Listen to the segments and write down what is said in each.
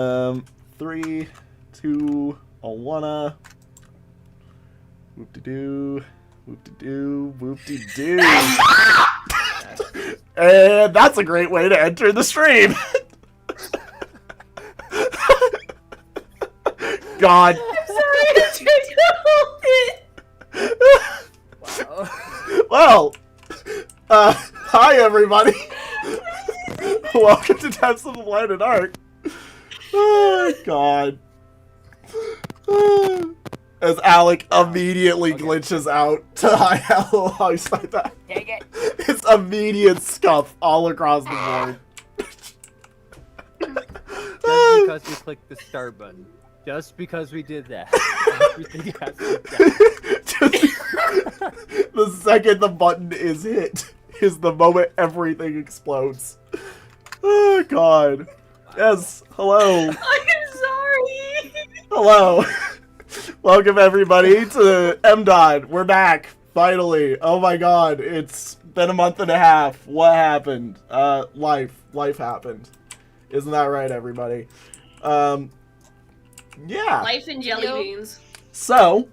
3, 2, Awana. Whoop-de-doo. Whoop-de-doo. Whoop-de-doo. And that's a great way to enter the stream. God. I'm sorry, I tried to hold it. Wow. Well, hi everybody. Welcome to Depths of the Blighted Heart. Oh, God. As Alec immediately glitches out to high alongside that. Dang it. It's immediate scuff all across the board. Just because we clicked the start button. Just because we did that. Everything has to be done. The second the button is hit is the moment everything explodes. Oh, God. Yes, hello. I'm sorry. Hello. Welcome, everybody, to MDOD. We're back, finally. Oh, my God. It's been a month and a half. What happened? Life happened. Isn't that right, everybody? Yeah. Life and jelly beans. So,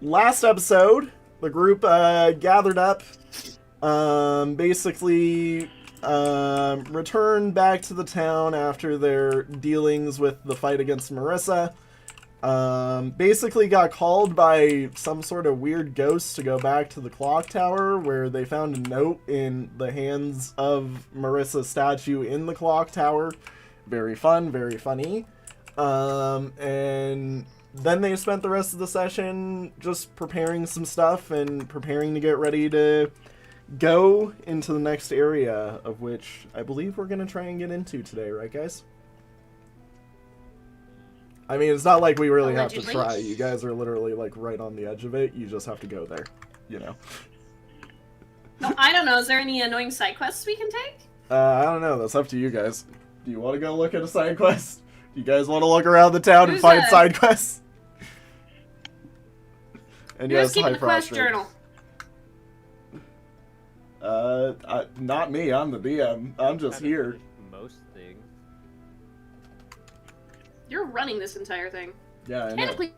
last episode, the group gathered up, basically returned back to the town after their dealings with the fight against Marissa. Basically got called by some sort of weird ghost to go back to the clock tower, where they found a note in the hands of Marissa's statue in the clock tower. Very fun, very funny. And then they spent the rest of the session just preparing some stuff and preparing to get ready to go into the next area, of which I believe we're going to try and get into today, right, guys? I mean, it's not like we really Allegedly. have to try. You guys are literally, like, right on the edge of it. You just have to go there, you know? No, I don't know. Is there any annoying side quests we can take? I don't know. That's up to you guys. Do you want to go look at a side quest? Do you guys want to look around the town and Who's find that? side quests? And Who's yes, keeping hi, the quest Frostrid. journal? Not me. I'm the DM. I'm just here. Most things. You're running this entire thing. Yeah, I know. Technically,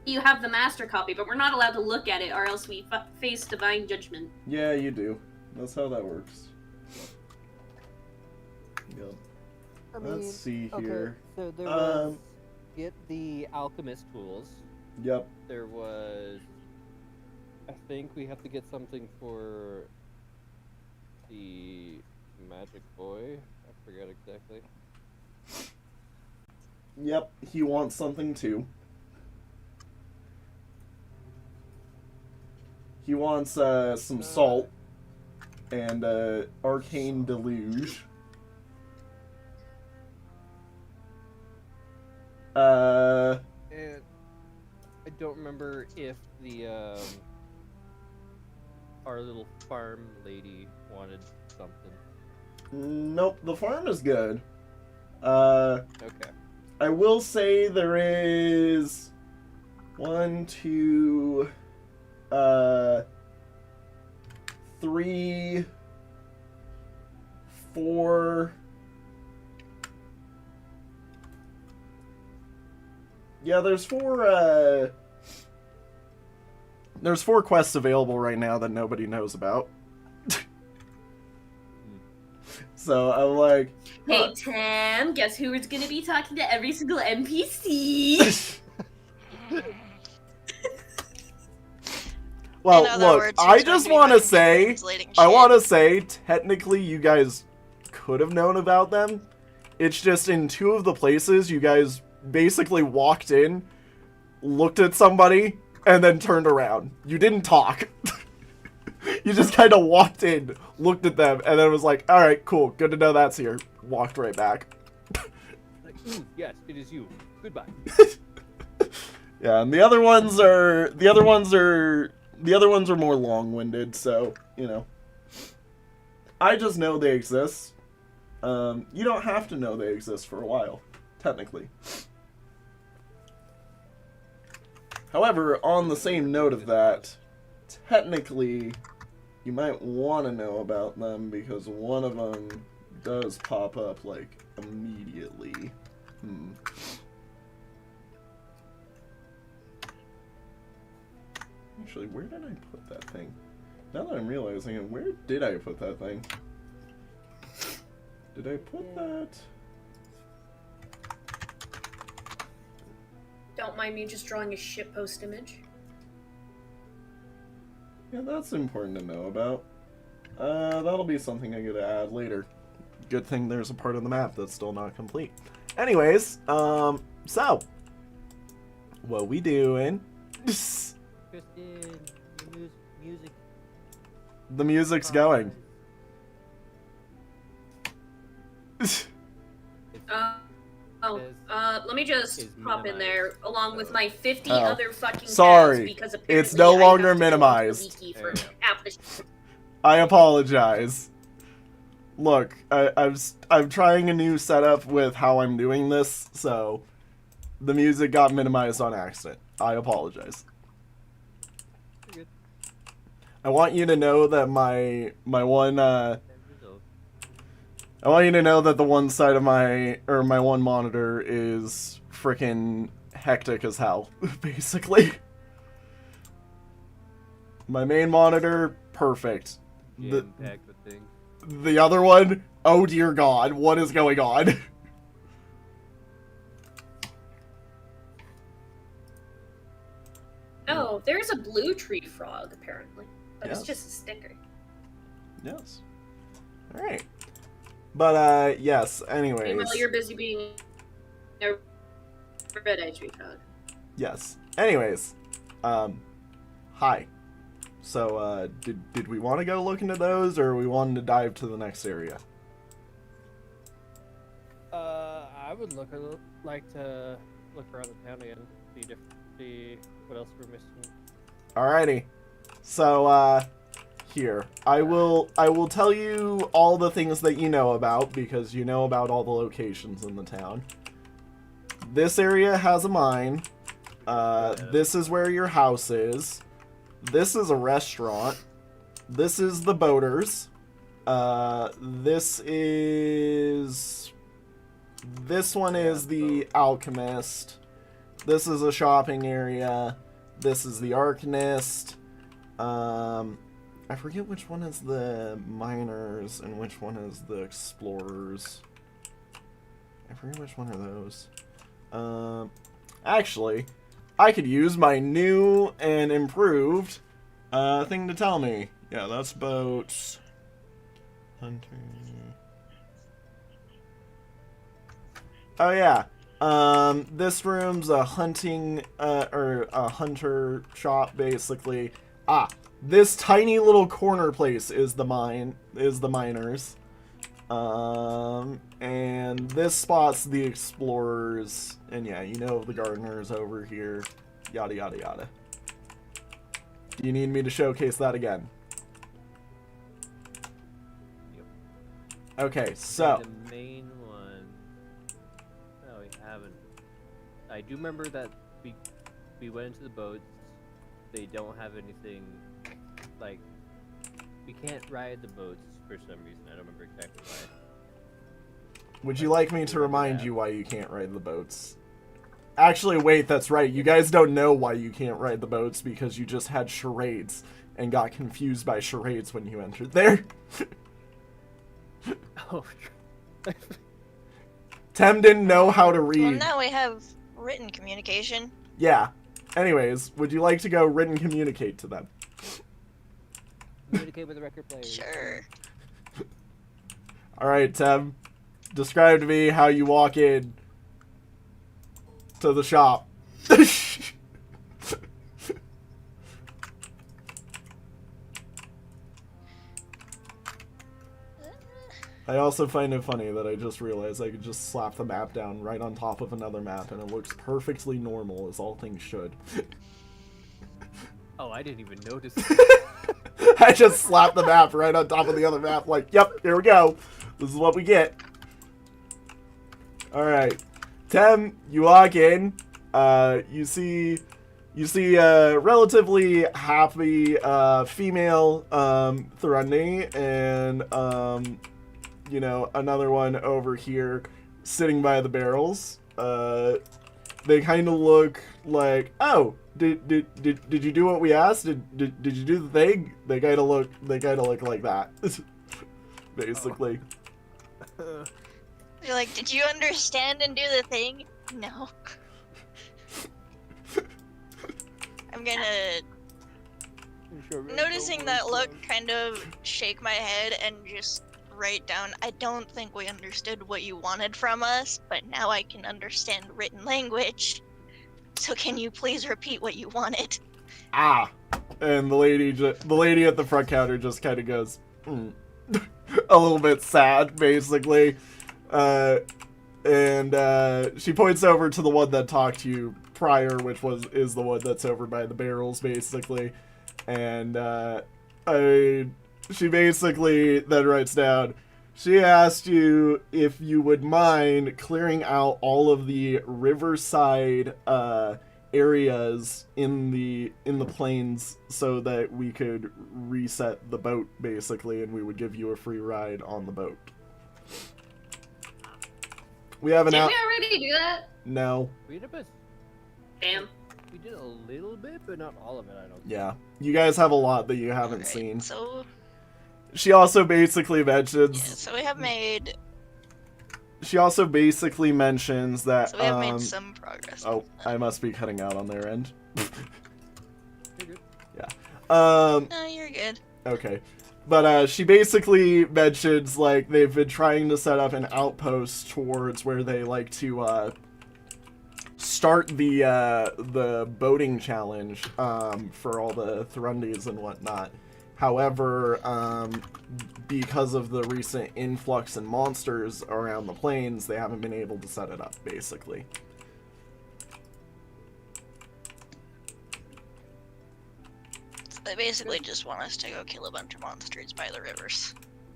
you have the master copy, but we're not allowed to look at it, or else we face divine judgment. Yeah, you do. That's how that works. Yep. I mean, Let's see okay, here. so there was get the alchemist tools. Yep. There was, I think we have to get something for the magic boy. I forget exactly. Yep, he wants something too. He wants some salt and arcane deluge. And I don't remember if the our little farm lady wanted something. Nope, the farm is good. Okay. I will say there is 1, 2, 3, 4. Yeah, there's 4, there's 4 quests available right now that nobody knows about. So I'm like, Hey, Tam, guess who is going to be talking to every single NPC? well, In other look, words, I he's just doing want to my say, translating I shit. want to say, technically, you guys could have known about them. It's just in 2 of the places, you guys basically walked in, looked at somebody, and then turned around. You didn't talk. You just kind of walked in, looked at them, and then was like, alright, cool, good to know that's here. Walked right back. Like, yes, it is you. Goodbye. Yeah, and the other ones are more long-winded, so, you know. I just know they exist. You don't have to know they exist for a while, technically. However, on the same note of that, technically, you might want to know about them because one of them does pop up, like, immediately. Actually, where did I put that thing? Now that I'm realizing it, where did I put that thing? Did I put that? Don't mind me just drawing a shitpost image. Yeah, that's important to know about. That'll be something I gotta add later. Good thing there's a part of the map that's still not complete. Anyways, so what we doing? Kristen, music. The music's going. Let me just pop in there along with my 50 other fucking sorry. tabs because apparently It's no longer I have to minimized. go into the wiki for half the I apologize. Look, I'm trying a new setup with how I'm doing this, so the music got minimized on accident. I apologize. You're good. I want you to know that my one I want you to know that the one side of my one monitor is freaking hectic as hell, basically. My main monitor, perfect. Jam-packed with things. The other one, oh dear God, what is going on? Oh, there's a blue tree frog apparently, but Yes. it's just a sticker. Yes. Alright. But, yes, anyways. Meanwhile, you're busy being a red-eyed tree frog. Yes. Anyways. Hi. So, did we want to go look into those, or we wanted to dive to the next area? I would like to look around the town again, see what else we're missing. Alrighty. So, here. I will tell you all the things that you know about, because you know about all the locations in the town. This area has a mine. This is where your house is. This is a restaurant. This is the boaters. This one is the alchemist. This is a shopping area. This is the arcanist. I forget which one is the miners and which one is the explorers. I forget which one are those. Actually, I could use my new and improved thing to tell me. Yeah, that's boats. Hunter. Oh yeah. This room's a hunting or a hunter shop basically. This tiny little corner place is the miners. And this spot's the explorers. And yeah, you know the gardeners over here. Yada yada yada. Do you need me to showcase that again? Yep. Okay, so The main one. No, we haven't. I do remember that we went into the boats. They don't have anything like we can't ride the boats for some reason. I don't remember exactly why. would you like me to remind you why you can't ride the boats? Actually, wait, that's right. You guys don't know why you can't ride the boats because you just had charades and got confused by charades when you entered there. Oh. Tem didn't know how to read. Well, now we have written communication. Yeah. Anyways, would you like to go written communicate to them? Communicate with the record player. Sure. Alright, Tem. Describe to me how you walk in to the shop. I also find it funny that I just realized I could just slap the map down right on top of another map and it looks perfectly normal, as all things should. Oh, I didn't even notice. I just slapped the map right on top of the other map, like, yep, here we go. This is what we get. Alright. Tem, you walk in. You see a relatively happy female Thrundi and you know, another one over here sitting by the barrels. They kind of look like, oh, did you do what we asked? Did you do the thing? They kind of look like that, basically. You're like, did you understand and do the thing? No. I'm gonna, noticing that look, kind of shake my head and just write down, I don't think we understood what you wanted from us, but now I can understand written language. So can you please repeat what you wanted? Ah. And the lady at the front counter just kind of goes, a little bit sad, basically. And she points over to the one that talked to you prior, which is the one that's over by the barrels, basically. And she basically then writes down, she asked you if you would mind clearing out all of the riverside areas in the plains so that we could reset the boat, basically, and we would give you a free ride on the boat. We have an Did we already do that? No. We did a bit. Damn. We did a little bit, but not all of it, I don't think. Yeah. You guys have a lot that you haven't Alright, seen. So, She also basically mentions... yeah, so we have made... She also basically mentions that... So we have made some progress. Oh, I must be cutting out on their end. You're good. No, you're good. Okay. But she basically mentions, like, they've been trying to set up an outpost towards where they like to start the boating challenge for all the Thrundies and whatnot. However, because of the recent influx in monsters around the plains, they haven't been able to set it up, basically. They basically just want us to go kill a bunch of monsters by the rivers.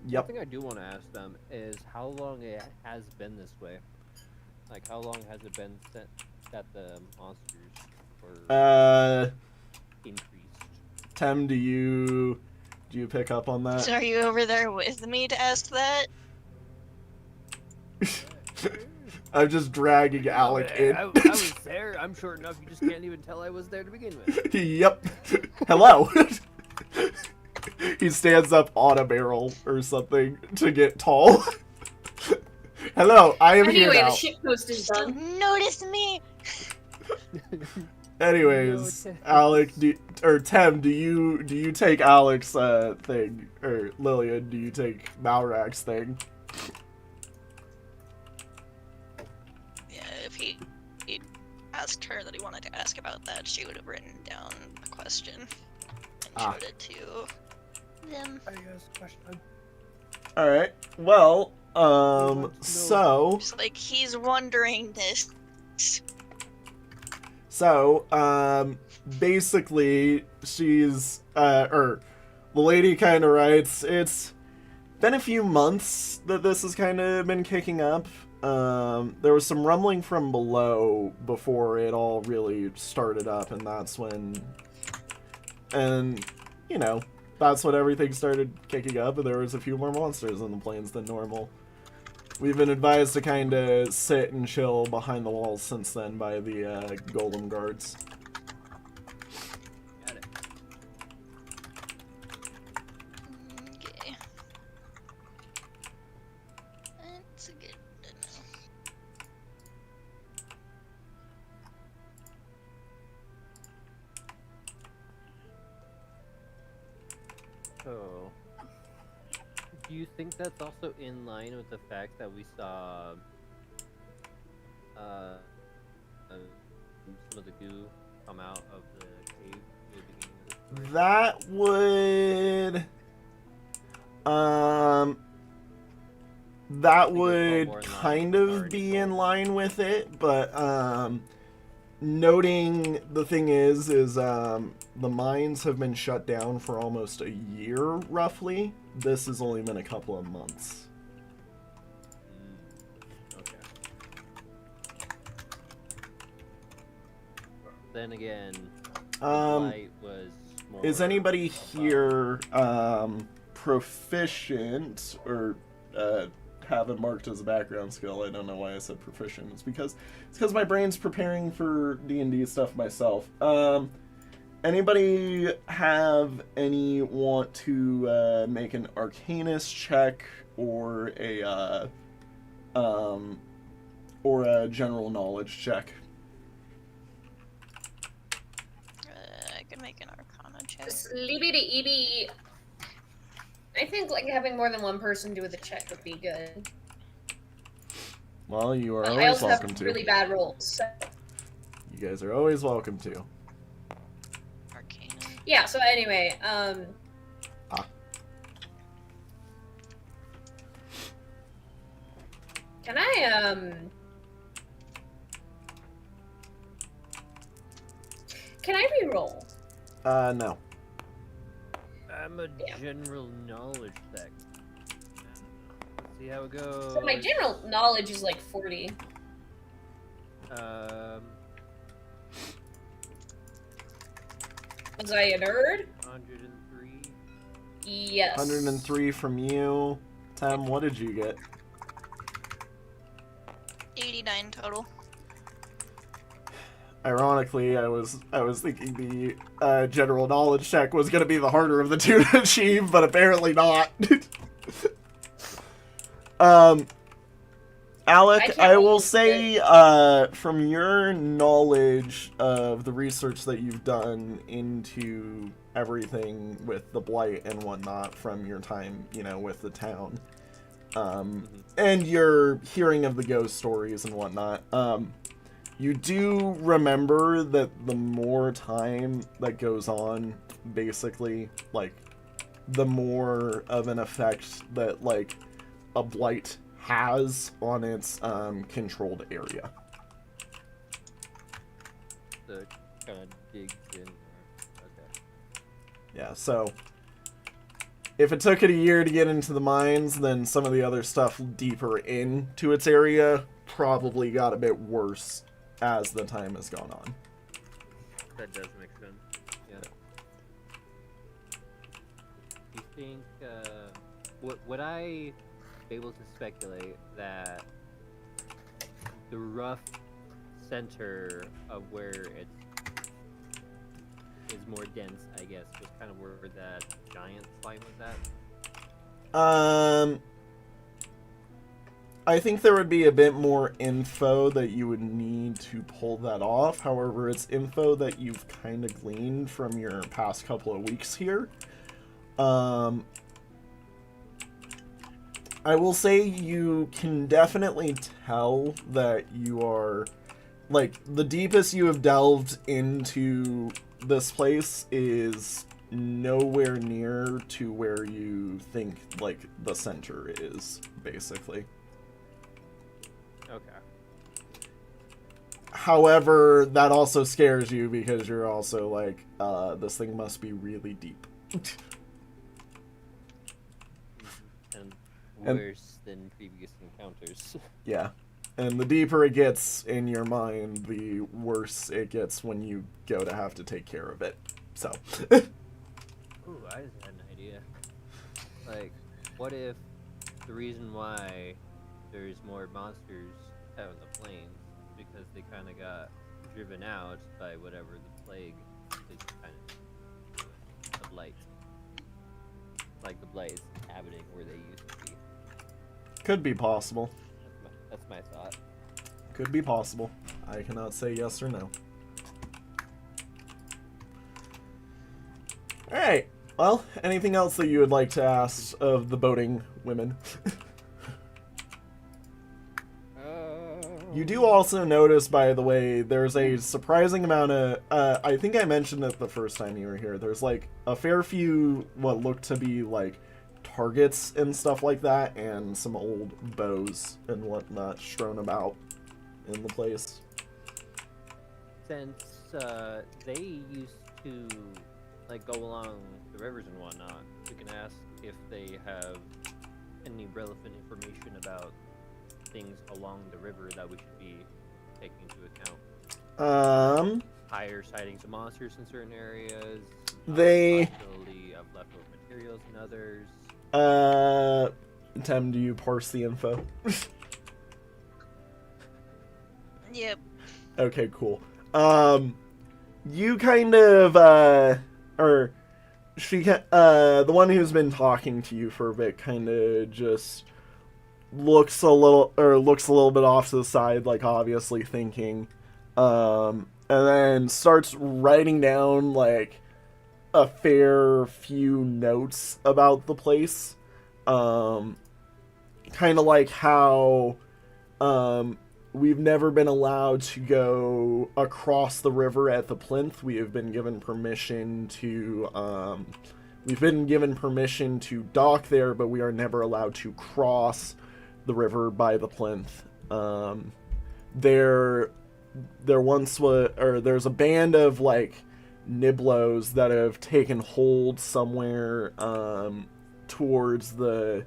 Yep. One thing I do want to ask them is how long it has been this way. Like, how long has it been since that the monsters were increased? Tem, do you pick up on that? So are you over there with me to ask that? I'm just dragging Alec in. I was there. I'm short enough. You just can't even tell I was there to begin with. Yep. Hello. He stands up on a barrel or something to get tall. Hello, I am here Anyway, now. the shitpost is done. Notice me! Anyways, No, Alec, Tem, do you take Alec's thing, or Lillian, do you take Malrak's thing? Yeah, if he asked her that he wanted to ask about that, she would have written down a question and showed it to them. I guess question. All right. Well, no. so Just like, he's wondering this. Basically, she's the lady kind of writes, it's been a few months that this has kind of been kicking up. There was some rumbling from below before it all really started up, and that's when, that's when everything started kicking up, and there was a few more monsters in the plains than normal. We've been advised to kind of sit and chill behind the walls since then by the golem guards. Got it. Okay. That's good to know. So, do you think that's also in line with the fact that we saw some of the goo come out of the cave at the beginning of the story? That would kind of be in line with it, but noting the thing is the mines have been shut down for almost a year, roughly. This has only been a couple of months. Okay. Then again, light was more Is anybody here proficient or have it marked as a background skill. I don't know why I said proficient. It's because my brain's preparing for D&D stuff myself. Anybody have any want to make an Arcanist check or a general knowledge check? I could make an Arcana check. Sleepy to EB. I think like having more than one person do the check would be good. Well, you are I always also welcome have to. really bad rolls. So. You guys are always welcome to. Arcana. Yeah. So anyway, Can I re-roll? No. I'm a general knowledge check. Let's see how it goes. So my general knowledge is like 40. Was I a nerd? 103. Yes. 103 from you. Tam, what did you get? 89 total. Ironically, I was thinking the general knowledge check was going to be the harder of the two to achieve, but apparently not. Alec, I will say, from your knowledge of the research that you've done into everything with the Blight and whatnot from your time, with the town, and your hearing of the ghost stories and whatnot, you do remember that the more time that goes on, basically, like, the more of an effect that, like, a Blight has on its controlled area. So it kind of digs in. Okay. Yeah, so if it took it a year to get into the mines, then some of the other stuff deeper into its area probably got a bit worse as the time has gone on. That does make sense. Yeah. Do you think, would I be able to speculate that the rough center of where it is more dense, I guess, was kind of where that giant slime was at? I think there would be a bit more info that you would need to pull that off. However, it's info that you've kind of gleaned from your past couple of weeks here. I will say you can definitely tell that you are, like, the deepest you have delved into this place is nowhere near to where you think, like, the center is, basically. Okay. However, that also scares you because you're also like, this thing must be really deep. And worse than previous encounters. Yeah. And the deeper it gets in your mind, the worse it gets when you go to have to take care of it. So. Ooh, I just had an idea. Like, what if the reason why there's more monsters out in the plains is because they kind of got driven out by whatever the plague is kind of the blight. Like the blight is inhabiting where they used to be. Could be possible. That's my thought. Could be possible. I cannot say yes or no. Alright. Well, anything else that you would like to ask of the boating women? You do also notice, by the way, there's a surprising amount of, I think I mentioned it the first time you were here, there's like a fair few what look to be like targets and stuff like that, and some old bows and whatnot strewn about in the place. Since they used to like go along the rivers and whatnot, we can ask if they have any relevant information about things along the river that we should be taking into account. Higher sightings of monsters in certain areas. Possibility of leftover materials in others. Tem, do you parse the info? Yep. Okay, cool. You kind of, or the one who's been talking to you for a bit kind of just looks a little bit off to the side, like obviously thinking, and then starts writing down like a fair few notes about the place, kind of like how, we've never been allowed to go across the river at the plinth. We have been given permission to, dock there, but we are never allowed to cross the river by the plinth. There once was, or there's a band of like Niblos that have taken hold somewhere towards that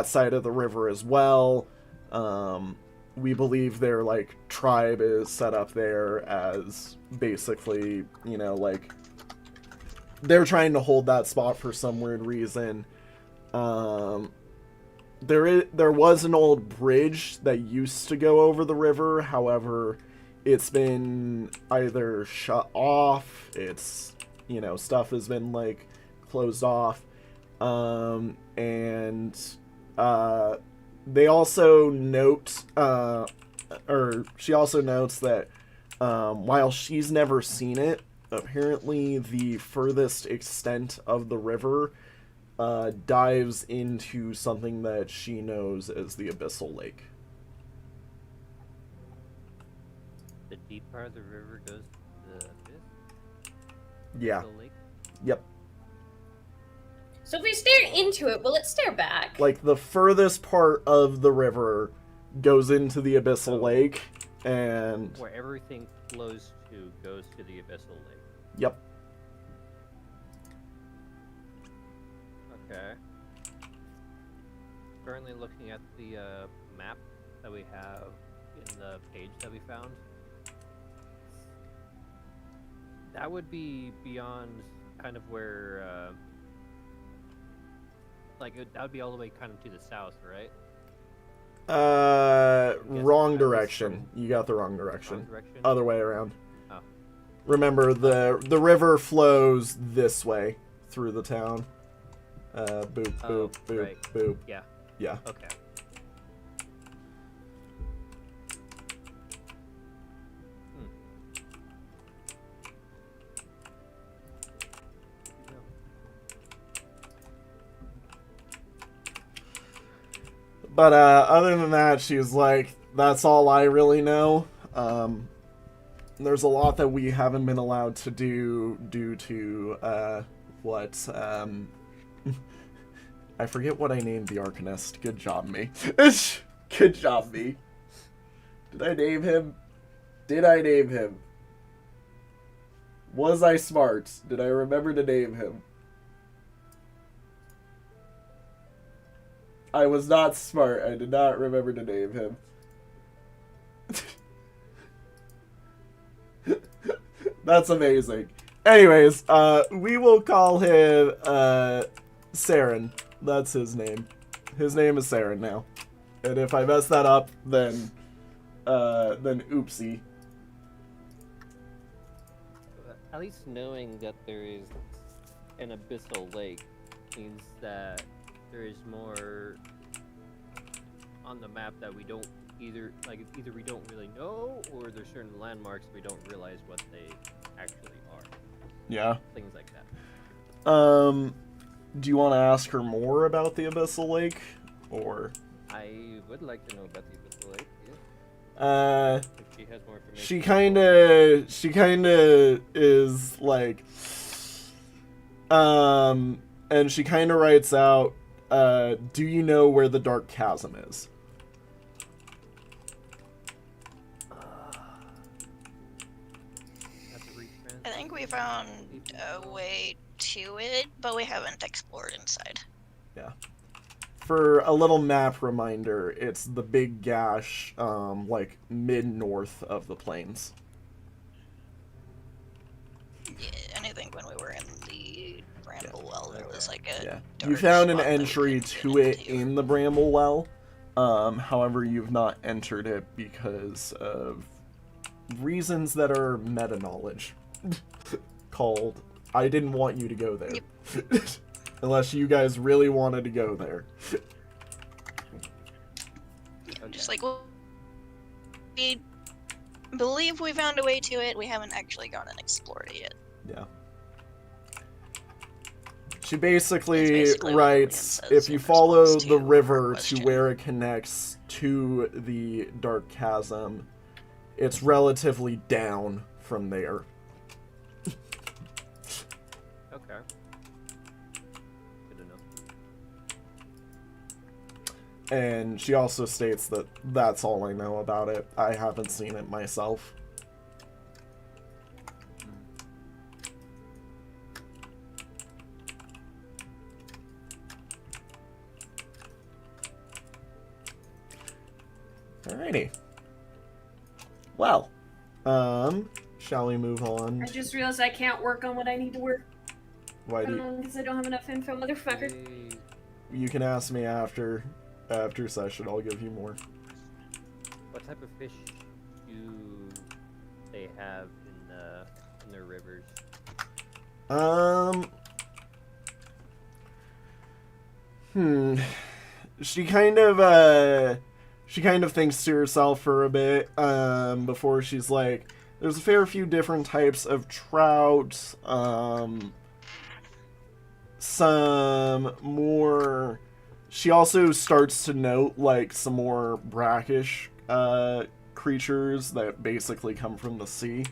side of the river as well. We believe their like tribe is set up there as basically, you know, like they're trying to hold that spot for some weird reason. There was an old bridge that used to go over the river. However, it's been either shut off. It's, you know, stuff has been like closed off. They also note, or she also notes that while she's never seen it, apparently the furthest extent of the river dives into something that she knows as the Abyssal Lake. The deep part of the river goes to the abyss? Yeah. The lake? Yep. So if we stare into it, will it stare back? Like, the furthest part of the river goes into the Abyssal Lake, and... Where everything flows to goes to the Abyssal Lake. Yep. Okay. Currently looking at the map that we have in the page that we found. That would be beyond kind of where... that would be all the way kind of to the south, right? Wrong direction. You got the wrong direction. Wrong direction? Other way around. Oh. Remember, the river flows this way through the town. Boop, boop, boop, right. boop. Yeah. Yeah. Okay. But other than that, she's like, that's all I really know. There's a lot that we haven't been allowed to do due to I forget what I named the Arcanist. Good job, me. Good job, me. Did I name him? Did I name him? Was I smart? Did I remember to name him? I was not smart. I did not remember to name him. That's amazing. Anyways, we will call him Saren. That's his name. His name is Saren now. And if I mess that up, then oopsie. At least knowing that there is an abyssal lake means that there is more on the map that we don't either we don't really know, or there's certain landmarks we don't realize what they actually are. Yeah. Things like that. Do you want to ask her more about the Abyssal Lake, or? I would like to know about the abyssal lake. Yeah. If she has more information. She kinda is like, and she kinda writes out, do you know where the Dark Chasm is? I think we found a way to it, but we haven't explored inside. Yeah. For a little map reminder, it's the big gash, like mid-north of the plains. Yeah, and I think when we were in the bramble well. There was like a Yeah. dark You found an spot that we entry couldn't to get it into. in the Bramble Well. However, you've not entered it because of reasons that are meta-knowledge. Called, I didn't want you to go there. Unless you guys really wanted to go there. Just like, we believe we found a way to it, we haven't actually gone and explored it yet. Yeah. She basically That's basically what writes, William says if you in follow response the to our river to question. where it connects to the Dark Chasm, it's relatively down from there. Okay. Good to know. And she also states that that's all I know about it. I haven't seen it myself. Alrighty. Well, shall we move on? I just realized I can't work on what I need to work Why do you, on because I don't have enough info, motherfucker. Hey, you can ask me after session. I'll give you more. what type of fish do they have in their rivers? She kind of thinks to herself for a bit, before she's like, there's a fair few different types of trout, some more. She also starts to note, like, some more brackish, creatures that basically come from the sea.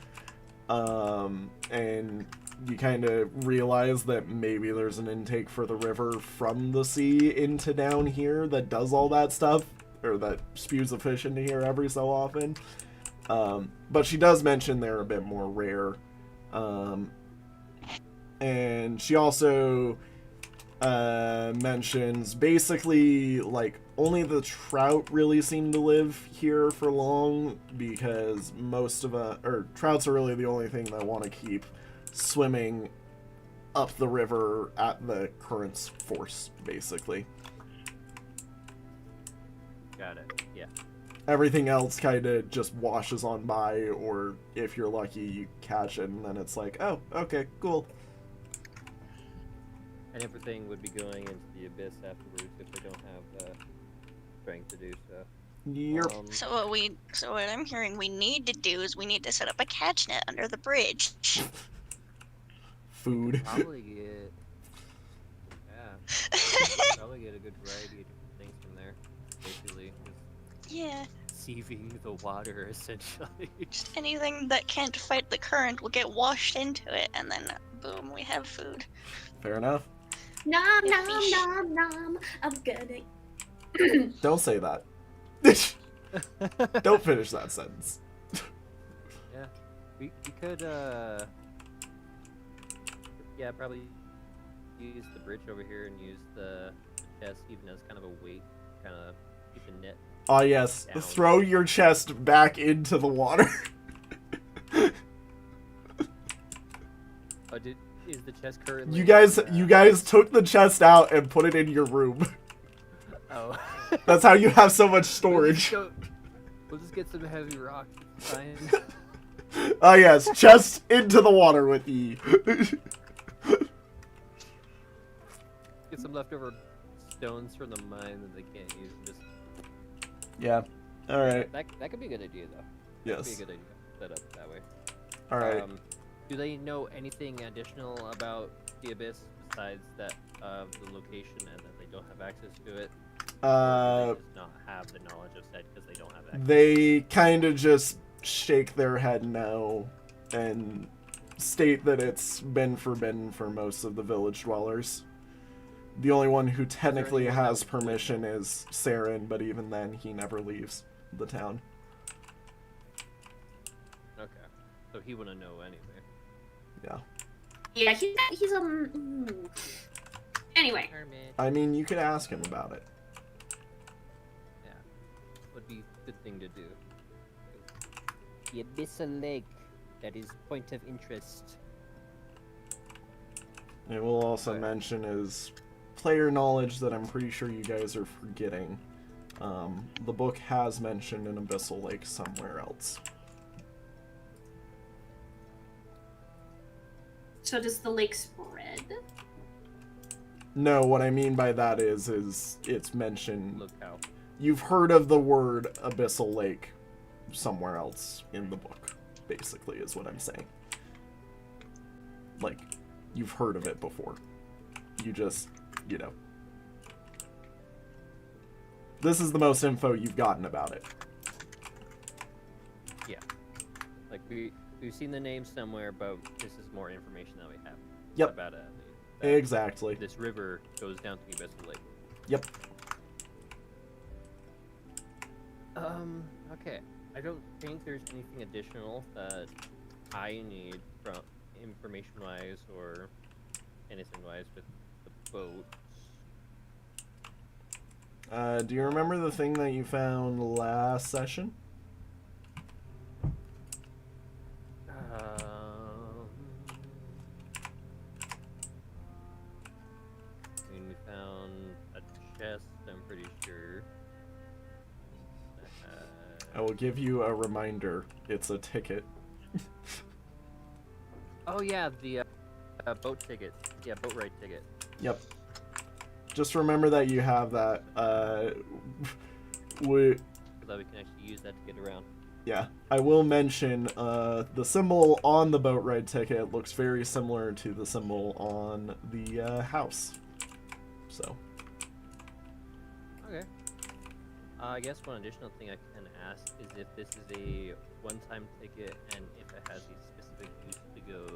And you kind of realize that maybe there's an intake for the river from the sea into down here that does all that stuff, or that spews the fish into here every so often. But she does mention they're a bit more rare. And she also mentions basically, like, only the trout really seem to live here for long, because most of trouts are really the only thing that want to keep swimming up the river at the current's force, basically. Got it. Yeah. Everything else kind of just washes on by, or if you're lucky, you catch it, and then it's like, oh, okay, cool. And everything would be going into the abyss afterwards if they don't have strength to do so. Yep. So what I'm hearing we need to do is we need to set up a catch net under the bridge. Food. Probably get. Yeah. Probably get a good variety of different things from there. Basically, just Yeah, sieving the water essentially. just anything that can't fight the current will get washed into it, and then boom, we have food. Fair enough. Nom Yeah, nom fish. nom nom. I'm gonna. Don't say that. Don't finish that sentence. Yeah, we could yeah, probably use the bridge over here and use the chest even as kind of a weight, kind of keep the net. Ah, yes. Down. Throw your chest back into the water. Oh, is the chest currently? You guys took the chest out and put it in your room. Oh. That's how you have so much storage. We'll just get some heavy rocks. Fine. Ah, yes. Chest into the water with E. Get some leftover stones from the mine that they can't use. And just Yeah. Alright. that could be a good idea though. Yes. That'd be a good idea. Set up that way. Alright. Do they know anything additional about the abyss besides that of the location and that they don't have access to it? Or do they just not have the knowledge of said because they don't have access? They kind of just shake their head no and state that it's been forbidden for most of the village dwellers. The only one who technically anyone that has would live permission is Saren, but even then, he never leaves the town. Okay, so he wouldn't know anyway. Yeah. Yeah, he's Anyway, Hermit. I mean, you could ask him about it. Yeah, would be a good thing to do. The abyssal lake, that is point of interest. It will also Okay. mention is player knowledge that I'm pretty sure you guys are forgetting. The book has mentioned an abyssal lake somewhere else. So does the lake spread? No, what I mean by that is it's mentioned. Look how. You've heard of the word abyssal lake somewhere else in the book, basically, is what I'm saying. Like, you've heard of it before. You just, you know. This is the most info you've gotten about it. Yeah. Like we've seen the name somewhere, but this is more information that we have. Yep. About it. Exactly. This river goes down to the abyssal lake. Yep. Okay. I don't think there's anything additional that I need from information-wise or anything-wise with the boat. Do you remember the thing that you found last session? I mean, we found a chest, I'm pretty sure. I will give you a reminder. It's a ticket. Oh yeah, the boat ticket. Yeah, boat ride ticket. Yep. Just remember that you have that. We, So that we can actually use that to get around. yeah, I will mention the symbol on the boat ride ticket looks very similar to the symbol on the house. So. Okay. I guess one additional thing I can ask is if this is a one-time ticket and if it has a specific use to go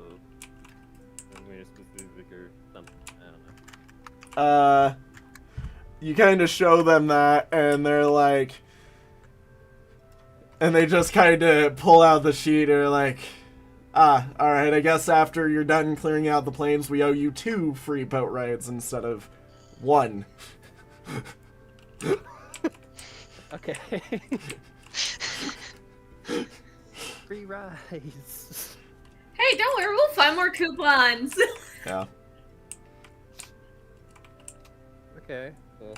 somewhere specific or something. I don't know. You kind of show them that, and they're like, and they just kind of pull out the sheet, and they're like, alright, I guess after you're done clearing out the planes, we owe you 2 free boat rides instead of 1. Okay. Free rides. Hey, don't worry, we'll find more coupons. Yeah. Okay. So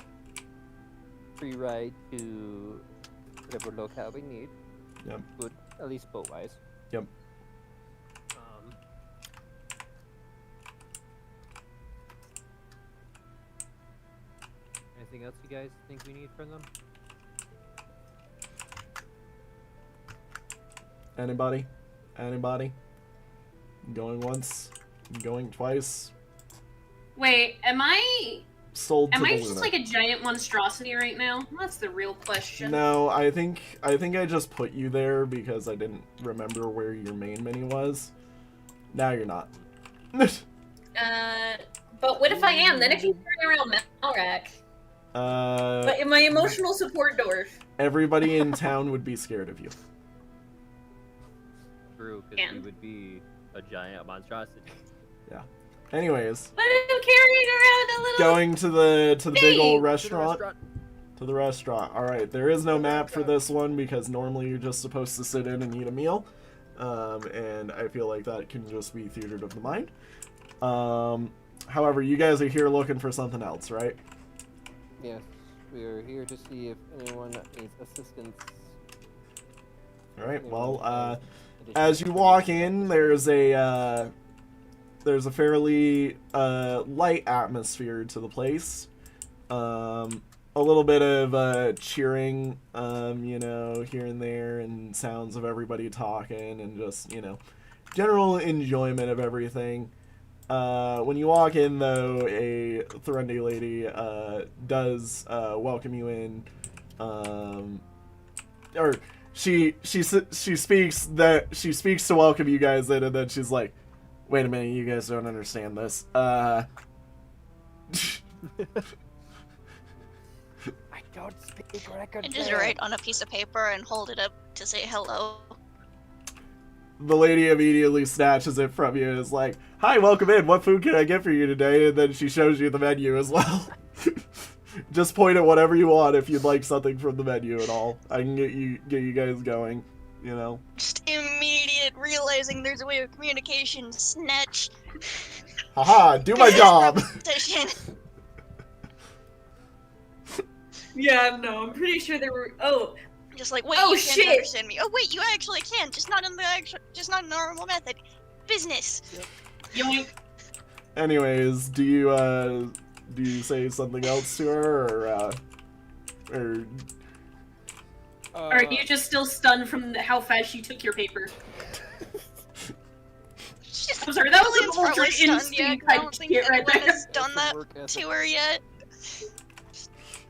free ride to whatever locale we need. Yep. Good, at least boat-wise. Yep. Anything else you guys think we need from them? Anybody? Anybody? Going once? Going twice? Wait, am I Sold to the just Luna. like a giant monstrosity right now? That's the real question. No, I think I just put you there because I didn't remember where your main menu was. Now you're not. But what if I am? Then if you turn around Malrak. But my emotional support dwarf. Everybody in town would be scared of you. True, because we And- would be a giant monstrosity. Anyways, But I'm carrying around a little. going to the big old Hey! restaurant. To the restaurant. Alright, there is no map for this one because normally you're just supposed to sit in and eat a meal. And I feel like that can just be theatered of the mind. However, you guys are here looking for something else, right? Yes, we are here to see if anyone needs assistance. Alright, well, as you walk in, there's a fairly light atmosphere to the place. A little bit of cheering, you know, here and there, and sounds of everybody talking, and just, you know, general enjoyment of everything. When you walk in, though, a Thurundi lady does welcome you in, or she speaks to welcome you guys in, and then she's like, "Wait a minute, you guys don't understand this." I don't speak record. And just write on a piece of paper and hold it up to say hello. The lady immediately snatches it from you and is like, "Hi, welcome in. What food can I get for you today?" And then she shows you the menu as well. Just point at whatever you want if you'd like something from the menu at all. I can get you guys going, you know. Just immediate realizing there's a way of communication. Snatch. Haha, do my job! Proposition. Yeah, no, I'm pretty sure there were. Oh, Just like, wait, Oh, you can't shit! understand me. Oh wait, you actually can, just not in the normal method. Business. yoink. Anyways, do you say something else to her, or Are you just still stunned from how fast she took your paper? She's I'm sorry, that was Lillian's an ultra probably stunned yet. instinct I type don't think shit right anyone there. has done that Work ethic. to her yet.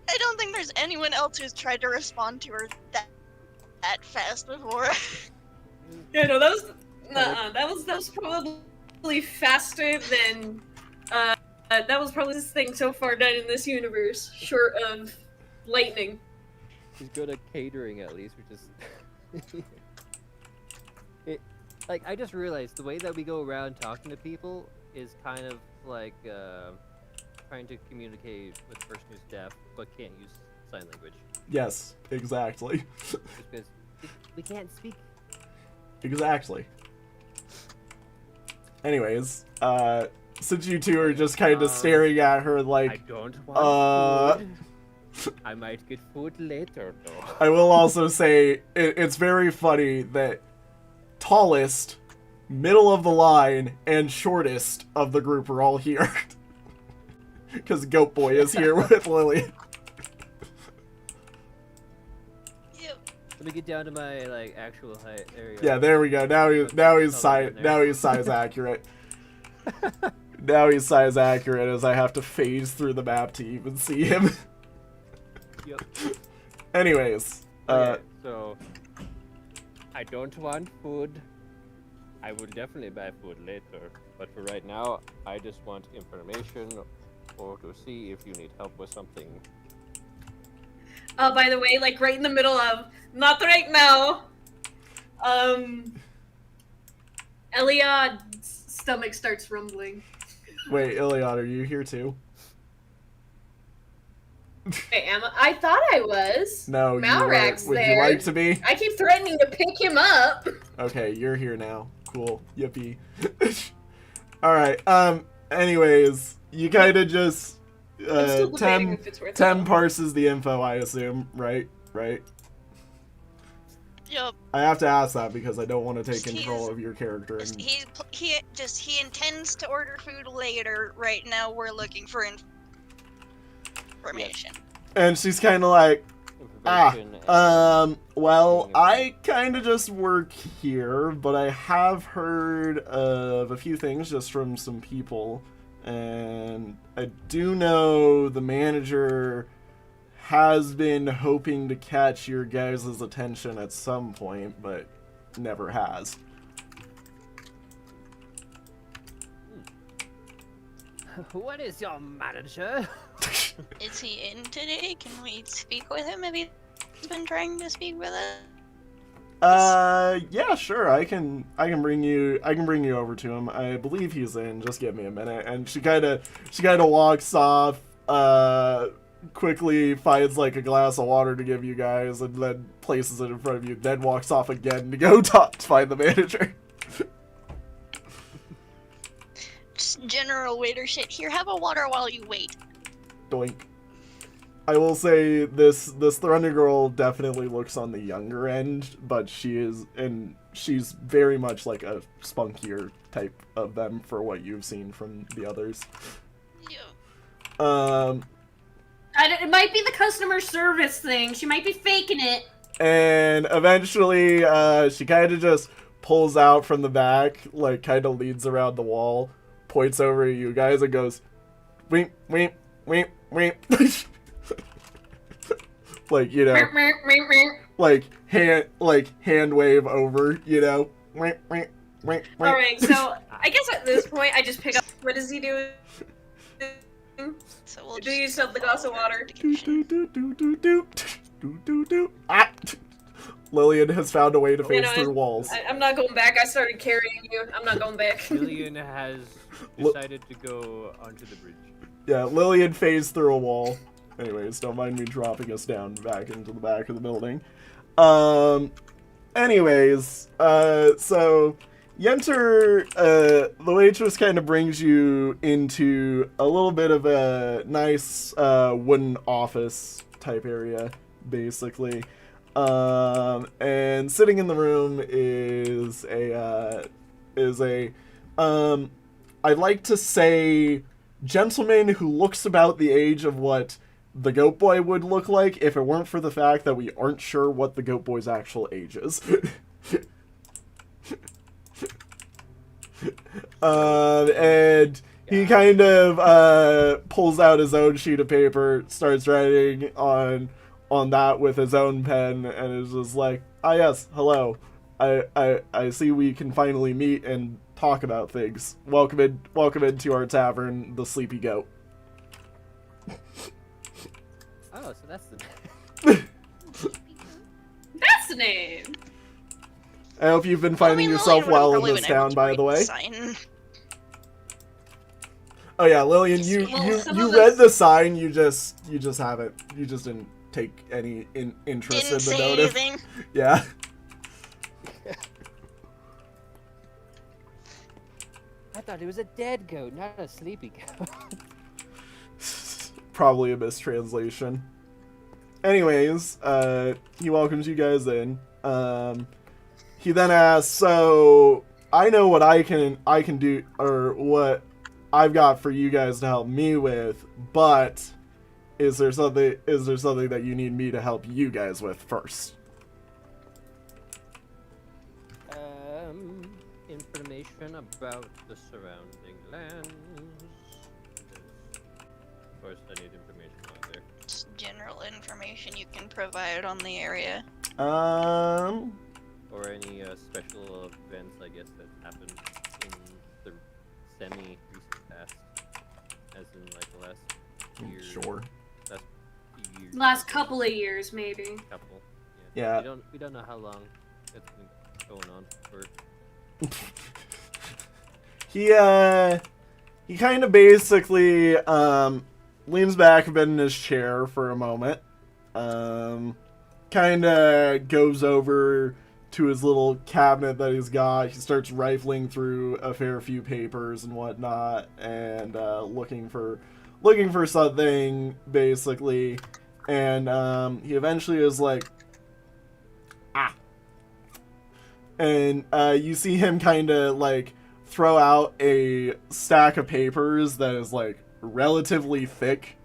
I don't think there's anyone else who's tried to respond to her that fast before. Yeah, no, that was that was probably faster than that was probably this thing so far done in this universe, short of lightning. She's good at catering, at least, which is. Like, I just realized the way that we go around talking to people is kind of like trying to communicate with a person who's deaf but can't use sign language. yes, exactly, Just because we can't speak. exactly. Anyways, since you two are just kind of staring at her I like, don't want food. I might get food later, though. I will also say it's very funny that tallest, middle of the line, and shortest of the group are all here. Because Goat Boy is here with Lily. Yep. Let me get down to my like actual height. There you go. Yeah, there we go. Now he's size accurate. Now he's size accurate as I have to phase through the map to even see him. Yep. Anyways, Okay, so I don't want food. I will definitely buy food later, but for right now, I just want information or to see if you need help with something. By the way, like right in the middle of not right now. Eliad's stomach starts rumbling. wait, Iliad, are you here too? I thought I was. No, Malrak's would you there. like to be? I keep threatening to pick him up. Okay, you're here now. Cool. Yippee. Alright, anyways, you kinda just I'm still debating Tem if it's worth Tem it. parses the info, I assume, right? Yep. I have to ask that because I don't want to take He's- control of your character and He intends to order food later. Right now, we're looking for information. and she's kinda like, Information and- well, I kind of just work here, but I have heard of a few things just from some people, and I do know the manager has been hoping to catch your guys' attention at some point, but never has. What is your manager? Is he in today? Can we speak with him if he's been trying to speak with us? Yeah, sure. I can bring you over to him. I believe he's in. Just give me a minute. And she kind of walks off, quickly finds like a glass of water to give you guys and then places it in front of you, then walks off again to go find the manager. Just general waiter shit. Here, have a water while you wait. Doink. I will say this Thunder Girl definitely looks on the younger end, but she's very much like a spunkier type of them for what you've seen from the others. Yeah. It might be the customer service thing. She might be faking it. And eventually, she kind of just pulls out from the back, like kind of leads around the wall, points over at you guys, and goes, "Weep, weep, weep, weep." Like, you know, like hand wave over, you know. Weep, weep, weep, weep. Alright, so I guess at this point I just pick up. What does he do? So we'll Do you sell the glass of water? Do, do, do, do, do, do, do, do, do. Ah! Lillian has found a way to phase through walls. I'm not going back. I started carrying you. I'm not going back. Lillian has decided to go onto the bridge. Yeah, Lillian phased through a wall. Anyways, don't mind me dropping us down back into the back of the building. Anyways, so You enter, the waitress kind of brings you into a little bit of a nice wooden office type area, basically. And sitting in the room is I'd like to say, gentleman who looks about the age of what the Goat Boy would look like if it weren't for the fact that we aren't sure what the Goat Boy's actual age is. And he kind of pulls out his own sheet of paper, starts writing on that with his own pen, and is just like, "Ah, yes, hello. I see we can finally meet and talk about things. Welcome into our tavern, the Sleepy Goat." Oh, so that's the That's the name. I hope you've been finding yourself well in this town, by the way. Sign. Oh yeah, Lillian, you read the sign. You just didn't take any interest Didn't in the say notice. anything. Yeah. I thought it was a dead goat, not a sleepy goat. Probably a mistranslation. Anyways, he welcomes you guys in. He then asks, "So I know what I can do, or what I've got for you guys to help me with, but is there something that you need me to help you guys with first?" Information about the surrounding lands. Of course, I need information out there. Just general information you can provide on the area. Or any special events, I guess, that happened in the semi-recent past, as in like the last year. Sure. Last year. Last couple of years, maybe. Couple. Yeah. We don't know how long it's been going on for. He kind of basically leans back a bit in his chair for a moment. Kind of goes over to his little cabinet that he's got. He starts rifling through a fair few papers and whatnot, and looking for something basically. And he eventually is like, "Ah." And you see him kind of like throw out a stack of papers that is like relatively thick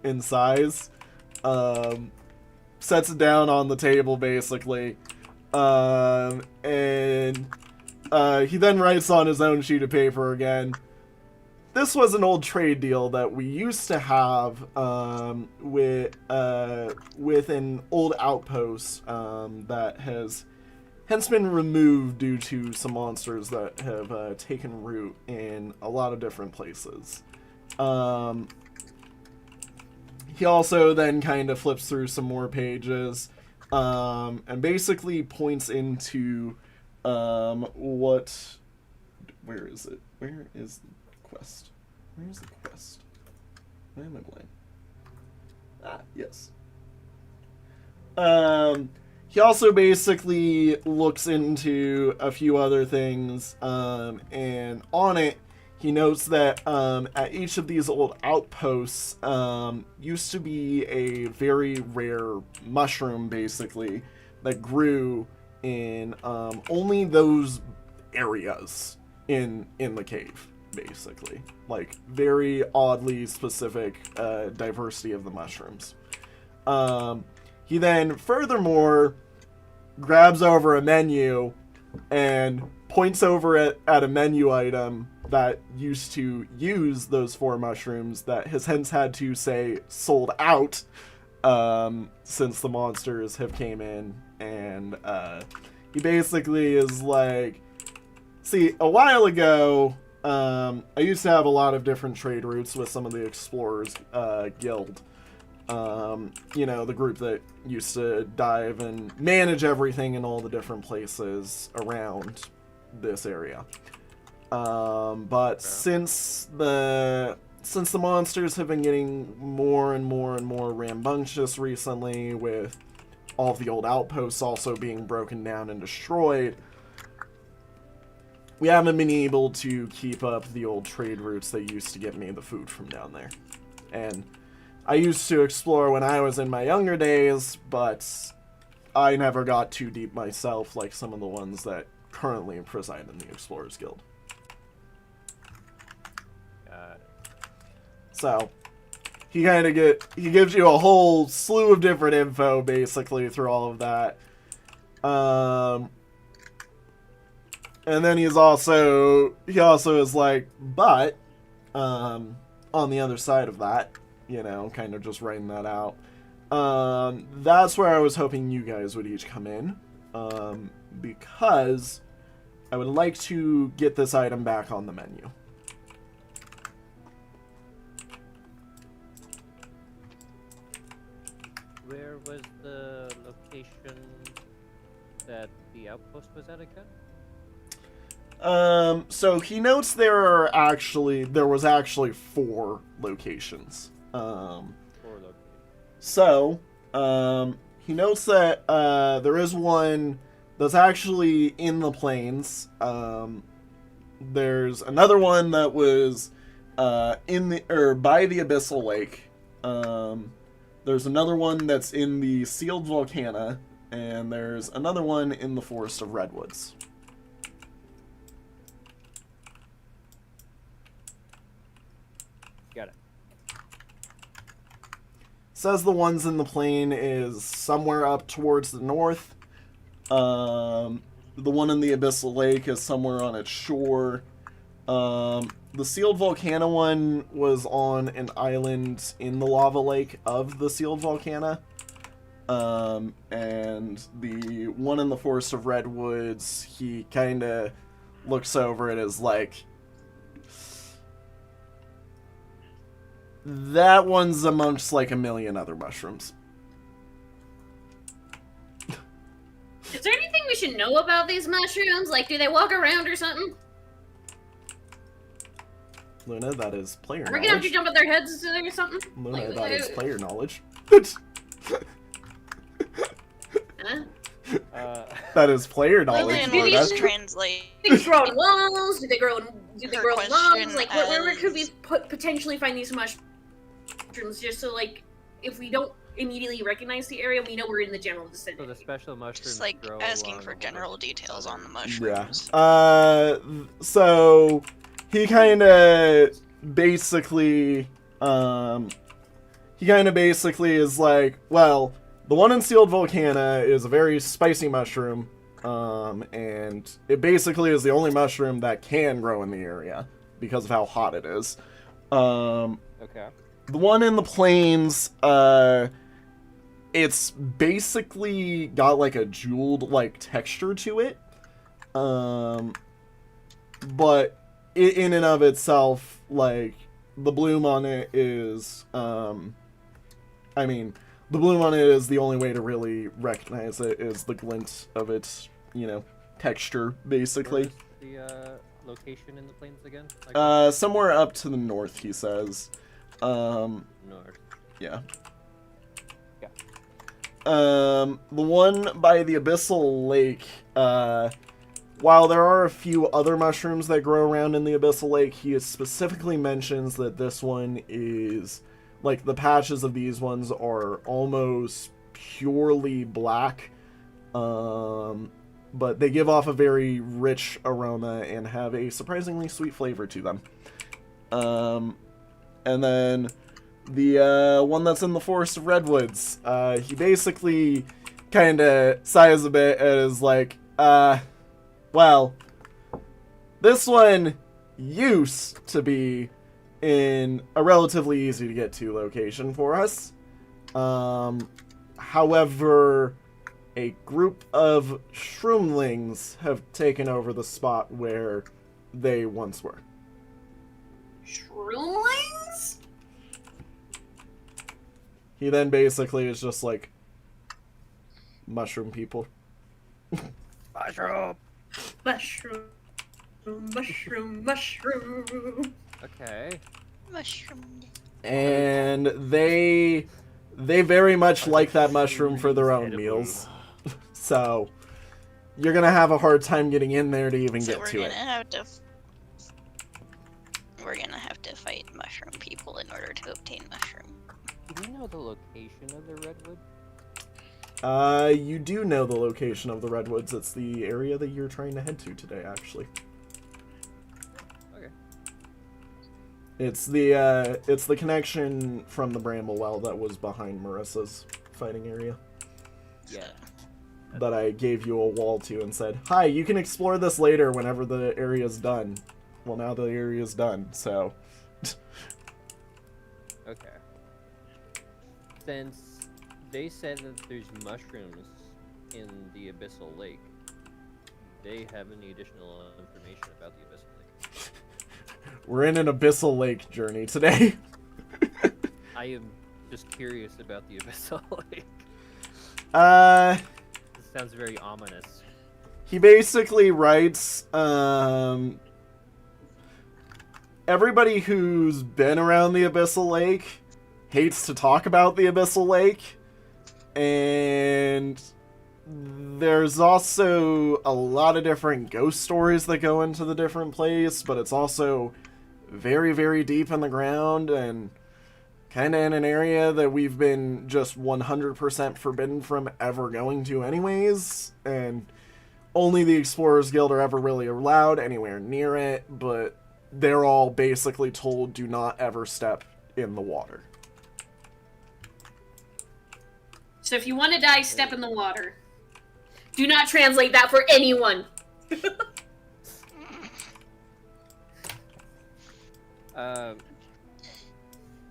in size. Sets it down on the table basically. And he then writes on his own sheet of paper again. "This was an old trade deal that we used to have with an old outpost that has hence been removed due to some monsters that have taken root in a lot of different places." He also then kind of flips through some more pages and basically points into where is it? Where is the quest? Where is the quest? Why am I blank? Ah, yes. He also basically looks into a few other things, and on it, he notes that at each of these old outposts used to be a very rare mushroom, basically, that grew in only those areas in the cave, basically. Like, very oddly specific diversity of the mushrooms. He then, furthermore, grabs over a menu and points over at a menu item that used to use those 4 mushrooms that has hence had to say sold out since the monsters have came in. And he basically is like, "See, a while ago, I used to have a lot of different trade routes with some of the Explorers Guild. You know, the group that used to dive and manage everything in all the different places around this area. But since the monsters have been getting more and more and more rambunctious recently, with all of the old outposts also being broken down and destroyed, we haven't been able to keep up the old trade routes that used to get me the food from down there. And I used to explore when I was in my younger days, but I never got too deep myself like some of the ones that currently preside in the Explorers Guild. So, he gives you a whole slew of different info, basically, through all of that. And then he also is like, but, on the other side of that, you know, kind of just writing that out, that's where I was hoping you guys would each come in, because I would like to get this item back on the menu. Where was the location that the outpost was at again? So he notes there was actually 4 locations. 4 locations. So, he notes that, there is one that's actually in the plains. There's another one that was, by the Abyssal Lake. There's another one that's in the Sealed Volcana, and there's another one in the Forest of Redwoods. Got it. Says the ones in the plain is somewhere up towards the north. The one in the Abyssal Lake is somewhere on its shore. The Sealed Volcana one was on an island in the lava lake of the Sealed Volcana. And the one in the Forest of Redwoods, he kind of looks over it as like, that one's amongst like a million other mushrooms. Is there anything we should know about these mushrooms? Like, do they walk around or something? Luna, that is player Are we gonna have to knowledge. jump at their heads or something? Luna, Like, that is player knowledge. Huh? That is player knowledge. Lillian do will these- just translate. Do they grow in walls? Do they grow in Her logs? question Like, where could we as- potentially find these mushrooms? Just so, like, if we don't immediately recognize the area, we know we're in the general So vicinity. the special mushrooms Just like grow asking along for the general west details on the Yeah. mushrooms. So he kind of basically is like, well, the one in Sealed Volcana is a very spicy mushroom, and it basically is the only mushroom that can grow in the area because of how hot it is. Okay. The one in the plains, it's basically got like a jeweled like texture to it, but in and of itself, like the bloom on it is, the bloom on it is the only way to really recognize it is the glint of its, texture, basically. Where's the location in the plains again? Like Somewhere up to the north, he says. north. Yeah. Yeah. The one by the Abyssal Lake, while there are a few other mushrooms that grow around in the Abyssal Lake, he specifically mentions that this one is, like, the patches of these ones are almost purely black, but they give off a very rich aroma and have a surprisingly sweet flavor to them. And then the one that's in the Forest of Redwoods, he basically kind of sighs a bit and is like, well, this one used to be in a relatively easy to get to location for us. However, a group of shroomlings have taken over the spot where they once were. Shroomlings? He then basically is just like, mushroom people. Mushroom. Mushroom, mushroom. Okay. Mushroom. And they very much like that mushroom for their own meals. So, you're gonna have a hard time getting in there to even So get to it. We're gonna have to fight mushroom people in order to obtain mushroom. Do we know the location of the Redwood? You do know the location of the Redwoods. It's the area that you're trying to head to today, actually. Okay. It's the connection from the Bramble Well that was behind Marissa's fighting area. Yeah. That I gave you a wall to and said, "Hi, you can explore this later whenever the area's done." Well, now the area's done, so... Okay. Since they said that there's mushrooms in the Abyssal Lake, they have any additional information about the Abyssal Lake? We're in an Abyssal Lake journey today. I am just curious about the Abyssal Lake. This sounds very ominous. He basically writes, everybody who's been around the Abyssal Lake hates to talk about the Abyssal Lake, and there's also a lot of different ghost stories that go into the different place, but it's also very, very deep in the ground and kind of in an area that we've been just 100% forbidden from ever going to anyways, and only the Explorers Guild are ever really allowed anywhere near it, but they're all basically told do not ever step in the water. So if you want to die, step in the water. Do not translate that for anyone.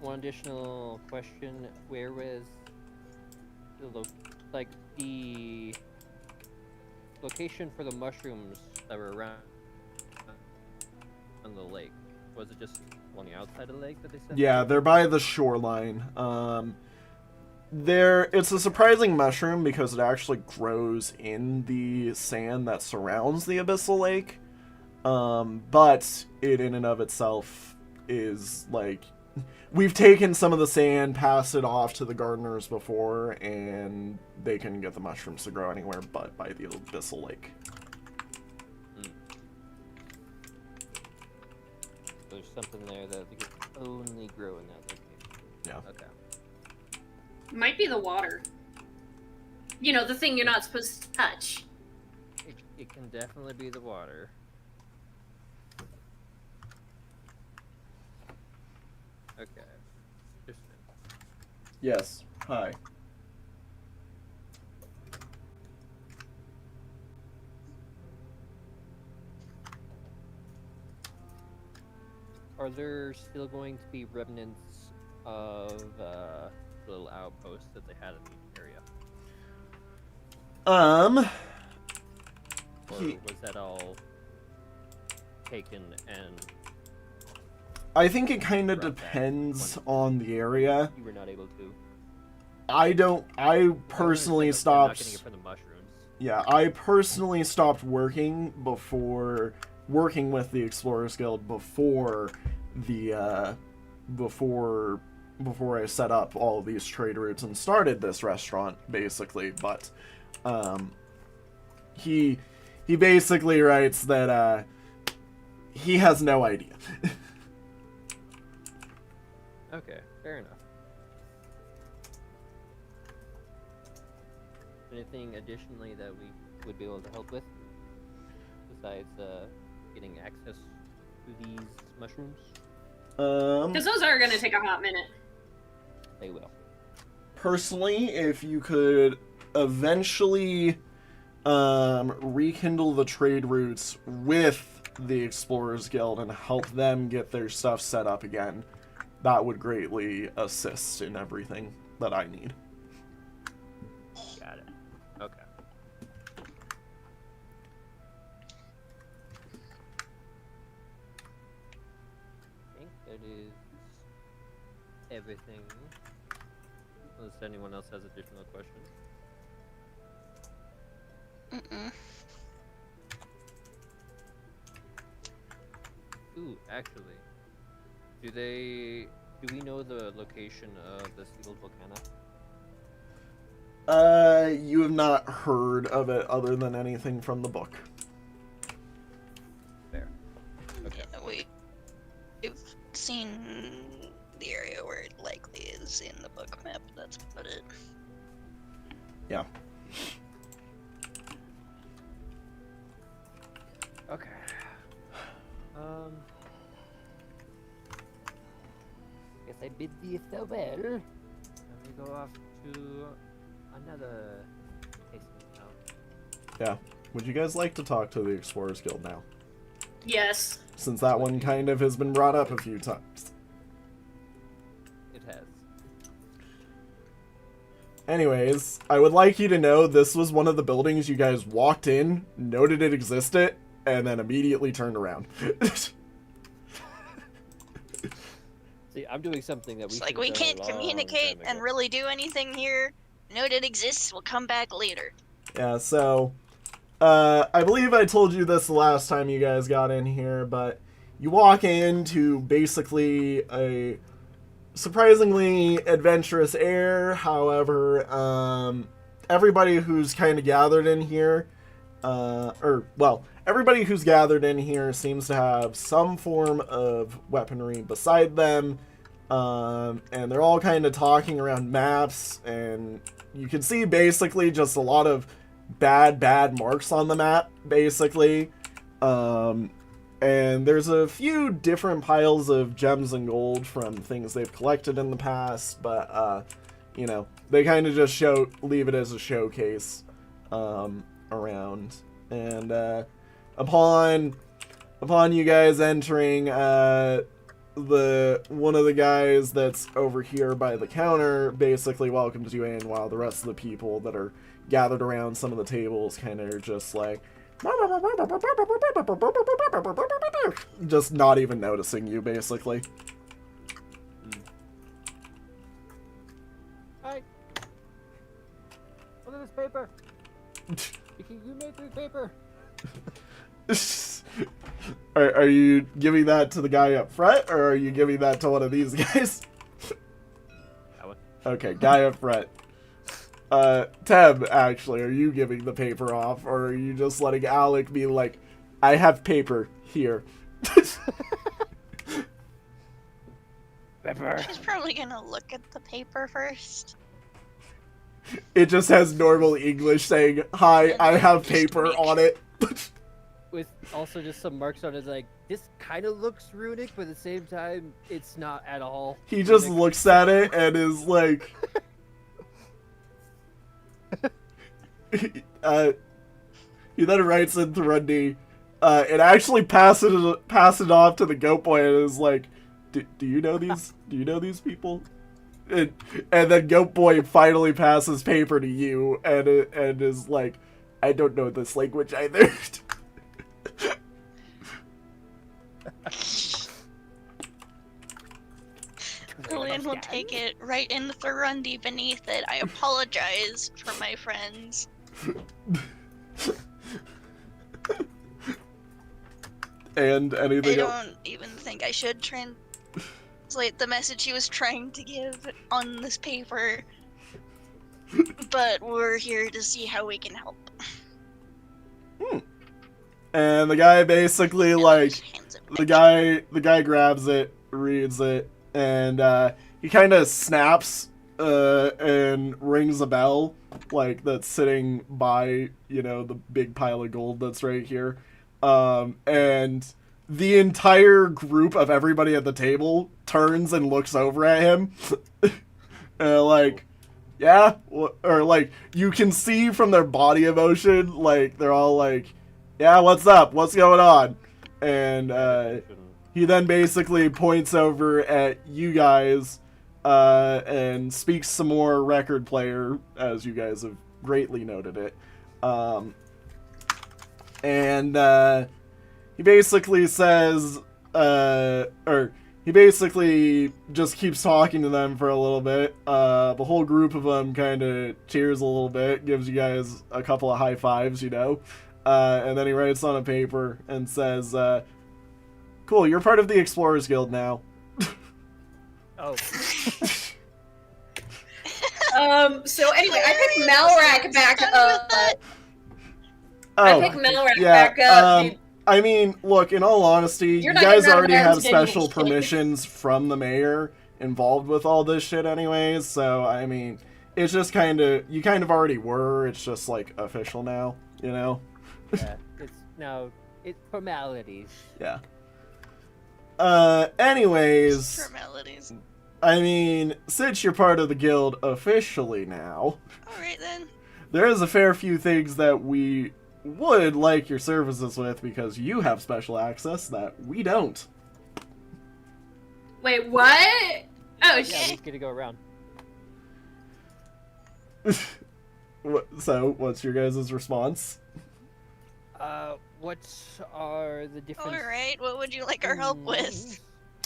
One additional question: where was the the location for the mushrooms that were around on the lake? Was it just on the outside of the lake that they said? Yeah, they're by the shoreline. It's a surprising mushroom because it actually grows in the sand that surrounds the Abyssal Lake. But it in and of itself is like, we've taken some of the sand, passed it off to the gardeners before, and they can get the mushrooms to grow anywhere but by the Abyssal Lake. There's something there that they could only grow in that location. Yeah. Okay. Might be the water. You know, the thing you're not supposed to touch. It can definitely be the water. Okay. Interesting. Yes. Hi. Are there still going to be remnants of little outposts that they had in the area? Or was that all taken and... I think it kind of brought back depends when on the area. you were not able to? I personally Not stopped... getting it for the mushrooms. Yeah, I personally stopped working with the Explorers Guild before I set up all of these trade routes and started this restaurant, basically. But he basically writes that he has no idea. Okay, fair enough. Anything additionally that we would be able to help with besides getting access to these mushrooms? Because those are going to take a hot minute. They will. Personally, if you could eventually rekindle the trade routes with the Explorers Guild and help them get their stuff set up again, that would greatly assist in everything that I need. Got it. Okay. I think that is everything. Unless anyone else has additional questions. Ooh, actually, do we know the location of the sealed volcano? You have not heard of it other than anything from the book. There. Okay. Yeah, we've seen the area where it likely is in the book map. That's about it. Yeah. Okay. Guess I bid thee farewell. Let me go off to another tasting town. Yeah. Would you guys like to talk to the Explorers Guild now? Yes. Since that one kind of has been brought up a few times. It has. Anyways, I would like you to know this was one of the buildings you guys walked in, noted it existed, and then immediately turned around. See, I'm doing something that we It's like should've we done a can't long communicate time and ago. really do anything here. Note it exists. We'll come back later. Yeah, so, I believe I told you this the last time you guys got in here, but you walk into basically a surprisingly adventurous air. However, everybody who's kind of gathered in here, everybody who's gathered in here seems to have some form of weaponry beside them, and they're all kind of talking around maps, and you can see basically just a lot of bad marks on the map, basically. And there's a few different piles of gems and gold from things they've collected in the past, but, you know, they kind of just leave it as a showcase, around. And, upon you guys entering, one of the guys that's over here by the counter basically welcomes you in, while the rest of the people that are gathered around some of the tables kind of are just like, just not even noticing you, basically. Hi. Look at this paper. You made this paper. Are you giving that to the guy up front, or are you giving that to one of these guys? That one. Okay, guy up front. Teb, actually, are you giving the paper off, or are you just letting Alec be like, I have paper here? Paper. She's probably gonna look at the paper first. It just has normal English saying, hi, I have paper on it. With also just some marks on it, like, this kind of looks runic, but at the same time, it's not at all. He just runic. looks at it and is like... he then writes in Thrundi, it actually passes it off to the goat boy and is like, do you know these people? And then goat boy finally passes paper to you and is like, I don't know this language either. Lillian will take it right in the Thurundi beneath it. I apologize for my friends. And I anything else? don't even think I should translate the message he was trying to give on this paper. But we're here to see how we can help. And the guy basically And like just hands it the back. guy grabs it, reads it, and he kind of snaps and rings a bell, like that's sitting by, you know, the big pile of gold that's right here. And the entire group of everybody at the table turns and looks over at him. Like, yeah, or like you can see from their body emotion, like they're all like, yeah, what's up? What's going on? And he then basically points over at you guys and speaks some more record player, as you guys have greatly noted it. And he basically says, or he basically just keeps talking to them for a little bit. The whole group of them kind of cheers a little bit, gives you guys a couple of high fives, you know. And then he writes on a paper and says, cool, you're part of the Explorers Guild now. Oh. So anyway, I picked Malrak back Done up. with that. Oh, I picked Malrak yeah. back up. Dude. I mean, look, in all honesty, You're you not guys getting out of already my have arms again, special you shit. permissions from the mayor involved with all this shit anyways, so, I mean, it's just you kind of already were, it's just, like, official now, you know? Yeah, it's formalities. Yeah. Anyways, Formalities. I mean, since you're part of the guild officially now, Alright then. there is a fair few things that we would like your services with because you have special access that we don't. Wait, what? Oh Yeah, shit. we get to go around. So, what's your guys' response? What are the different? Alright, what would you like our help with?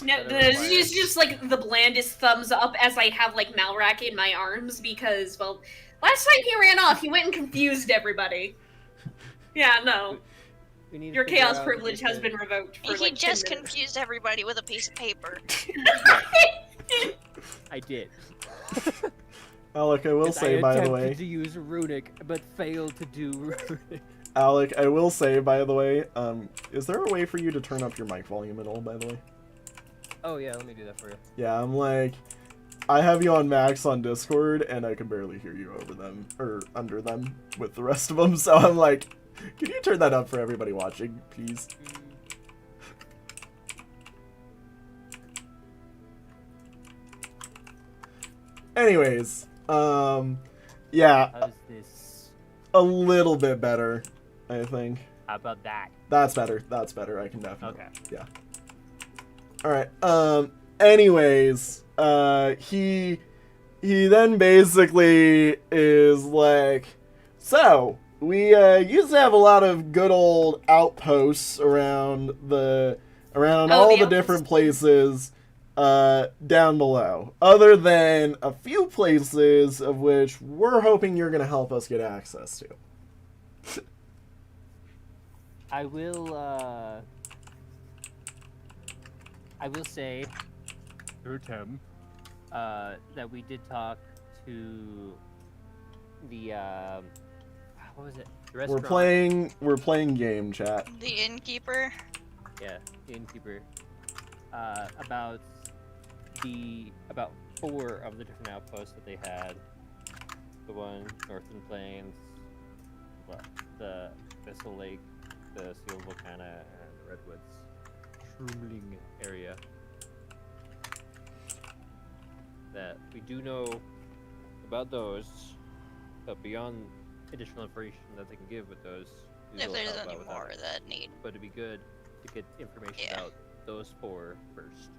No, it's just like the blandest thumbs up as I have like Malrak in my arms because, well, last time he ran off, he went and confused everybody. Yeah, no. We need to Your figure chaos out privilege has different- been revoked for He like 10 just minutes. confused everybody with a piece of paper. I did. Alec, I will 'Cause say, I by the attempted way, to use runic, but failed to do runic. Alec, I will say, by the way, is there a way for you to turn up your mic volume at all, by the way? Oh yeah, let me do that for you. Yeah, I'm like, I have you on max on Discord, and I can barely hear you over them, or under them, with the rest of them, so I'm like, can you turn that up for everybody watching, please? Anyways, yeah, How's this? a little bit better, I think. How about that? That's better, I can definitely. Okay. Yeah. Alright, anyways, he then basically is like, so, we, used to have a lot of good old outposts around all the different places, down below. Other than a few places of which we're hoping you're gonna help us get access to. I will say, through Tim, that we did talk to the, what was it? The restaurant. We're playing game chat. The innkeeper. Yeah, the innkeeper. About 4 of the different outposts that they had. The one, Northern Plains, the Vessel Lake, the Seal Volcana, and the Redwoods. Shroomling area. That we do know about those, but beyond additional information that they can give with those, we If will there's talk any about more without. that need. But it'd be good to get information Yeah. about those 4 first.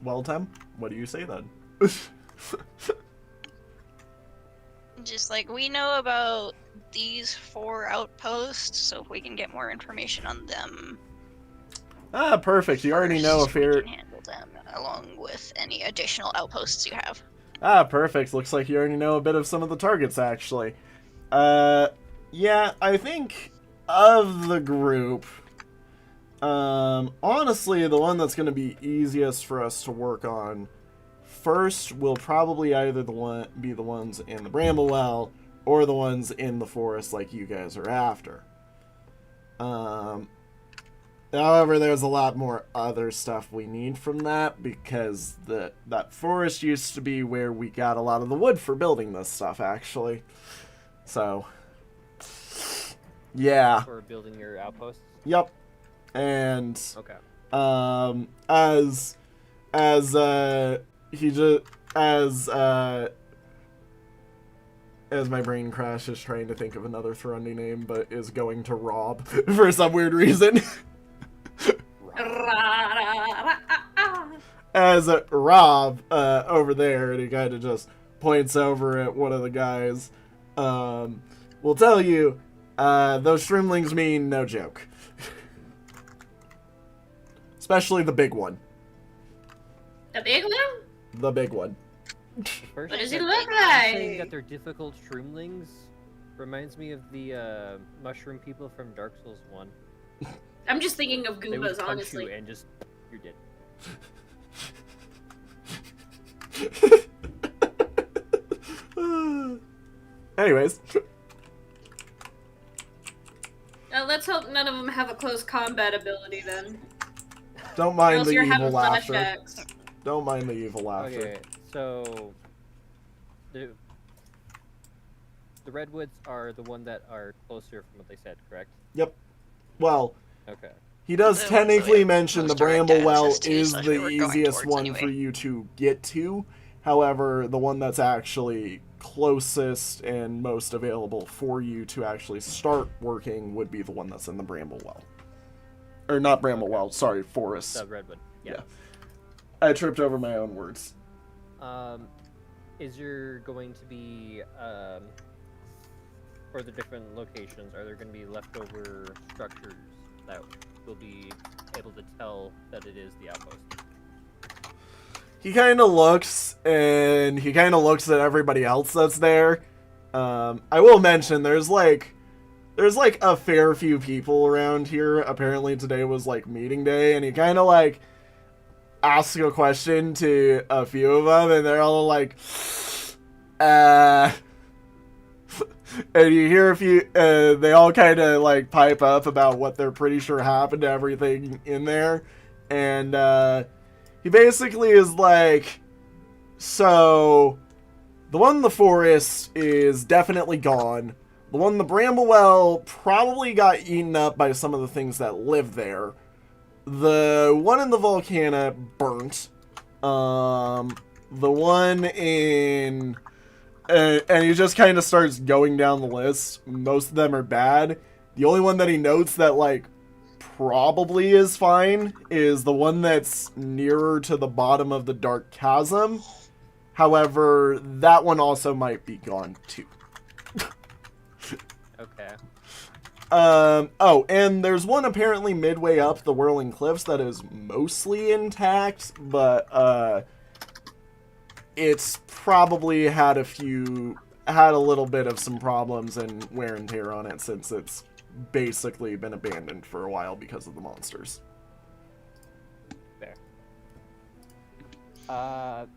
Well, Tim, what do you say then? Just like, we know about these 4 outposts, so if we can get more information on them. Ah, perfect. You already know a first, we fair... can handle them along with any additional outposts you have. Ah, perfect. Looks like you already know a bit of some of the targets, actually. Yeah, I think of the group, honestly, the one that's going to be easiest for us to work on first will probably either be the ones in the Bramblewell or the ones in the forest like you guys are after. However, there's a lot more other stuff we need from that because that forest used to be where we got a lot of the wood for building this stuff, actually. So, yeah. For building your outposts? Yep. And Okay. as my brain crashes trying to think of another Thrundi name, but is going to Rob for some weird reason. As Rob over there, and he kind of just points over at one of the guys, will tell you, those shroomlings mean no joke. Especially the big one. The big one? The big one. First What does he that- look saying like? that they're difficult shroomlings reminds me of the mushroom people from Dark Souls 1. I'm just thinking of They would Goombas, punch honestly. you and just you're dead. Anyways. Let's hope none of them have a close combat ability then. Don't Or mind else the you're evil having laughter. flashbacks. Don't mind the evil laughter. Okay, so the Redwoods are the one that are closer from what they said, correct? Yep. Well, Okay. he does The ones that we technically have mention the most direct Bramblewell access to, is slash the we were going easiest towards one anyway. for you to get to. However, the one that's actually closest and most available for you to actually start working would be the one that's in the Bramblewell. Or not Bramblewell, sorry, Forest. The Redwood. Yeah. I tripped over my own words. Is there going to be for the different locations? Are there going to be leftover structures that will be able to tell that it is the outpost? He kind of looks, and he kind of looks at everybody else that's there. I will mention, there's like a fair few people around here. Apparently today was like meeting day, and he kind of like asks a question to a few of them, and they're all like, and you hear a few, they all kind of like pipe up about what they're pretty sure happened to everything in there, and he basically is like, so the one in the forest is definitely gone. The one in the Bramblewell probably got eaten up by some of the things that live there. The one in the Volcana burnt. The one in... and he just kind of starts going down the list. Most of them are bad. The only one that he notes that, like, probably is fine is the one that's nearer to the bottom of the Dark Chasm. However, that one also might be gone, too. Okay. Oh, and there's one apparently midway up the Whirling Cliffs that is mostly intact, but, it's probably had a little bit of some problems and wear and tear on it since it's basically been abandoned for a while because of the monsters. Fair.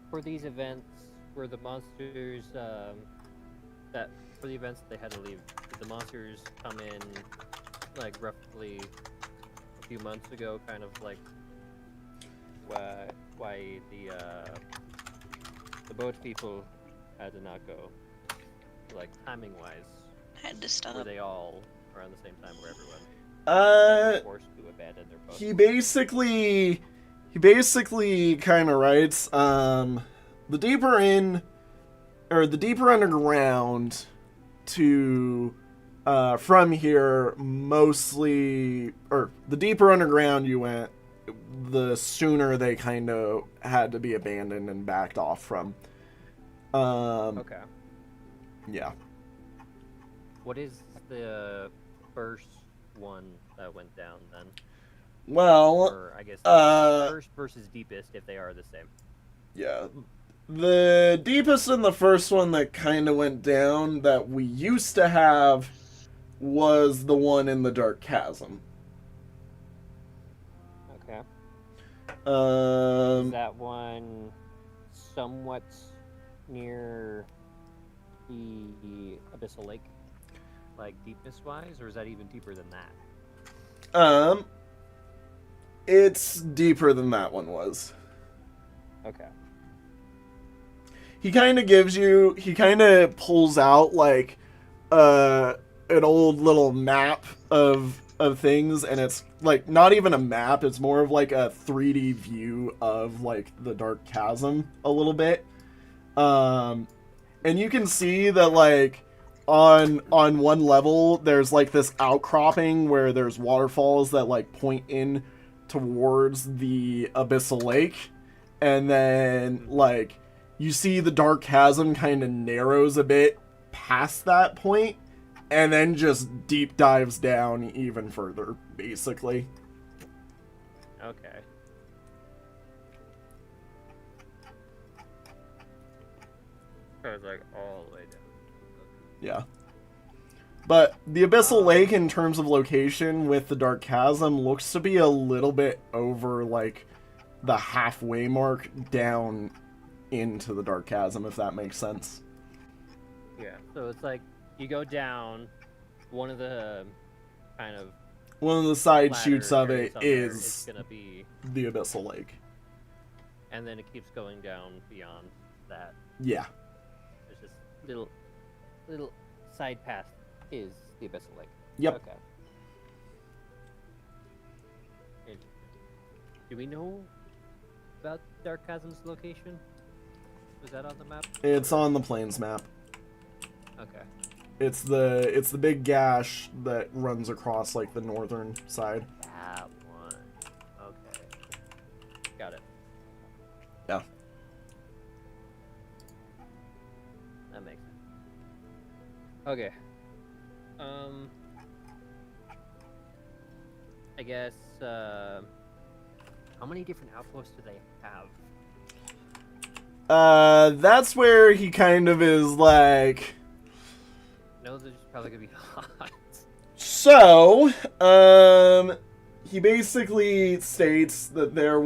For these events, were the monsters, for the events that they had to leave, did the monsters come in, like, roughly a few months ago, kind of like why the boat people had to not go? Like, timing-wise, Had to stop. were they all around the same time where everyone forced to abandon their boats? He basically kind of writes, the deeper underground to, from here, mostly, or the deeper underground you went, the sooner they kind of had to be abandoned and backed off from. Okay. Yeah. What is the first one that went down then? Well, Or I guess first versus deepest, if they are the same. yeah. The deepest and the first one that kind of went down that we used to have was the one in the Dark Chasm. Okay. Is that one somewhat near the Abyssal Lake? Like, deepness-wise? Or is that even deeper than that? It's deeper than that one was. Okay. He kind of pulls out, like, an old little map of things, and it's, like, not even a map, it's more of, like, a 3D view of, like, the Dark Chasm a little bit. And you can see that, like, on one level, there's, like, this outcropping where there's waterfalls that, like, point in towards the Abyssal Lake, and then, like, you see the Dark Chasm kind of narrows a bit past that point, and then just deep dives down even further, basically. Okay. So it's like all the way down. Yeah. But the Abyssal Lake, in terms of location with the Dark Chasm, looks to be a little bit over, like, the halfway mark down into the Dark Chasm, if that makes sense. Yeah, so it's like you go down one of the kind of One of the side ladder shoots of areas it on there, is it's gonna be, the Abyssal Lake. and then it keeps going down beyond that. Yeah. There's this little side path is the Abyssal Lake. Yep. Okay. Do we know about Dark Chasm's location? Was that on the map? It's on the plains map. Okay. It's the big gash that runs across like the northern side. That one. Okay. Got it. Yeah. That makes sense. Okay. I guess, how many different outposts do they have? That's where he kind of is like. No, they're just probably gonna be hot. So, he basically states that there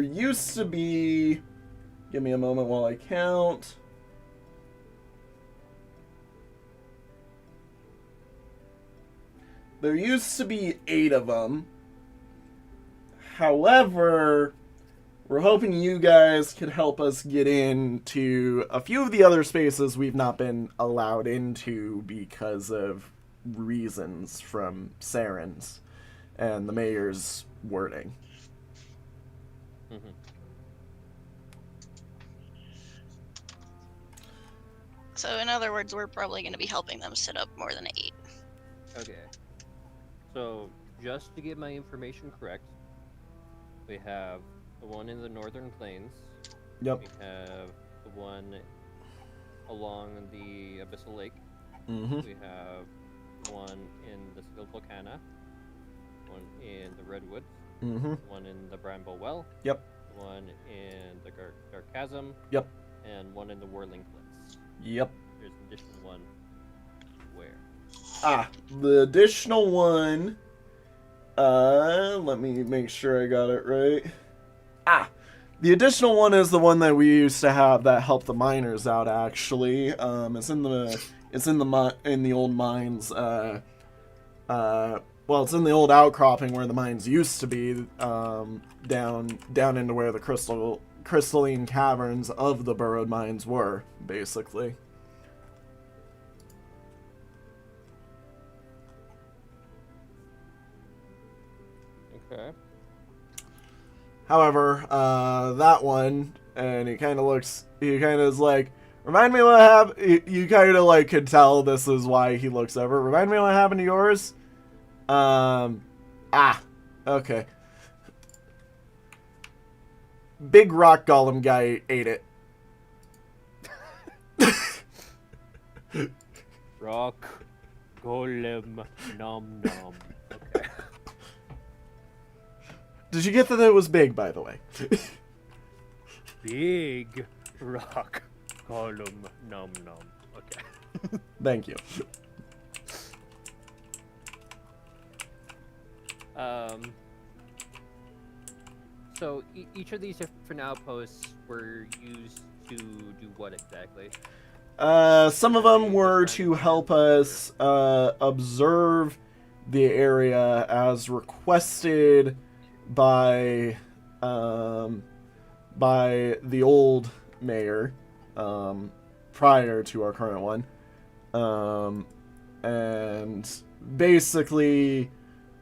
used to be. Give me a moment while I count. There used to be 8 of them. However, we're hoping you guys could help us get into a few of the other spaces we've not been allowed into because of reasons from Saren's and the mayor's wording. Mm-hmm. So in other words, we're probably going to be helping them set up more than 8. Okay. So, just to get my information correct, we have the one in the northern plains. Yep. We have the one along the Abyssal Lake. Mm-hmm. We have one in the Skilled Volcana, one in the Redwoods, Mm-hmm. one in the Bramble Well. Yep. One in the Dark Chasm. Yep. And one in the Whirling Cliffs. Yep. There's an additional one. Where? The additional one. Let me make sure I got it right. The additional one is the one that we used to have that helped the miners out. Actually, it's in the old mines. Well, it's in the old outcropping where the mines used to be. Down into where the crystalline caverns of the burrowed mines were, basically. Okay. However, that one, and he kind of is like, remind me what happened. You kind of like could tell this is why he looks over. Remind me what happened to yours. Okay. Big rock golem guy ate it. Rock golem nom nom. Okay. Did you get that it was big, by the way? Big rock golem nom nom. Okay. Thank you. So each of these different outposts were used to do what exactly? Some of them were to help us observe the area as requested by the old mayor prior to our current one. And basically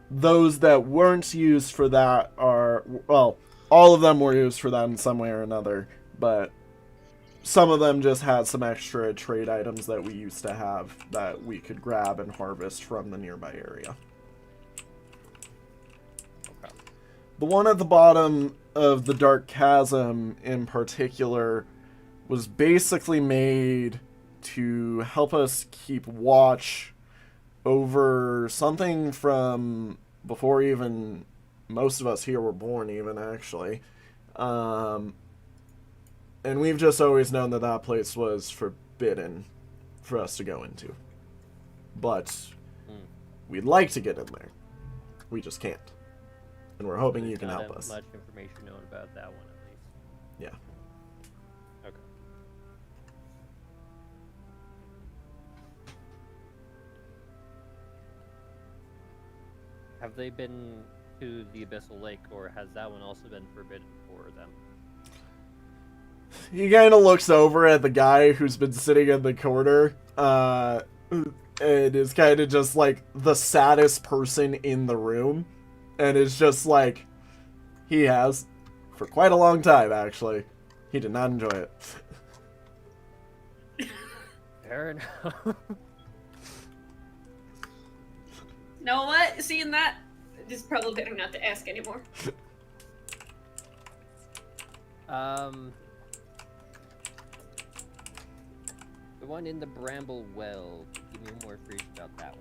those that weren't used for that are, well, all of them were used for that in some way or another, but some of them just had some extra trade items that we used to have that we could grab and harvest from the nearby area. Okay. The one at the bottom of the Dark Chasm in particular was basically made to help us keep watch over something from before even most of us here were born, even, actually. And we've just always known that that place was forbidden for us to go into. But we'd like to get in there. We just can't. And we're hoping you can help us. Much information known about that one, at least. Yeah. Okay. Have they been to the Abyssal Lake, or has that one also been forbidden for them? He kind of looks over at the guy who's been sitting in the corner, and is kind of just like the saddest person in the room, and is just like, he has, for quite a long time actually. He did not enjoy it. Fair enough. Know what? Seeing that, it's probably better not to ask anymore. The one in the Bramble Well. Give me more information about that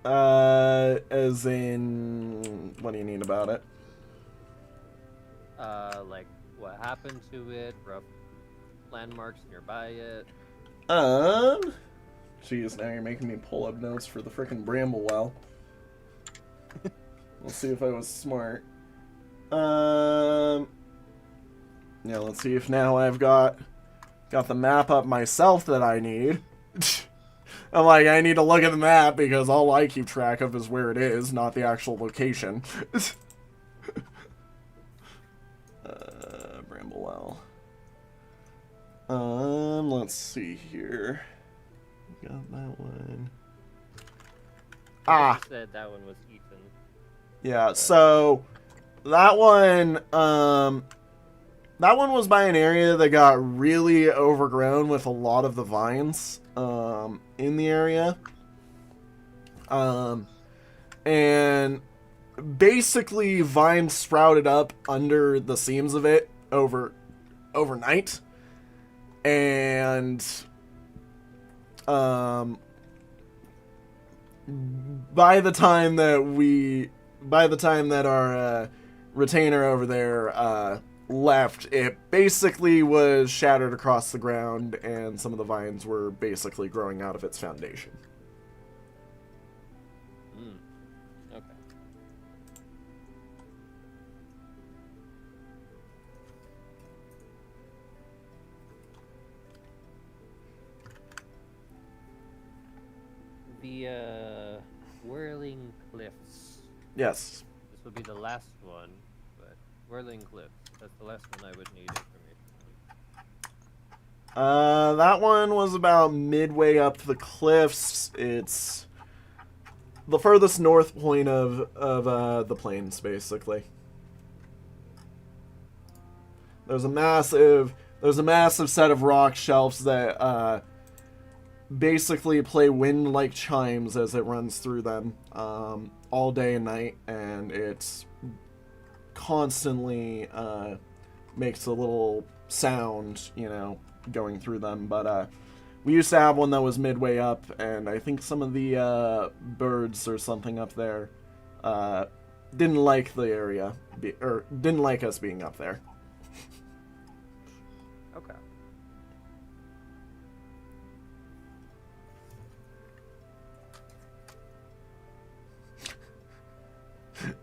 one. As in, what do you need about it? Like what happened to it, rough landmarks nearby it. Jeez, now you're making me pull up notes for the frickin' Bramble Well. Let's see if I was smart. Yeah, let's see if now I've got the map up myself that I need. I'm like, I need to look at the map because all I keep track of is where it is, not the actual location. Bramble Well. Let's see here. Got that one. I said that one was Ethan. Yeah, so that one was by an area that got really overgrown with a lot of the vines in the area. And basically vines sprouted up under the seams of it overnight. And by the time that our retainer over there left, it basically was shattered across the ground, and some of the vines were basically growing out of its foundation. Okay. The Whirling Cliffs. Yes. This would be the last one, but Whirling Cliffs. That's the last one I would need information on. That one was about midway up the cliffs. It's the furthest north point of the plains, basically. There's a massive set of rock shelves that basically play wind-like chimes as it runs through them all day and night, and it's constantly makes a little sound, going through them. But we used to have one that was midway up, and I think some of the birds or something up there didn't like the area, or didn't like us being up there. Okay.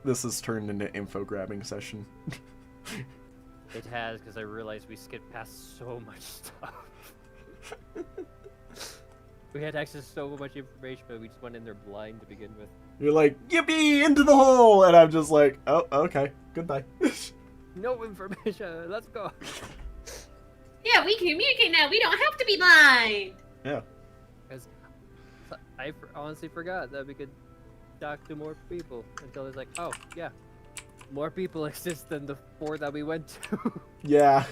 This has turned into info grabbing session. It has, because I realized we skipped past so much stuff. We had access to so much information, but we just went in there blind to begin with. You're like, yippee, into the hole! And I'm just like, oh, okay, goodbye. No information, let's go! Yeah, we communicate now. We don't have to be blind. Yeah. Because I honestly forgot that we could talk to more people until it's like, oh, yeah, more people exist than the 4 that we went to. Yeah.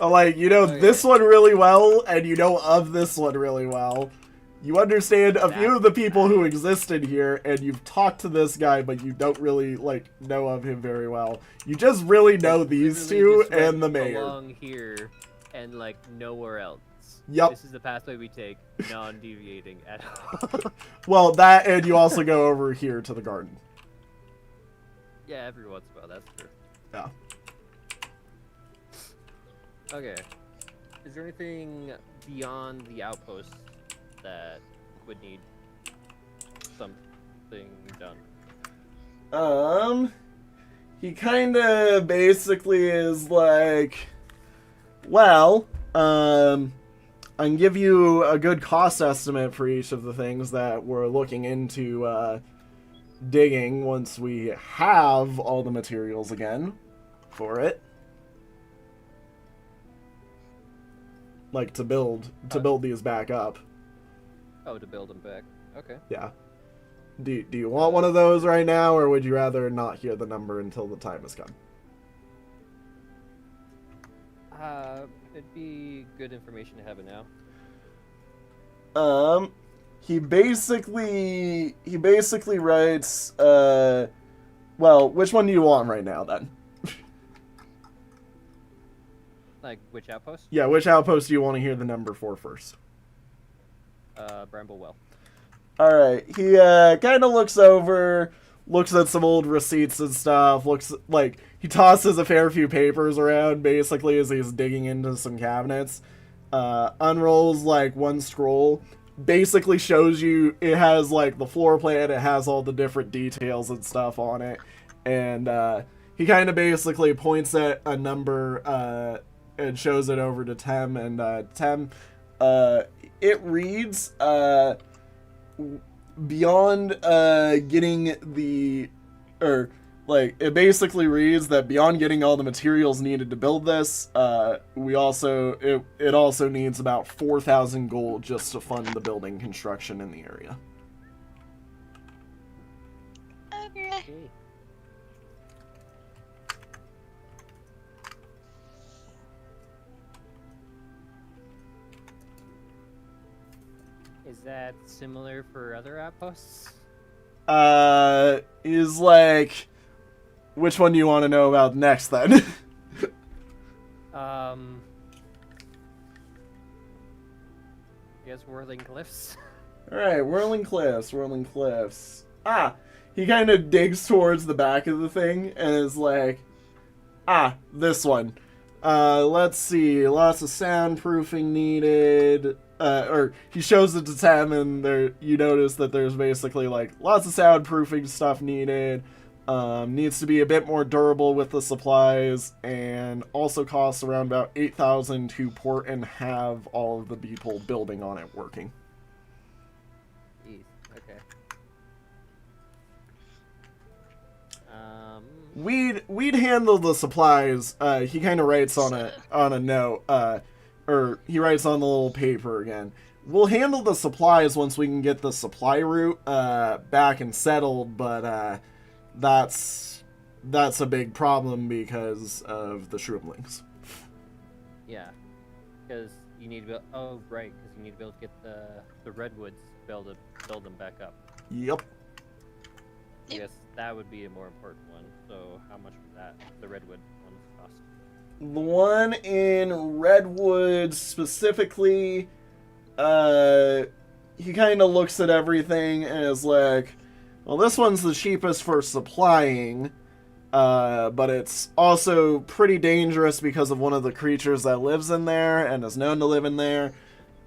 I'm like, Okay. this one really well, and of this one really well. You understand a few of the people who existed here, and you've talked to this guy, but you don't really, know of him very well. You just really know these two Just went and the mayor. along here and, nowhere else. Yep. This is the pathway we take, non-deviating at all. Well, that, and you also go over here to the garden. Yeah, every once in a while, that's true. Yeah. Okay. Is there anything beyond the outpost that would need something done? He kinda basically is like, well, I can give you a good cost estimate for each of the things that we're looking into digging once we have all the materials again for it. Like to build these back up. Oh, to build them back. Okay. Yeah. Do you want one of those right now, or would you rather not hear the number until the time has come? It'd be good information to have it now. He basically writes, well, which one do you want right now, then? Like, which outpost? Yeah, which outpost do you want to hear the number for first? Bramblewell. Alright, he, kind of looks at some old receipts and stuff, he tosses a fair few papers around, basically, as he's digging into some cabinets, unrolls, one scroll, basically shows you, it has, the floor plan, it has all the different details and stuff on it, and, he kind of basically points at a number, and shows it over to Tem, and, Tem, it reads, beyond getting the, it basically reads that beyond getting all the materials needed to build this, it also needs about 4,000 gold just to fund the building construction in the area. Okay. Is that similar for other outposts? Is which one do you want to know about next, then? I guess Whirling Cliffs. Alright, Whirling Cliffs. Ah, he kind of digs towards the back of the thing, and is this one. Let's see, lots of soundproofing needed. Or he shows it to Tem, and you notice that there's basically lots of soundproofing stuff needed. Needs to be a bit more durable with the supplies, and also costs around about 8,000 to port and have all of the people building on it working. Jeez, okay. We'd handle the supplies. He kind of writes on a note, or he writes on the little paper again. We'll handle the supplies once we can get the supply route back and settled, but that's a big problem because of the shroomlings. Yeah, because you need to build. Oh, right, because you need to be able to get the Redwoods build them back up. Yep. I guess that would be a more important one. So how much would the Redwood ones cost? The one in Redwoods specifically, he kind of looks at everything and is like, well, this one's the cheapest for supplying, but it's also pretty dangerous because of one of the creatures that lives in there and is known to live in there,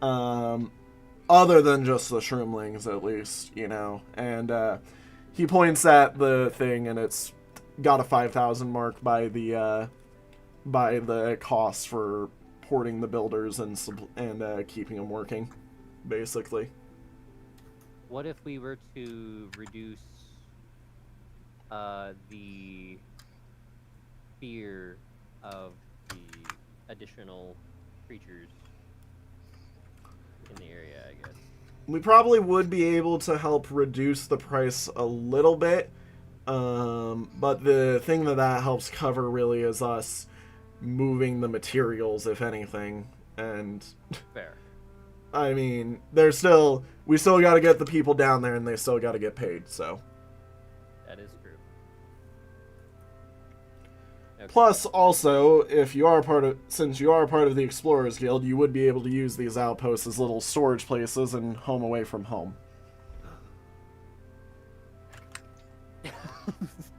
other than just the shroomlings, at least, and he points at the thing, and it's got a 5,000 mark by the cost for porting the builders and keeping them working, basically. What if we were to reduce the fear of the additional creatures in the area, I guess? We probably would be able to help reduce the price a little bit, but the thing that helps cover really is us moving the materials, if anything, and Fair. I mean, we still got to get the people down there, and they still got to get paid, so. That is true. Okay. Plus, also, since you are part of the Explorers Guild, you would be able to use these outposts as little storage places and home away from home.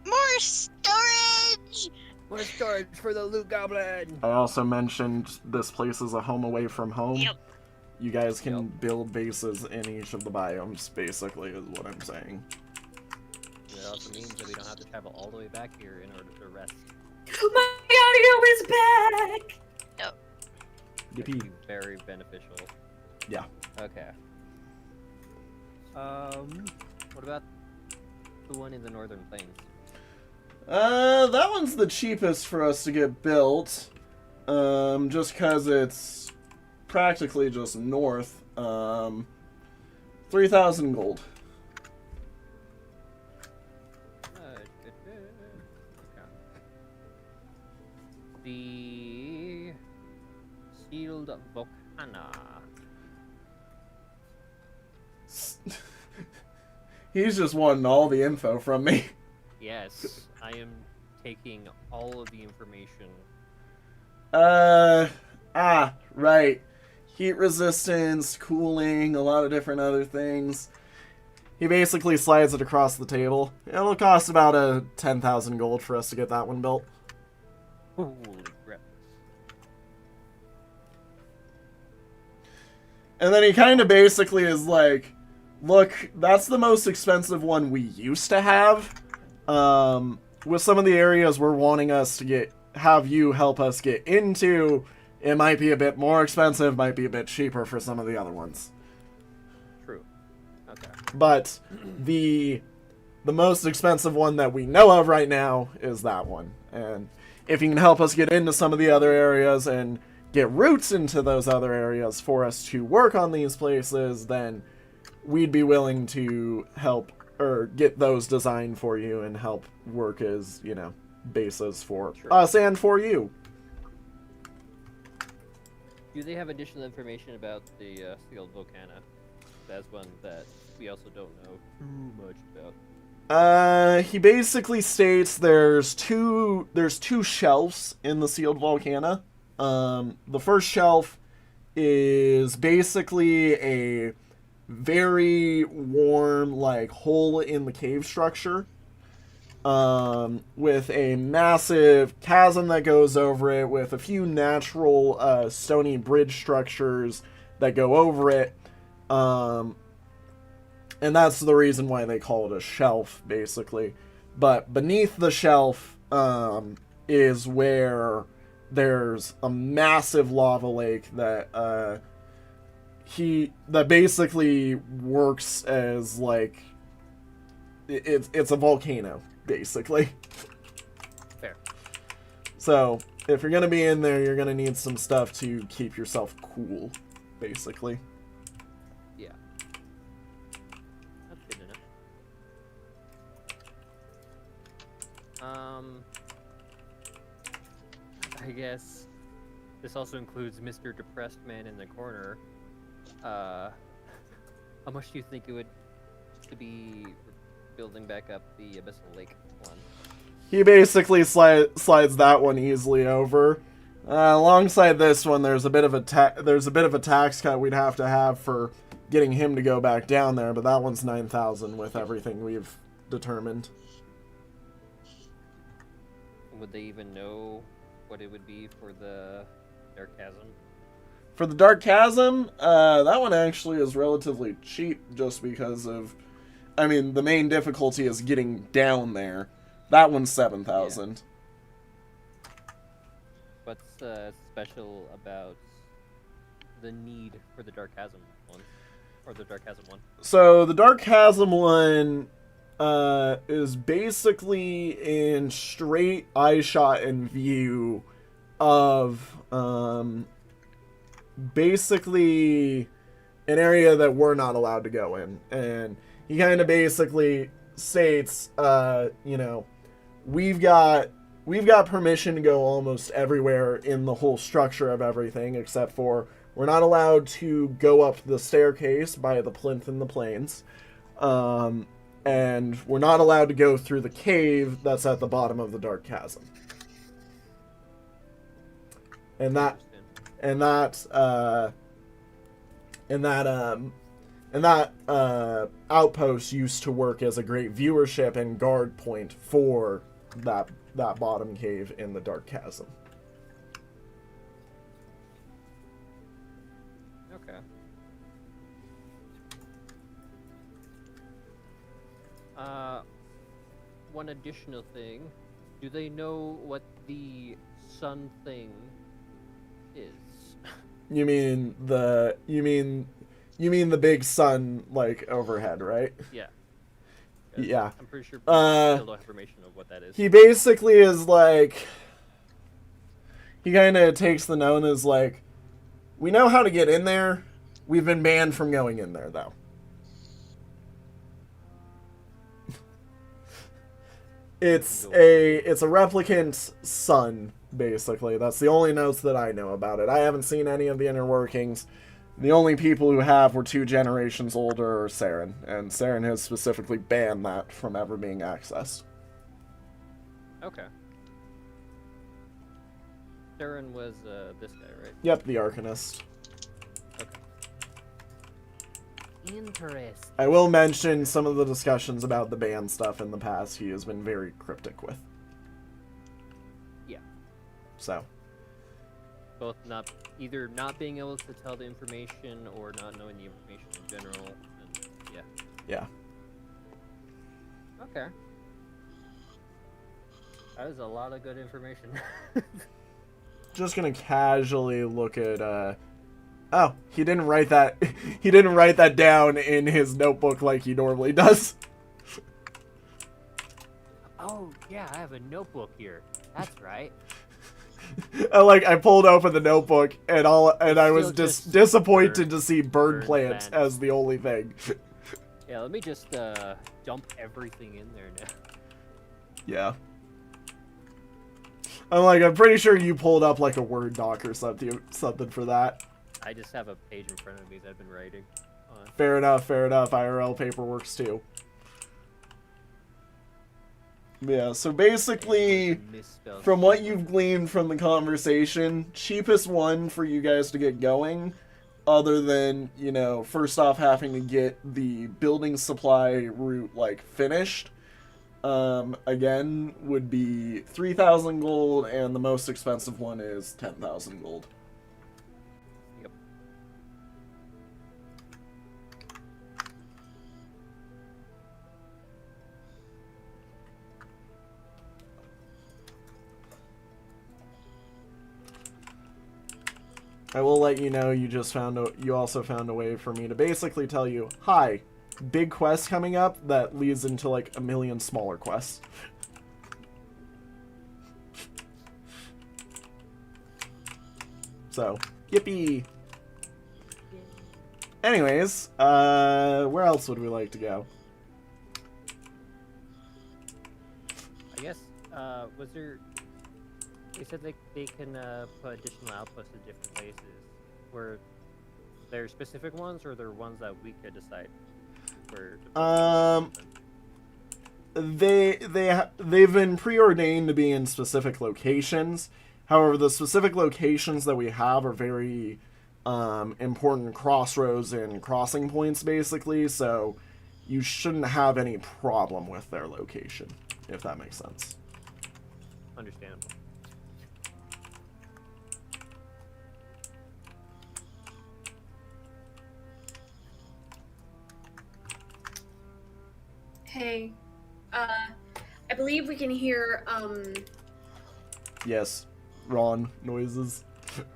More storage! More storage for the loot goblin! I also mentioned this place is a home away from home. Yep. You guys can build bases in each of the biomes, basically, is what I'm saying. It also means that we don't have to travel all the way back here in order to rest. My audio is back! That'd Yippee. be very beneficial. Yeah. Okay. What about the one in the Northern Plains? That one's the cheapest for us to get built. Just because it's practically just north. 3,000 gold. The Sealed Volcana. He's just wanting all the info from me. Yes, I am taking all of the information. Right. Heat resistance, cooling, a lot of different other things. He basically slides it across the table. It'll cost about 10,000 gold for us to get that one built. Holy crap. And then he kind of basically is like, look, that's the most expensive one we used to have. With some of the areas we're wanting us to have you help us get into, it might be a bit more expensive, might be a bit cheaper for some of the other ones. True. Okay. But the most expensive one that we know of right now is that one. And if you can help us get into some of the other areas and get routes into those other areas for us to work on these places, then we'd be willing to help or get those designed for you and help work as, bases for us and for you. Do they have additional information about the Sealed Volcana? That's one that we also don't know too much about. He basically states there's two shelves in the Sealed Volcana. The first shelf is basically a very warm, hole in the cave structure, with a massive chasm that goes over it, with a few natural stony bridge structures that go over it. And that's the reason why they call it a shelf, basically. But beneath the shelf is where there's a massive lava lake that basically works as it's a volcano, basically. Fair. So if you're gonna be in there, you're gonna need some stuff to keep yourself cool, basically. Yeah. That's good enough. I guess this also includes Mr. Depressed Man in the corner. How much do you think it would to be building back up the Abyssal Lake one? He basically slides that one easily over. Alongside this one, there's a bit of a tax cut we'd have to have for getting him to go back down there, but that one's 9,000 with everything we've determined. Would they even know what it would be for the Dark Chasm? For the Dark Chasm, that one actually is relatively cheap just because of... the main difficulty is getting down there. That one's 7,000. Yeah. What's special about the need for the Dark Chasm one? Or the Dark Chasm one? So, the Dark Chasm one is basically in straight eye shot and view of basically an area that we're not allowed to go in. And he kind of basically states, we've got permission to go almost everywhere in the whole structure of everything, except for we're not allowed to go up the staircase by the plinth in the plains. And we're not allowed to go through the cave that's at the bottom of the Dark Chasm. And that outpost used to work as a great viewership and guard point for that bottom cave in the Dark Chasm. Okay. One additional thing. Do they know what the sun thing is? You mean the big sun like overhead, right? Yeah. Yeah. I'm pretty sure we still don't have information of what that is. He basically is like, he kind of takes the note and is like, we know how to get in there. We've been banned from going in there, though. It's a replicant sun, basically. That's the only notes that I know about it. I haven't seen any of the inner workings. The only people who have were 2 generations older or Saren, and Saren has specifically banned that from ever being accessed. Okay. Saren was this guy, right? Yep, the Arcanist. Okay. Interesting. I will mention some of the discussions about the ban stuff in the past he has been very cryptic with. Yeah. So. Both either not being able to tell the information or not knowing the information in general. And, yeah. Yeah. Okay. That is a lot of good information. Just gonna casually look at oh, he didn't write that he didn't write that down in his notebook like he normally does. Oh yeah, I have a notebook here. That's right. I pulled open the notebook and I was just disappointed to see bird bird plants plants. as the only thing. Yeah, let me just dump everything in there now. Yeah. I'm pretty sure you pulled up like a Word doc or something for that. I just have a page in front of me that I've been writing on. Fair enough. IRL paper works too. Yeah, so basically, Misspelled. from what you've gleaned from the conversation, cheapest one for you guys to get going, other than, you know, first off having to get the building supply route, like, finished, again, would be 3,000 gold, and the most expensive one is 10,000 gold. Yep. I will let you know you also found a way for me to basically tell you, hi, big quest coming up that leads into like a million smaller quests. So, yippee! Anyways, where else would we like to go? I guess, was there... They said they can put additional outposts in different places. Were there specific ones, or there ones that we could decide where to put they've been preordained to be in specific locations. However, the specific locations that we have are very important crossroads and crossing points, basically. So you shouldn't have any problem with their location, if that makes sense. Understandable. Hey, I believe we can hear, Yes, Ron noises.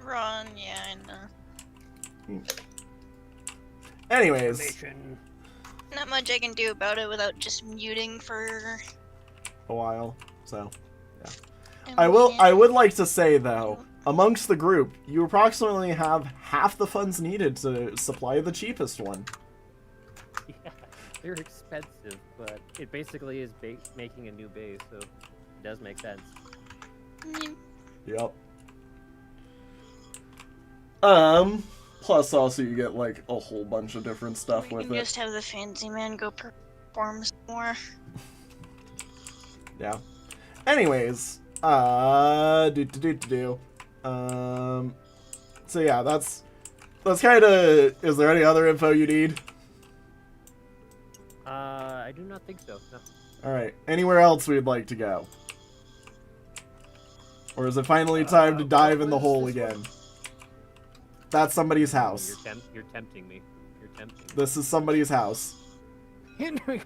Ron, yeah, I know. Anyways, Not much I can do about it without just muting for a while. So a I minute. would like to say though, amongst the group, you approximately have half the funds needed to supply the cheapest one. Yeah, they're expensive, but it basically is making a new base, so it does make sense. Mm, Yep. Plus also you get like a whole bunch of different stuff we with can it. just have the fancy man go perform some more. Yeah. Anyways, so yeah, that's kind of. Is there any other info you need? I do not think so. No. All right. Anywhere else we'd like to go? Or is it finally time to dive in the hole again? That's somebody's house. You're tempting me. You're tempting me. This is somebody's house. Here we go.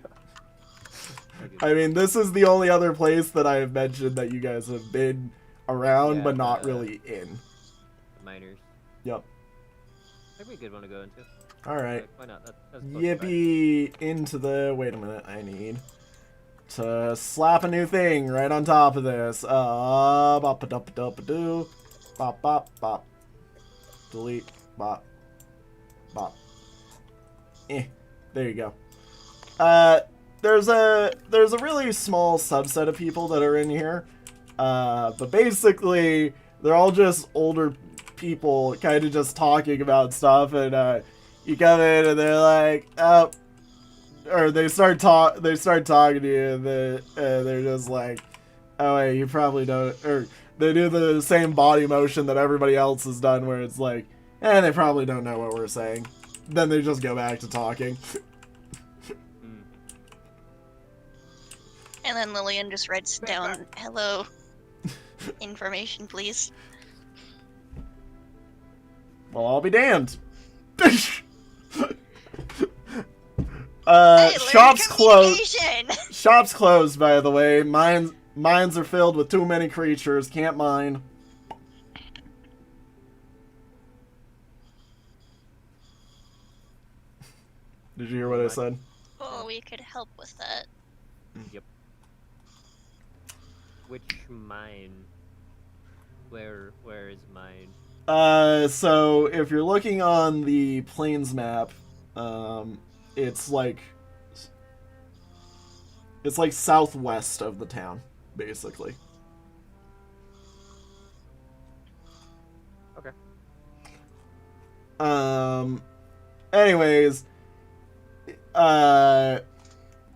I mean, this is the only other place that I have mentioned that you guys have been around, Yeah, but not really in. The miners. Yep. That'd be a good one to go into. Alright. Like, why not? That's close by. Yippee into the... Wait a minute, I need to slap a new thing right on top of this. Bop-a-dop-a-dop-a-doo. Bop, bop, bop. Delete. Bop. Bop. There you go. There's a really small subset of people that are in here. But basically, they're all just older people kind of just talking about stuff, and you come in and they're like, oh, or they start talking to you, and they're just like, oh wait, you probably don't, or they do the same body motion that everybody else has done, where it's like, they probably don't know what we're saying. Then they just go back to talking. And then Lillian just writes down, hello, information, please. Well, I'll be damned. Hey, Shops closed. communication! Shops closed, by the way. Mines are filled with too many creatures. Can't mine. Did you hear what I said? Oh, we could help with that. Yep. Which mine? Where is mine? So if you're looking on the plains map, it's like southwest of the town, basically. Okay. Anyways, they're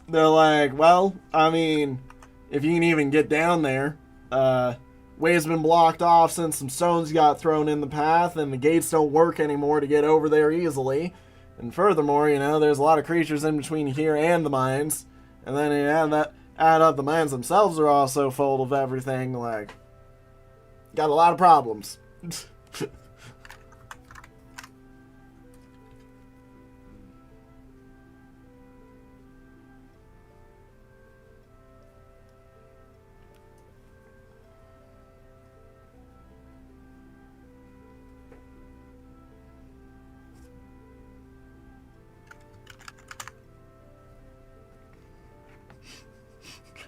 like, well, I mean, if you can even get down there, way's been blocked off since some stones got thrown in the path, and the gates don't work anymore to get over there easily. And furthermore, there's a lot of creatures in between here and the mines. And then you add up the mines themselves are also full of everything, like, got a lot of problems.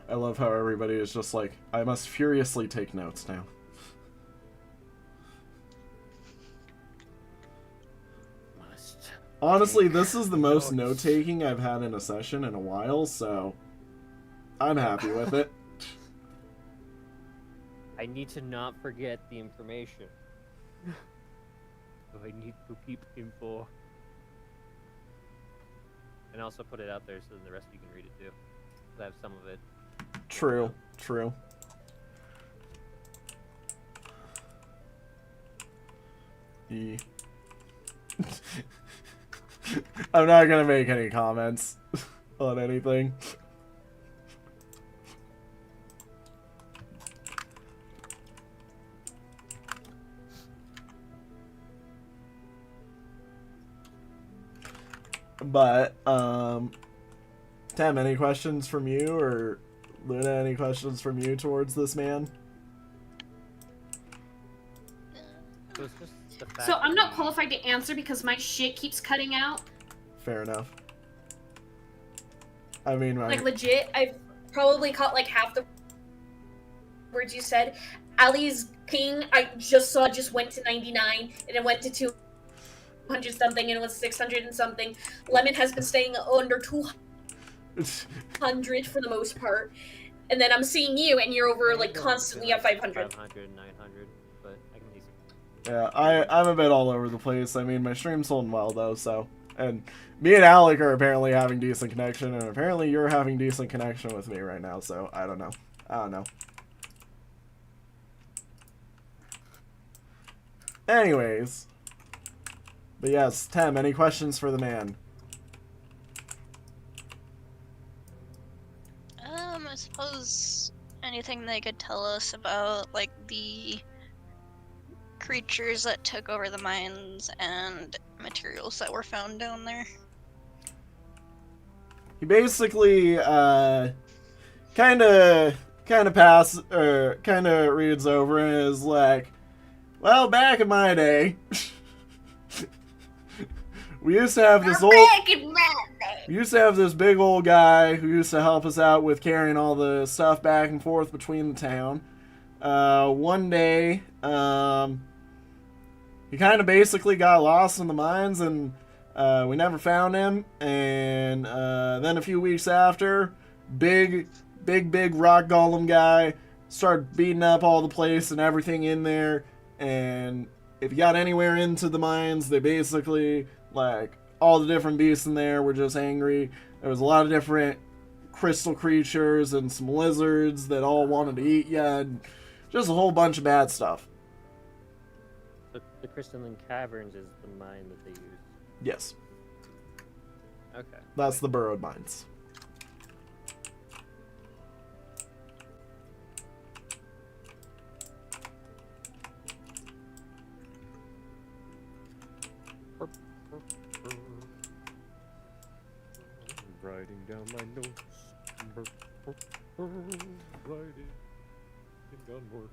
I love how everybody is just like, I must furiously take notes now. Honestly, this is the most note-taking I've had in a session in a while, so I'm happy with it. I need to not forget the information. So I need to keep info. And also put it out there so then the rest of you can read it too. 'Cause I have some of it. True, true. I'm not gonna make any comments on anything. But, Tam, any questions from you, or Luna, any questions from you towards this man? So it's just the fact So I'm that not we- qualified to answer because my shit keeps cutting out. Fair enough. I mean, Like legit, I've probably caught like half the words you said. Ali's ping, I just saw, just went to 99, and it went to 200 something, and it was 600 and something. Lemon has been staying under 200 for the most part. And then I'm seeing you, and you're over like constantly at 500. 500, 900, but I can easily. yeah, I'm a bit all over the place. I mean, my stream's holding well, though, so... And me and Alec are apparently having decent connection, and apparently you're having decent connection with me right now, so I don't know. I don't know. Anyways. But yes, Tem, any questions for the man? I suppose anything they could tell us about, like, the creatures that took over the mines and materials that were found down there. He basically, kind of reads over and is like, well, back in my day, We used to have this old. We used to have this big old guy who used to help us out with carrying all the stuff back and forth between the town. One day, he kind of basically got lost in the mines, and we never found him. And then a few weeks after, big rock golem guy started beating up all the place and everything in there. And if you got anywhere into the mines, they basically, like, all the different beasts in there were just angry. There was a lot of different crystal creatures and some lizards that all wanted to eat you, and just a whole bunch of bad stuff. The Crystalline Caverns is the mine that they use. Yes. Okay. That's the burrowed mines. Writing down my notes. Writing down more notes.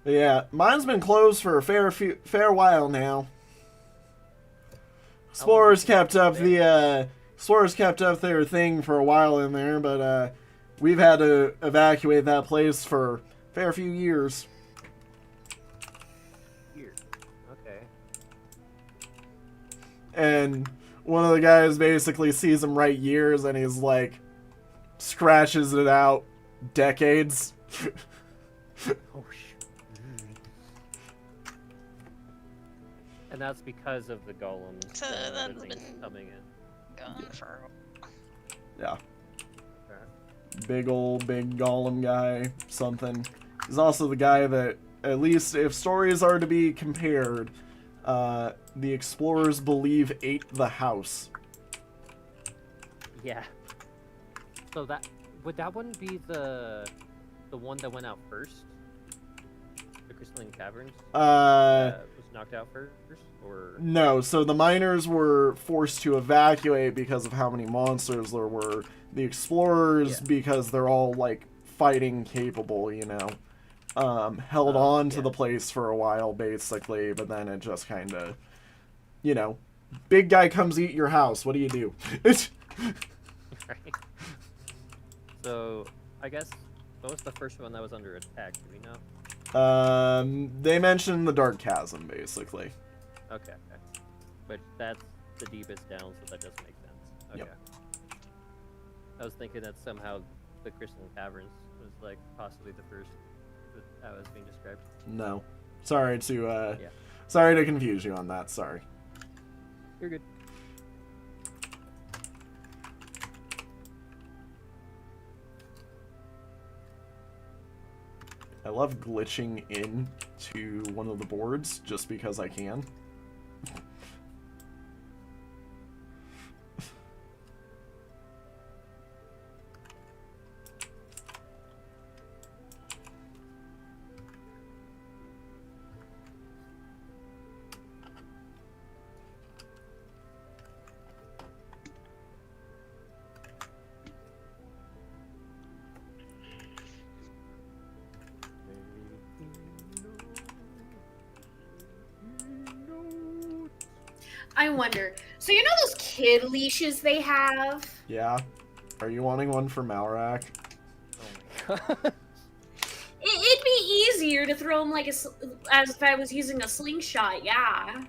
Yeah, mine's been closed for a fair while now. Explorers kept up their thing for a while in there, but we've had to evacuate that place for a fair few years. Okay. And one of the guys basically sees him write years, and he's like, scratches it out, decades. Oh shit. And that's because of the golems So that's things been coming in. gone for Yeah. Okay. Big golem guy, something. He's also the guy that, at least if stories are to be compared, the explorers believe ate the house. Yeah. So would that one be the one that went out first? The Crystalline Caverns? Was knocked out first, or No, so the miners were forced to evacuate because of how many monsters there were. The explorers, because they're all, like, fighting capable, you know. Held on to the place for a while, basically, but then it just kind of, you know, big guy comes eat your house, what do you do? right. So, I guess, what was the first one that was under attack, do we know? They mentioned the Dark Chasm, basically. Okay. But that's the deepest down, so that does make sense. Okay. Yep. I was thinking that somehow the Crystalline Caverns was, like, possibly the first that was being described. No. Sorry to confuse you on that, sorry. You're good. I love glitching into one of the boards just because I can. I wonder. So you know those kid leashes they have? Yeah. Are you wanting one for Malrak? Oh my god. It'd be easier to throw them like as if I was using a slingshot. Yeah.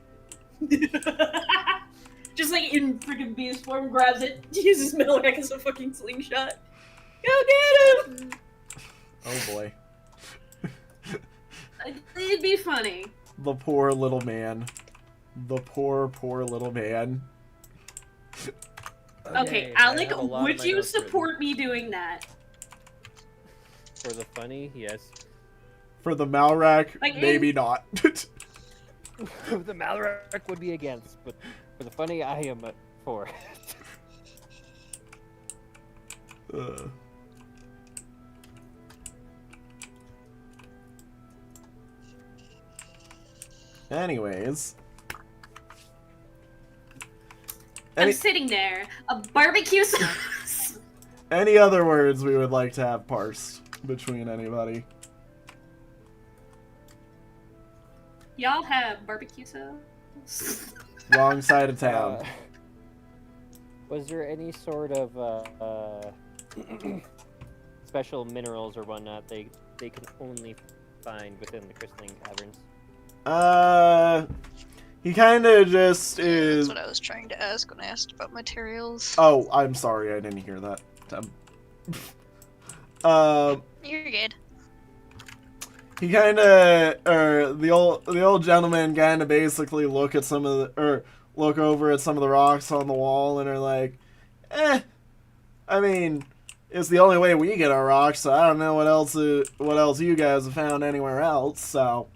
Just like in freaking beast form, grabs it, uses Malrak as a fucking slingshot. Go get him! Oh boy. It'd be funny. The poor little man. The poor little man. Okay, I Alec, have a lot of would my you notes written. support me doing that? For the funny, yes. For the Malrak, Like, maybe not. The Malrak would be against, but for the funny, I am for. Anyways. I'm sitting there, a barbecue sauce. Any other words we would like to have parsed between anybody? Y'all have barbecue sauce? Wrong side of town. Was there any sort of special minerals or whatnot they can only find within the crystalline caverns? He kind of just That's is. what I was trying to ask when I asked about materials. Oh, I'm sorry, I didn't hear that. You're good. He kind of, the old gentleman kind of basically look over at some of the rocks on the wall and are like, I mean, it's the only way we get our rocks, so I don't know what else you guys have found anywhere else, so.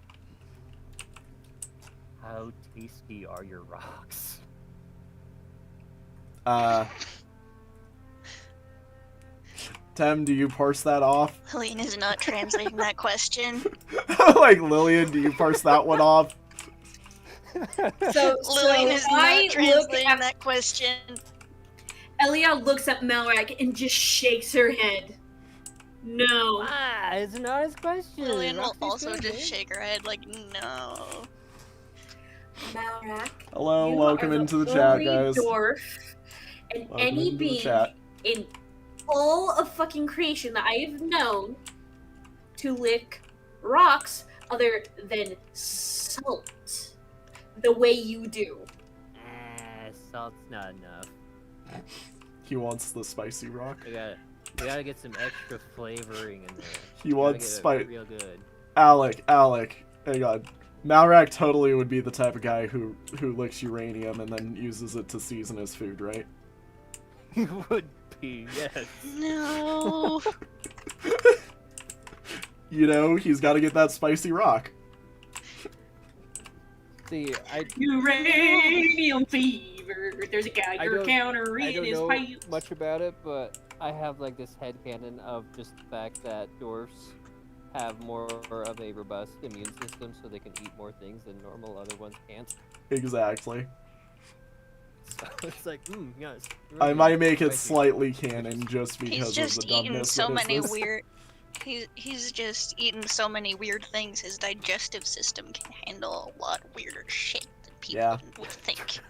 How tasty are your rocks? Tem, do you parse that off? Helene is not translating that question. Like, Lillian, do you parse that one off? So Lillian is I not translating that question. Elia looks at Malrak and just shakes her head. No. Ah, it's an honest question. Lillian will Rocks taste also good, just man. shake her head like, no. Malrak. Hello, you welcome are into the chat, only guys. Dwarf and Welcome any into the being chat. in all of fucking creation that I have known to lick rocks other than salt the way you do. Salt's not enough. He wants the spicy rock. We gotta get some extra flavoring in there. He wants spice. Real good. Alec, hang on. Malrak totally would be the type of guy who licks uranium and then uses it to season his food, right? Would be, yes. No. You know, he's got to get that spicy rock. See, Uranium fever. There's a I Geiger don't- counter I in don't his know pipes. much about it, but I have like this headcanon of just the fact that dwarfs have more of a robust immune system, so they can eat more things than normal other ones can't. Exactly. So it's like, yes. I might make it spicy. slightly canon just because He's of just the eaten dumbness so that is many this. weird. He's just eaten so many weird things. His digestive system can handle a lot weirder shit than people would think.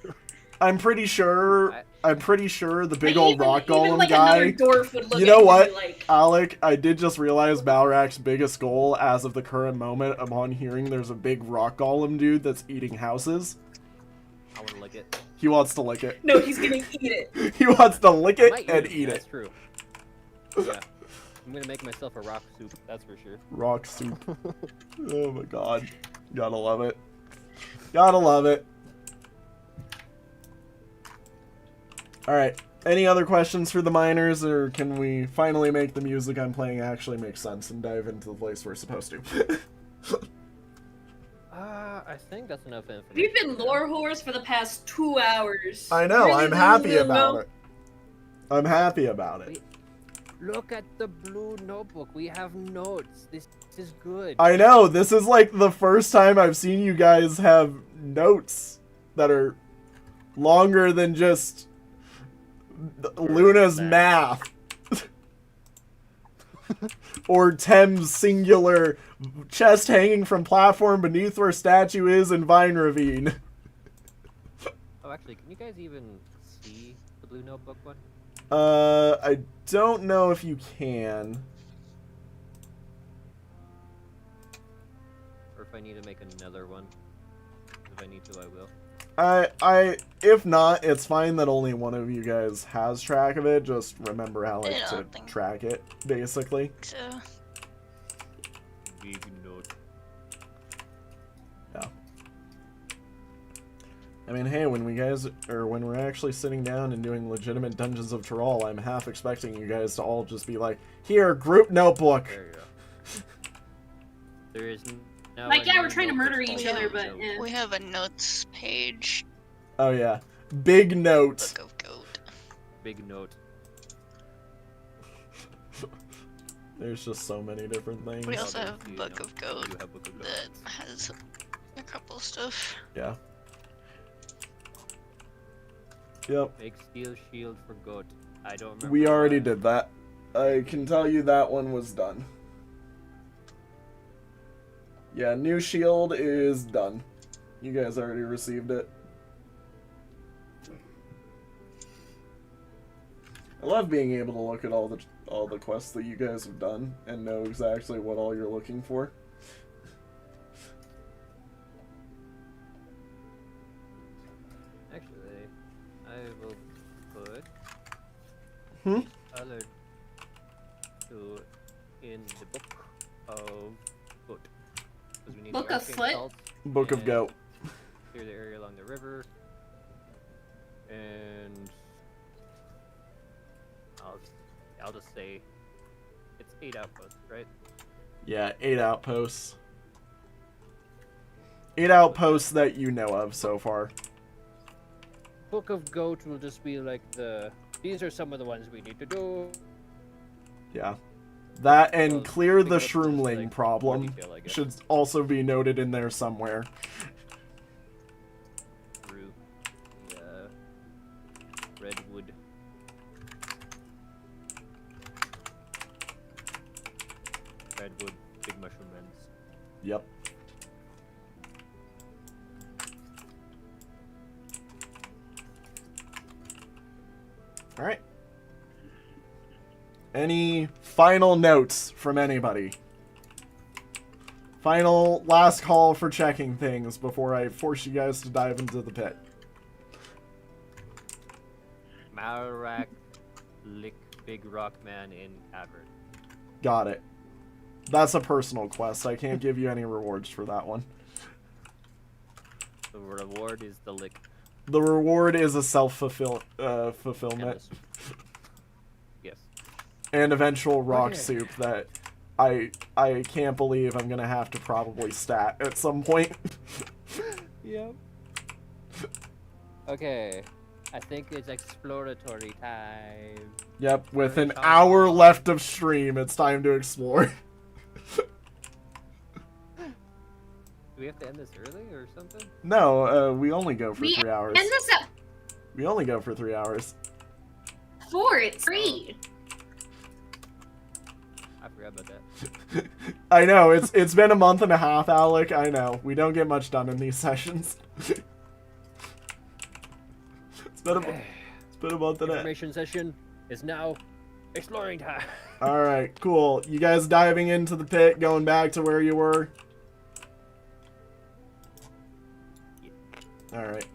I'm pretty sure the big old rock Even golem like guy. another dwarf would look You know at what? you like, Alec, I did just realize Balrak's biggest goal as of the current moment upon hearing there's a big rock golem dude that's eating houses. I want to lick it. He wants to lick it. no, he's gonna eat it. He wants to lick I it might and use eat That's it. true. Yeah. I'm gonna make myself a rock soup, that's for sure. Rock soup. Oh my god. Gotta love it. Gotta love it. Alright. Any other questions for the miners, or can we finally make the music I'm playing actually make sense and dive into the place we're supposed to? I think that's enough information. We've been lore whores for the past 2 hours. I know, Really, I'm happy Lulu? about it. I'm happy about it. Look at the blue notebook. We have notes. This is good. I know, this is like the first time I've seen you guys have notes that are longer than just Luna's math. Or Tem's singular chest hanging from platform beneath where statue is in Vine Ravine. Oh, actually, can you guys even see the blue notebook one? I don't know if you can. Or if I need to make another one. If I need to, I will. If not, it's fine that only one of you guys has track of it. Just remember how I to don't think- track it, basically. So, Big note. I mean, hey, when we're actually sitting down and doing legitimate Dungeons of Tyrol, I'm half expecting you guys to all just be like, here, group notebook. There you go. There is now Like, a yeah, new we're trying to notebook murder called each other, Blue but, Note. yeah. we have a notes page. Oh yeah, big note. Book of Goat. Big note. There's just so many different things. We also there's have the, Book of Goat You have Book of Goat. that has a couple stuff. Yeah. Yep. Make steel shield for goat. I don't remember. We already why. did that. I can tell you that one was done. Yeah, new shield is done. You guys already received it. I love being able to look at all the quests that you guys have done and know exactly what all you're looking for. Actually, I will put other two in the book of foot. Because we need Book the of arcane foot? salts Book of and Goat. Clear the area along the river. And I'll just say it's 8 outposts, right? Yeah, 8 outposts. 8 outposts that you know of so far. Book of Goat will just be like these are some of the ones we need to do. Yeah. That and Well, clear the think about this, shroomling like, more problem detail, I guess. should also be noted in there somewhere. Through the Redwood. Redwood, big mushroom ends. Yep. Alright. Any final notes from anybody? Final last call for checking things before I force you guys to dive into the pit. Marak lick big rock man in cavern. Got it. That's a personal quest. I can't give you any rewards for that one. The reward is the lick. The reward is a fulfillment. Yes. And eventual rock Okay. soup that I can't believe I'm gonna have to probably stat at some point. Yep. Okay. I think it's exploratory time. Yep, with an hour left of stream, it's time to explore. Do we have to end this early or something? No, we only go for 3 hours. And this at We only go for 3 hours. 4, it's 3. I forgot about that. I know, it's been a month and a half, Alec. I know. We don't get much done in these sessions. It's been a month and a half. Information session is now exploring time. Alright, cool. You guys diving into the pit, going back to where you were? Alright.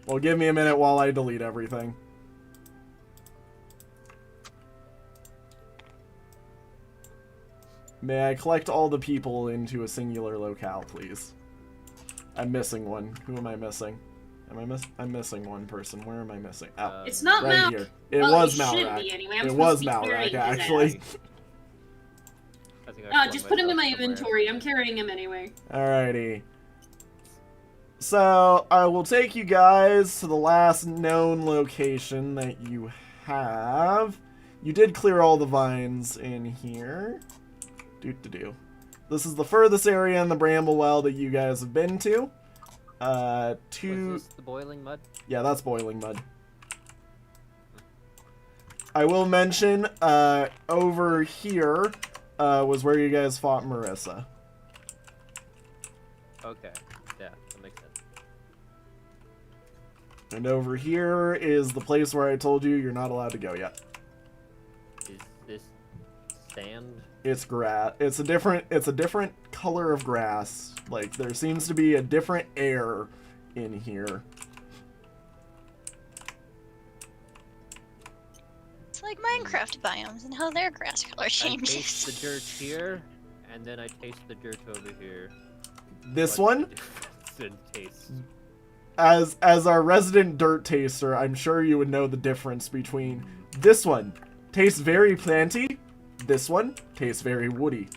Well, give me a minute while I delete everything. May I collect all the people into a singular locale, please? I'm missing one. Who am I missing? I'm missing one person. Where am I missing? Oh, It's not right Mal. here. It Well, was it should Malrak. be anyway. I'm It supposed was to be carrying Malrak, his actually. ass. I think I Just put him in my flung myself somewhere. inventory. I'm carrying him anyway. Alrighty. So, I will take you guys to the last known location that you have. You did clear all the vines in here. Doo-doo-doo. This is the furthest area in the Bramblewell that you guys have been to. Was this the boiling mud? Yeah, that's boiling mud. I will mention, over here, was where you guys fought Marissa. Okay. Yeah, that makes sense. And over here is the place where I told you you're not allowed to go yet. Is this sand? It's grass. It's a different color of grass. Like, there seems to be a different air in here. It's like Minecraft biomes and how their grass color I taste changes. the dirt here, and then I taste the dirt over here. This What's one, the difference in taste? as our resident dirt taster, I'm sure you would know the difference between this one tastes very planty. This one tastes very woody.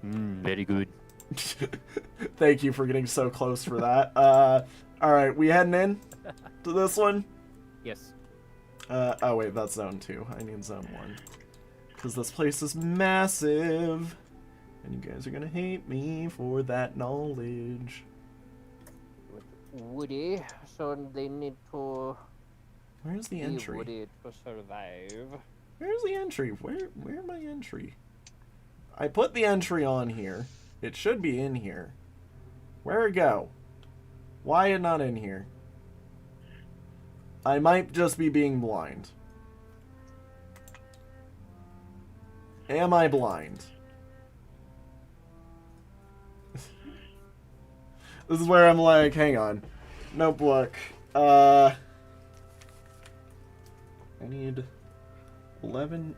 Very good. Thank you for getting so close for that. Alright, we heading in to this one? Yes. Oh wait, that's zone 2. I need zone 1. Because this place is massive. And you guys are gonna hate me for that knowledge. Woody, so they need to Where's the be entry? woody to survive. Where's the entry? Where my entry? I put the entry on here. It should be in here. Where'd it go? Why it not in here? I might just be being blind. Am I blind? This is where I'm like, hang on. Notebook. I need 11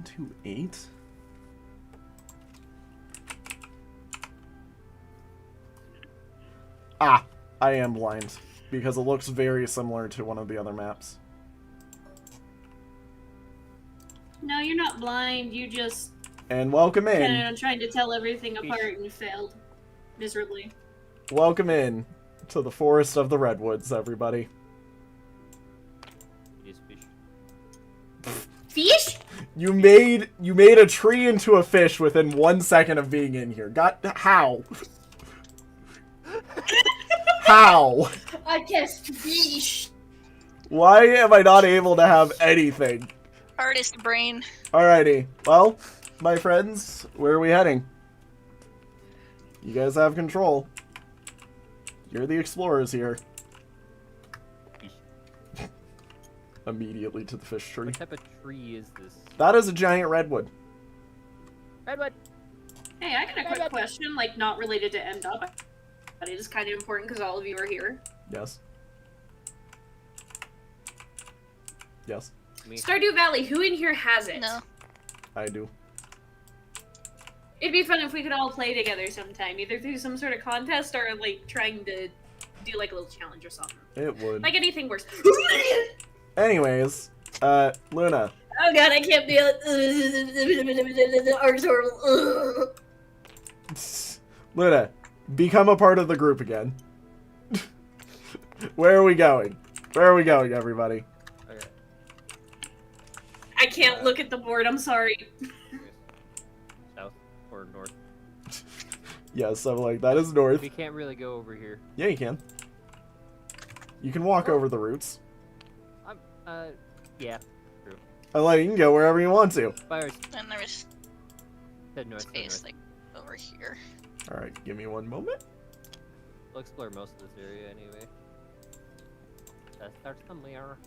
to 8. Ah, I am blind because it looks very similar to one of the other maps. No, you're not blind. You just And welcome in. kind of trying to tell everything apart and failed miserably. Welcome in to the forest of the Redwoods, everybody. Just fish. Fish? You made a tree into a fish within 1 second of being in here. How? How? I guess fish. Why am I not able to have anything? Artist brain. Alrighty. Well, my friends, where are we heading? You guys have control. You're the explorers here. Immediately to the fish tree. What type of tree is this? That is a giant redwood. Redwood. Hey, I got a quick question, like not related to MDOT, but it is kind of important because all of you are here. Yes. Yes, Me. Stardew Valley, who in here has it? No. I do. It'd be fun if we could all play together sometime, either through some sort of contest or like trying to do like a little challenge or something. It would. Like anything worse. Anyways, Luna. Oh god, I can't feel it. Arms horrible. Luna, become a part of the group again. Where are we going? Where are we going, everybody? Okay. I can't look at the board, I'm sorry. South or north? Yes, I'm like, that is north. We can't really go over here. Yeah, you can. You can walk over the routes. Yeah. True. I'm like, you can go wherever you want to. Fires. And there's Head north. Head space north. like over here. Alright, give me one moment. We'll explore most of this area anyway. That starts somewhere.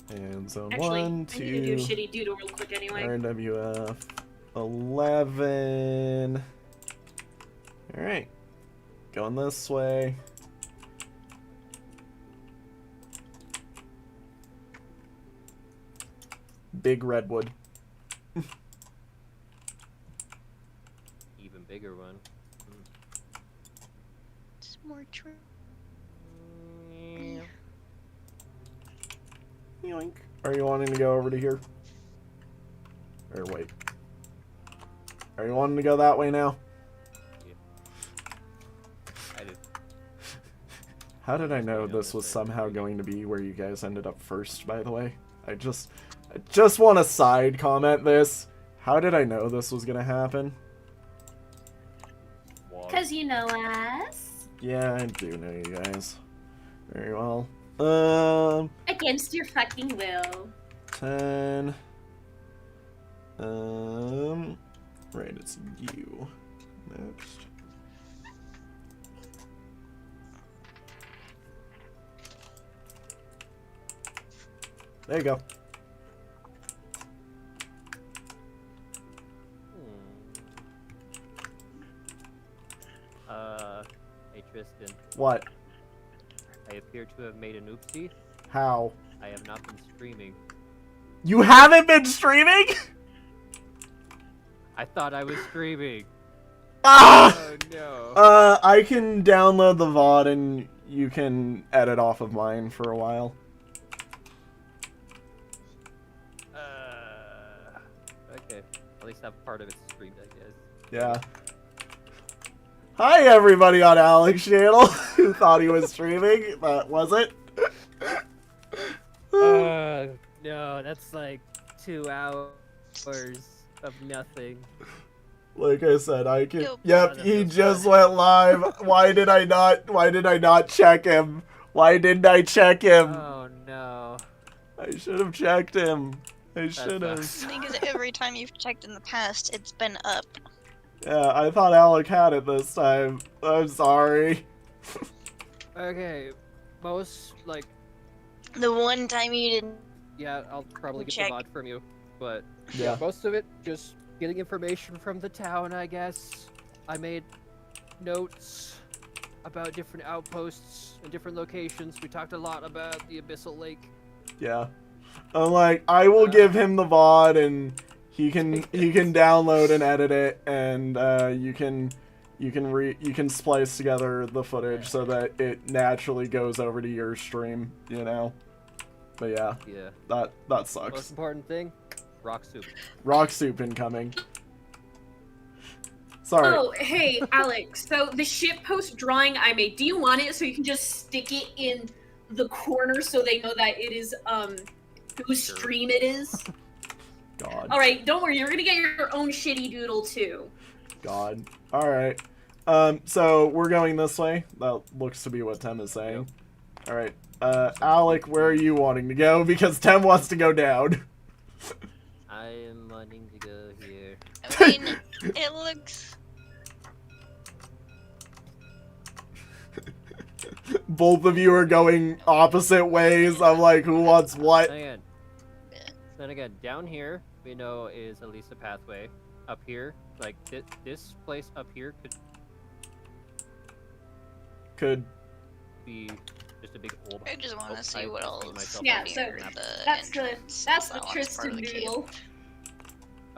And zone Actually, 1, I need to do 2, shitty doodle real quick anyway. RWF 11. Alright. Going this way. Big redwood. Even bigger one. It's more true. Mm. Yoink. Are you wanting to go over to here? Or wait. Are you wanting to go that way now? I did. How did I know this was somehow going to be where you guys ended up first, by the way? I just want to side comment this. How did I know this was gonna happen? Because you know us. Yeah, I do know you guys. Very well. Against your fucking will. 10. Right, it's you. Next. There you go. Hey Tristan, What? I appear to have made an oopsie. How? I have not been streaming. You haven't been streaming? I thought I was streaming. Ah! Oh no. I can download the VOD and you can edit off of mine for a while. Okay. At least have part of it streamed, I guess. Yeah. Hi everybody on Alex channel who thought he was streaming, but wasn't. No, that's like 2 hours of nothing. Like I said, I can. Nope. Yep, he just went live. Why did I not check him? Why didn't I check him? Oh no. I should have checked him. I should have. sucks. Because every time you've checked in the past, it's been up. Yeah, I thought Alec had it this time. I'm sorry. Okay, most, like, The one time you didn't. yeah, I'll probably get Check. the mod from you, but Yeah. most of it just getting information from the town, I guess. I made notes about different outposts and different locations. We talked a lot about the Abyssal Lake. Yeah. I'm like, I will give him the VOD and he can download and edit it, and you can splice together the footage so that it naturally goes over to your stream, you know. But yeah, Yeah. that Most sucks. important thing, rock soup. Rock soup incoming. Sorry. Oh, hey, Alex. So the shitpost drawing I made, do you want it so you can just stick it in the corner so they know that it is whose Sure. stream it is? God. All right, don't worry. You're gonna get your own shitty doodle too. God. All right. So we're going this way. That looks to be what Tem is saying. All right. Alec, where are you wanting to go? Because Tem wants to go down. I am wanting to go here. I mean, it looks. Both of you are going opposite ways. I'm like, who wants what? Then again, down here we know is at least a pathway. Up here, like this place up here could Could be just a big old. I just want Oh, to see I what just made else. myself Yeah, is so near the That's entrance. the That one's part Tristan of the cave. doodle.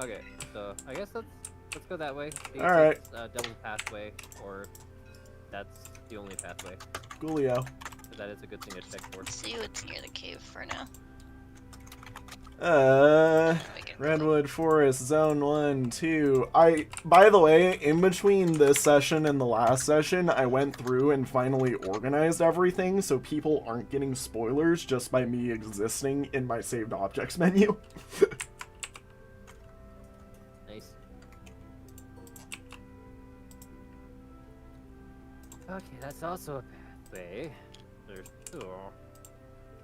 Okay, so I guess let's go that way. See if Alright. it's a double pathway, or that's the only pathway. Coolio. So that is a good thing to check for. Let's see what's near the cave for now. We can- Redwood Forest, Zone 1, 2. By the way, in between this session and the last session, I went through and finally organized everything so people aren't getting spoilers just by me existing in my saved objects menu. Nice. Okay, that's also a pathway. There's two.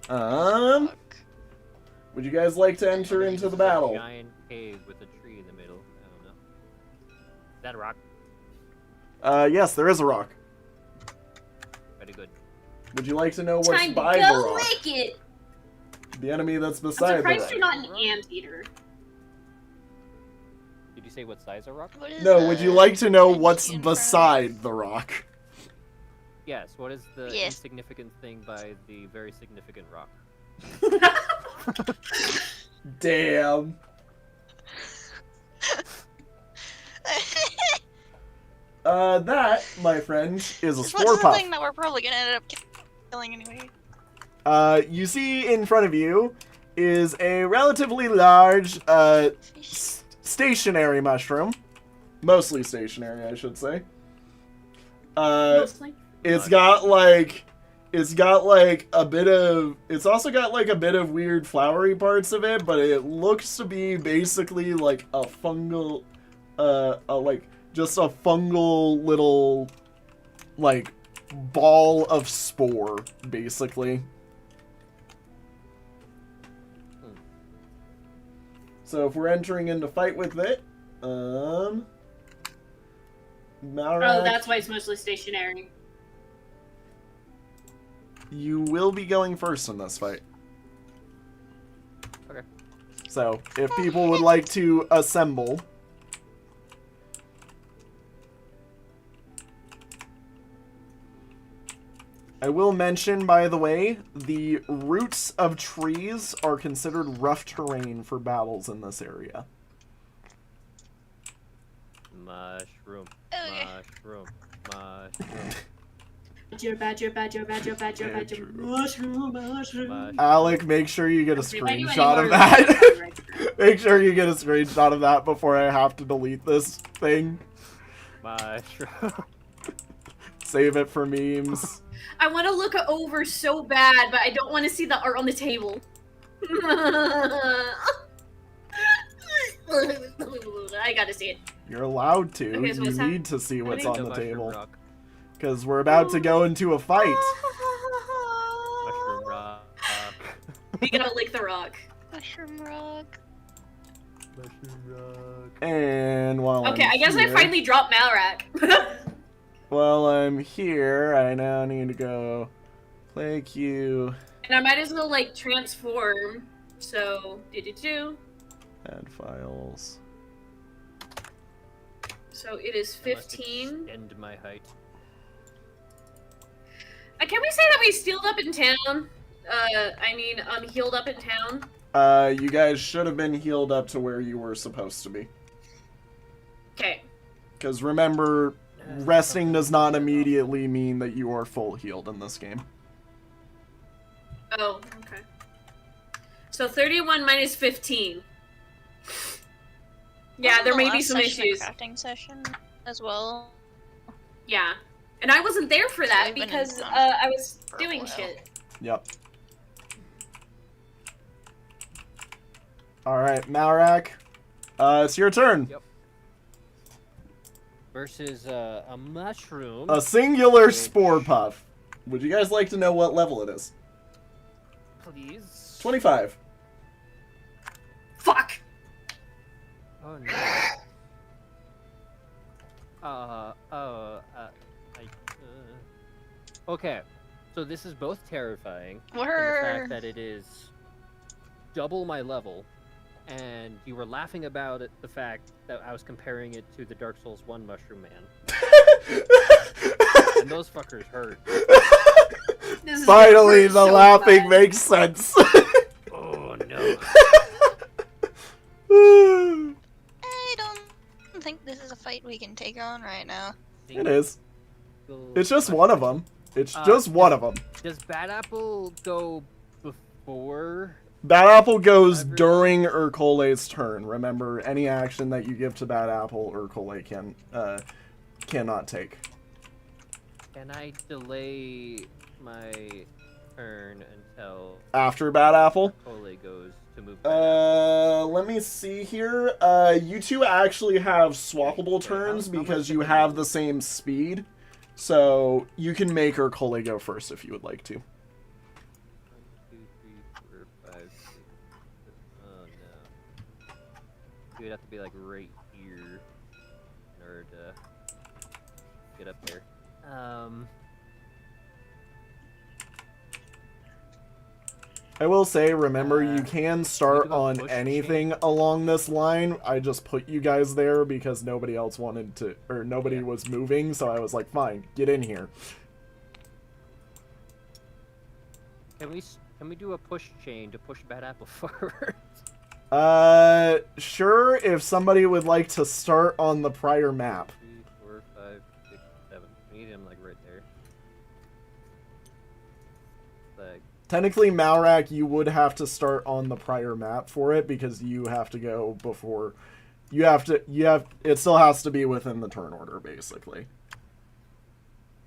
Fuck. Would you guys like to enter into the A battle? giant cave with a tree in the middle. I don't know. Is that a rock? Yes, there is a rock. Very good. Would you like to know what's Time to by the go rock? lick it. The enemy that's I'm beside the surprised rock. you're not an anteater. Did you say what size a rock? What is No, would you like to know what's in front of- beside the rock? Yes. What is the Yes. insignificant thing by the very significant rock? Damn. That, my friend, is a This spore was the puff. thing that we're probably gonna end up killing anyway. You see in front of you is a relatively large, stationary mushroom. Mostly stationary, I should say. Mostly. It's got like a bit of, it's also got like a bit of weird flowery parts of it, but it looks to be basically like a fungal, just a fungal little, like, ball of spore, basically. So if we're entering into fight with it, Malrak, Oh, that's why it's mostly stationary. you will be going first in this fight. Okay. So, if people would like to assemble. I will mention, by the way, the roots of trees are considered rough terrain for battles in this area. Mushroom. Okay. Mushroom. Mushroom. Badger, mushroom. Alec, make sure you get a If I do any screenshot more of that. right. Make sure you get a screenshot of that before I have to delete this thing. Mushroom. Save it for memes. I want to look over so bad, but I don't want to see the art on the table. I gotta see it. You're allowed to. Okay, so You what's need to see what's on the mushroom table. rock. Because we're about to go into a fight. Mushroom rock. We gotta lick the rock. Mushroom rock. Mushroom rock. And while Okay, I'm I guess here, I finally dropped Malrak. while I'm here, I now need to go play Q. And I might as well, like, transform. So, do. Add files. So it is I must 15. extend my height. Can we say that we healed up in town? Healed up in town. You guys should have been healed up to where you were supposed to be. Okay. Because remember, resting does not immediately mean that you are full healed in this game. Oh, okay. So 31 minus 15. Yeah, there may be some issues. Crafting session as well. Yeah. And I wasn't there for that I've been because in I was for a doing while. shit. Yep. Alright, Malrak. It's your turn. Yep. Versus a mushroom. A singular Which- spore puff. Would you guys like to know what level it is? Please. 25. Fuck! Oh no. Okay, so this is both terrifying in the fact that it is double my level, and you were laughing about it, the fact that I was comparing it to the Dark Souls 1 Mushroom Man, and those fuckers hurt. This is Finally, the so laughing bad. makes sense. Oh no. I don't think this is a fight we can take on right now. It is. It's just one of them. It's just one of them. Does Bad Apple go before? Bad Apple goes Everyone- during Urkole's turn. Remember, any action that you give to Bad Apple, Urkole cannot take. Can I delay my turn until After Bad Apple? Cole goes to move? Bad Apple? Let me see here. You two actually have swappable turns how much because did you we have lose? the same speed. So you can make Urkole go first if you would like to. 1, 2, 3, 4, 5, 6. Oh no. You would have to be like right here in order to get up there. I will say, remember, you can start do a on push anything along this line. I just put you guys there because nobody else wanted to, or nobody was moving, so I was like, fine, get in here. Can we do a push chain to push Bad Apple forward? Sure, if somebody would like to start on the prior map. 3, 4, 5, 6, 7. We need him like right there. Like, Technically, Malrak, you would have to start on the prior map for it because you have to go before. It still has to be within the turn order, basically.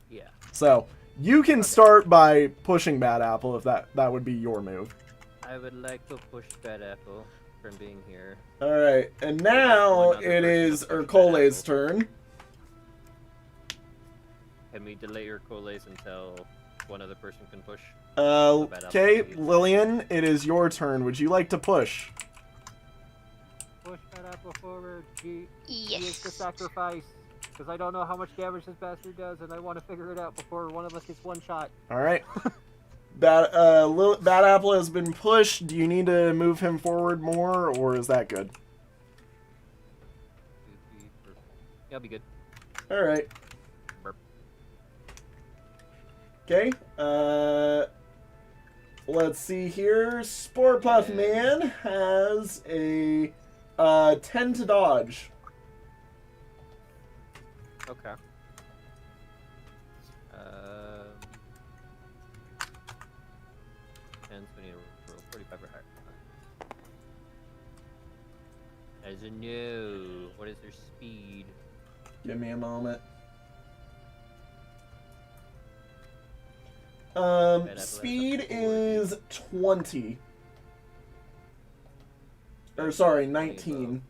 yeah. So, you can start by pushing Bad Apple if that would be your move. I would like to push Bad Apple from being here. Alright, and now One other it person is to push Bad Urkole's Apple. turn. Can we delay Urkole's until one other person can push? Okay, Lillian, it is your turn. Would you like to push? Push Bad Apple forward. He is the Yes. sacrifice. Because I don't know how much damage this bastard does, and I want to figure it out before one of us gets one shot. Alright. Bad Apple has been pushed. Do you need to move him forward more, or is that good? 2, 3, 4. Yeah, I'll be good. Alright. Burp. Okay, let's see here. Sporepuff Man has a 10 to dodge. Okay. 10, 20, roll 45 or higher. As a no. What is their speed? Give me a moment. Speed is 20. Or sorry, 19.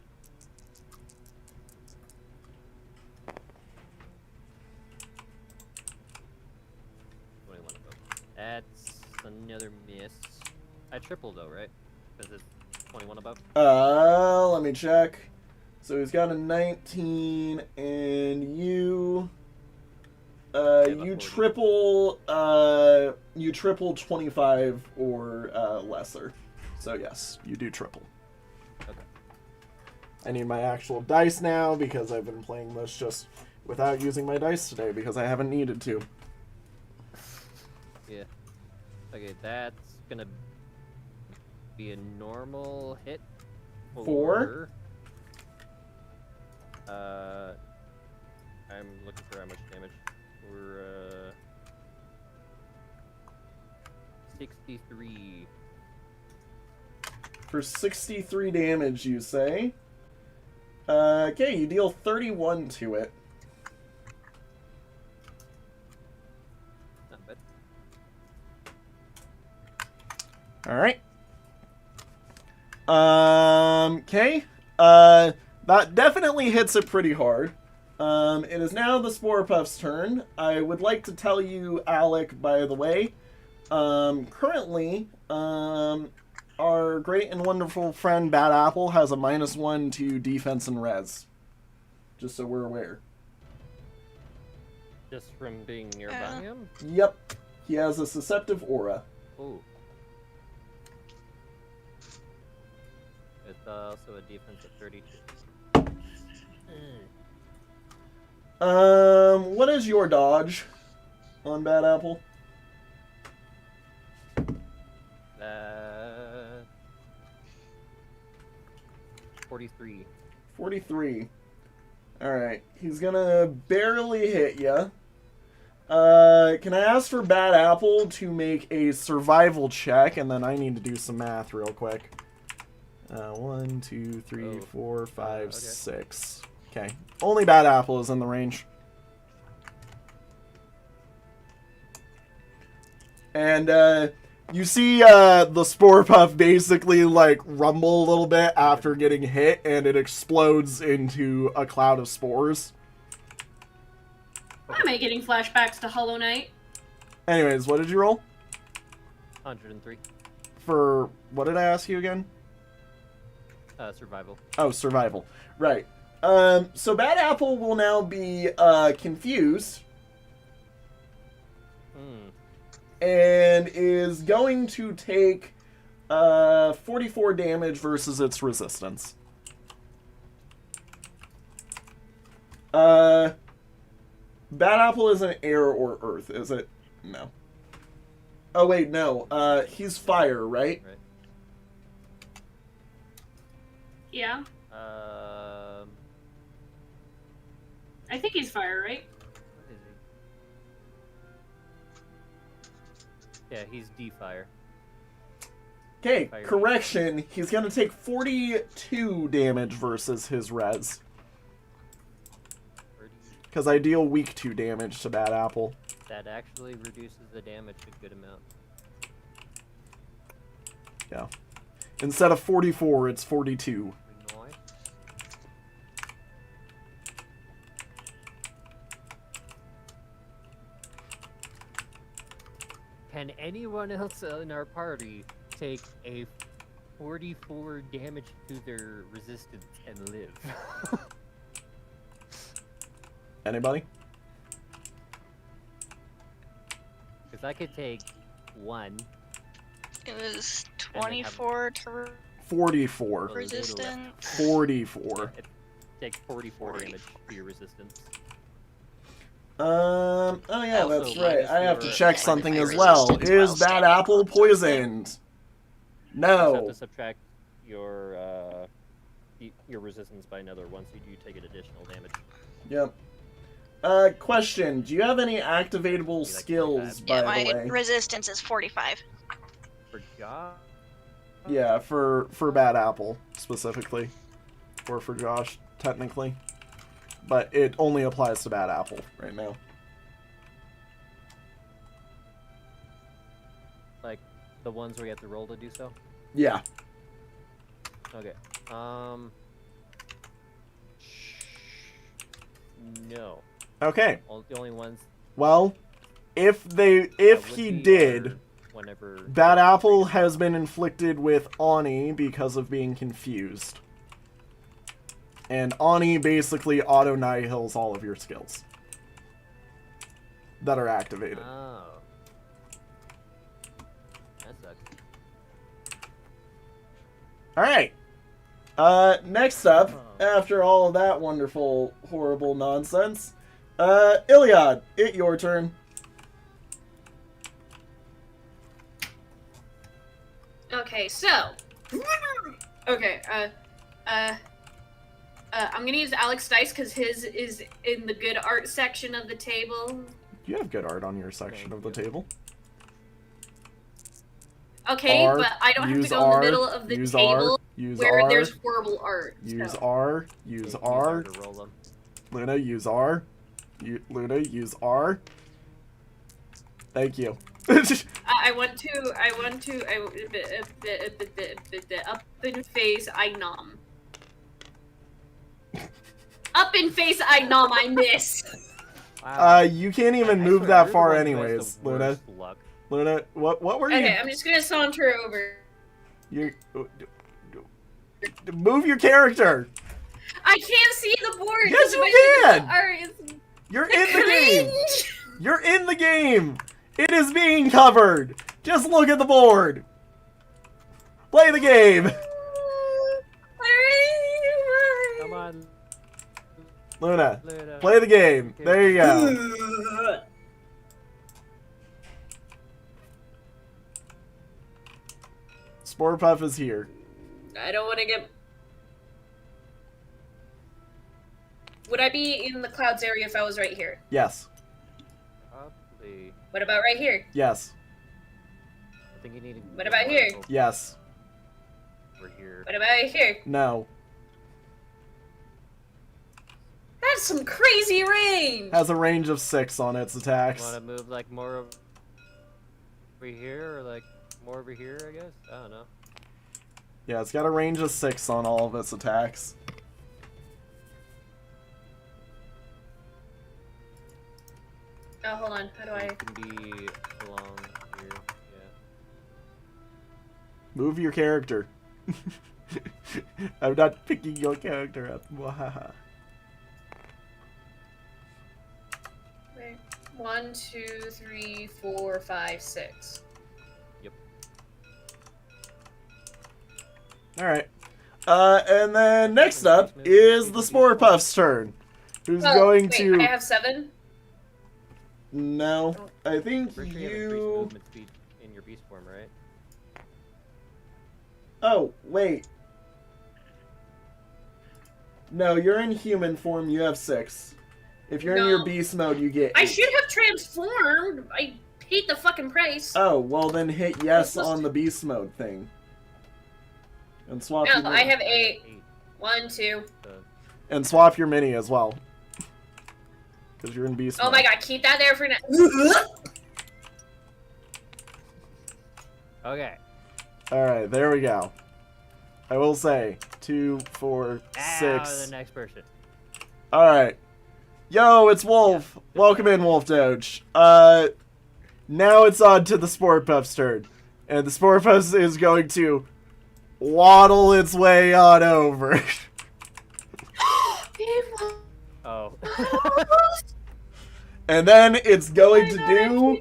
That's another miss. I triple though, right? Because it's 21 above. Let me check. So he's got a 19, and you you triple 25 or lesser. So yes, you do triple. Okay. I need my actual dice now because I've been playing this just without using my dice today because I haven't needed to. Yeah. Okay, that's gonna be a normal hit. For? I'm looking for how much damage. We're 63. For 63 damage, you say? Okay, you deal 31 to it. Not bad. Alright. Okay. That definitely hits it pretty hard. It is now the Spore Puff's turn. I would like to tell you, Alec, by the way, currently, our great and wonderful friend Bad Apple has a -1 to defense and res. Just so we're aware. Just from being nearby him? Yep. He has a Susceptive Aura. Ooh. It's also a defense of 32. What is your dodge on Bad Apple? 43. 43. Alright. He's gonna barely hit you. Can I ask for Bad Apple to make a survival check, and then I need to do some math real quick. 1, 2, 3, 4, 5, okay. 6. Okay. Only Bad Apple is in the range. And, you see, the Spore Puff basically, like, rumble a little bit after getting hit, and it explodes into a cloud of spores. Why am I getting flashbacks to Hollow Knight? Anyways, what did you roll? 103. For, what did I ask you again? Survival. Oh, survival. Right. So Bad Apple will now be, confused. And is going to take 44 damage versus its resistance. Bad Apple isn't air or earth, is it? No. Oh wait, no. He's fire, right? Right. Yeah. I think he's fire, right? What is he? Yeah, he's D-Fire. Okay, Fire. correction. He's going to take 42 damage versus his res. Because I deal weak 2 damage to Bad Apple. That actually reduces the damage a good amount. Yeah. Instead of 44, it's 42. Nice. Can anyone else in our party take a 44 damage to their resistance and live? Anybody? Because I could take 1. It was 24 to 44. resistance. 44. Take 44 damage to your resistance. Oh yeah, Also, that's right. I have to your- check something as well. resistance Is while Bad standing Apple on something. poisoned? You just have No. to subtract your resistance by another one, so you do take an additional damage. Yep. Question. Do you have any activatable like skills, 25. Yeah, by the my way? resistance is 45. For Josh? Yeah, for Bad Apple, specifically. Or for Josh, technically. But it only applies to Bad Apple right now. Like, the ones where you have to roll to do so? Yeah. Okay. No. Okay. The only ones... Well, if that would he be did... are whenever. Bad Apple has been inflicted with Ani because of being confused. And Ani basically auto-nihils all of your skills that are activated. Oh. That sucks. Alright. Next up, after all of that wonderful, horrible nonsense, Iliad, it's your turn. Okay, so. Okay, I'm gonna use Alex Dice because his is in the good art section of the table. You have good art on your section Thank of the you. table. Okay, R, but I don't have to use go in R, the middle of the use table R, use where R, there's horrible art. use so. R, use R, To roll them. Luna, use R, Luna, use R. Thank you. I want to up in face I nom. Up in face I nom, I miss. Wow. You can't even I move swear, that you're the far one who has the anyways, Luna. worst luck. Luna, what were you? Okay, I'm just gonna saunter over. You move your character. I can't see the board. Yes, 'cause you if I can! see the art, it's You're in the game. cringe. You're in the game. It is being covered. Just look at the board. Play the game. Come on. Luna, Luna. play the game. There you go. Spore Puff is here. I don't want to get. Would I be in the clouds area if I was right here? Yes. Probably. What about right here? Yes. I think you need to. What about here? Yes. Over here. What about here? No. That's some crazy range. Has a range of 6 on its attacks. Want to move like more over here, or like more over here? I guess. I don't know. Yeah, it's got a range of 6 on all of its attacks. Oh, hold on. How do I? You can be along here. Yeah. Move your character. I'm not picking your character up. Wahaha. Wait. 1, 2, 3, 4, 5, 6. Alright. And then next up is the Spore Puff's turn. Who's going wait, to... I have 7? No. I think Pretty sure you have increased you... movement speed in your beast form, right? Oh, wait. No, you're in human form, you have 6. If you're in your No. beast mode, you get 8. I should have transformed. I paid the fucking price. Oh, well then hit yes What's- on the beast mode thing. And swap No, your I mini. have 8. 1, 2. And swap your mini as well. Because you're in beast Oh mode. my god, keep that there for now. Okay. Alright, there we go. I will say 2, 4, Now 6. the next person. Alright. Yo, it's Wolf. Welcome in, Wolf Doge. Now it's on to the Spore Puff's turn. And the Spore Puff is going to waddle its way on over. Oh. And then it's going to do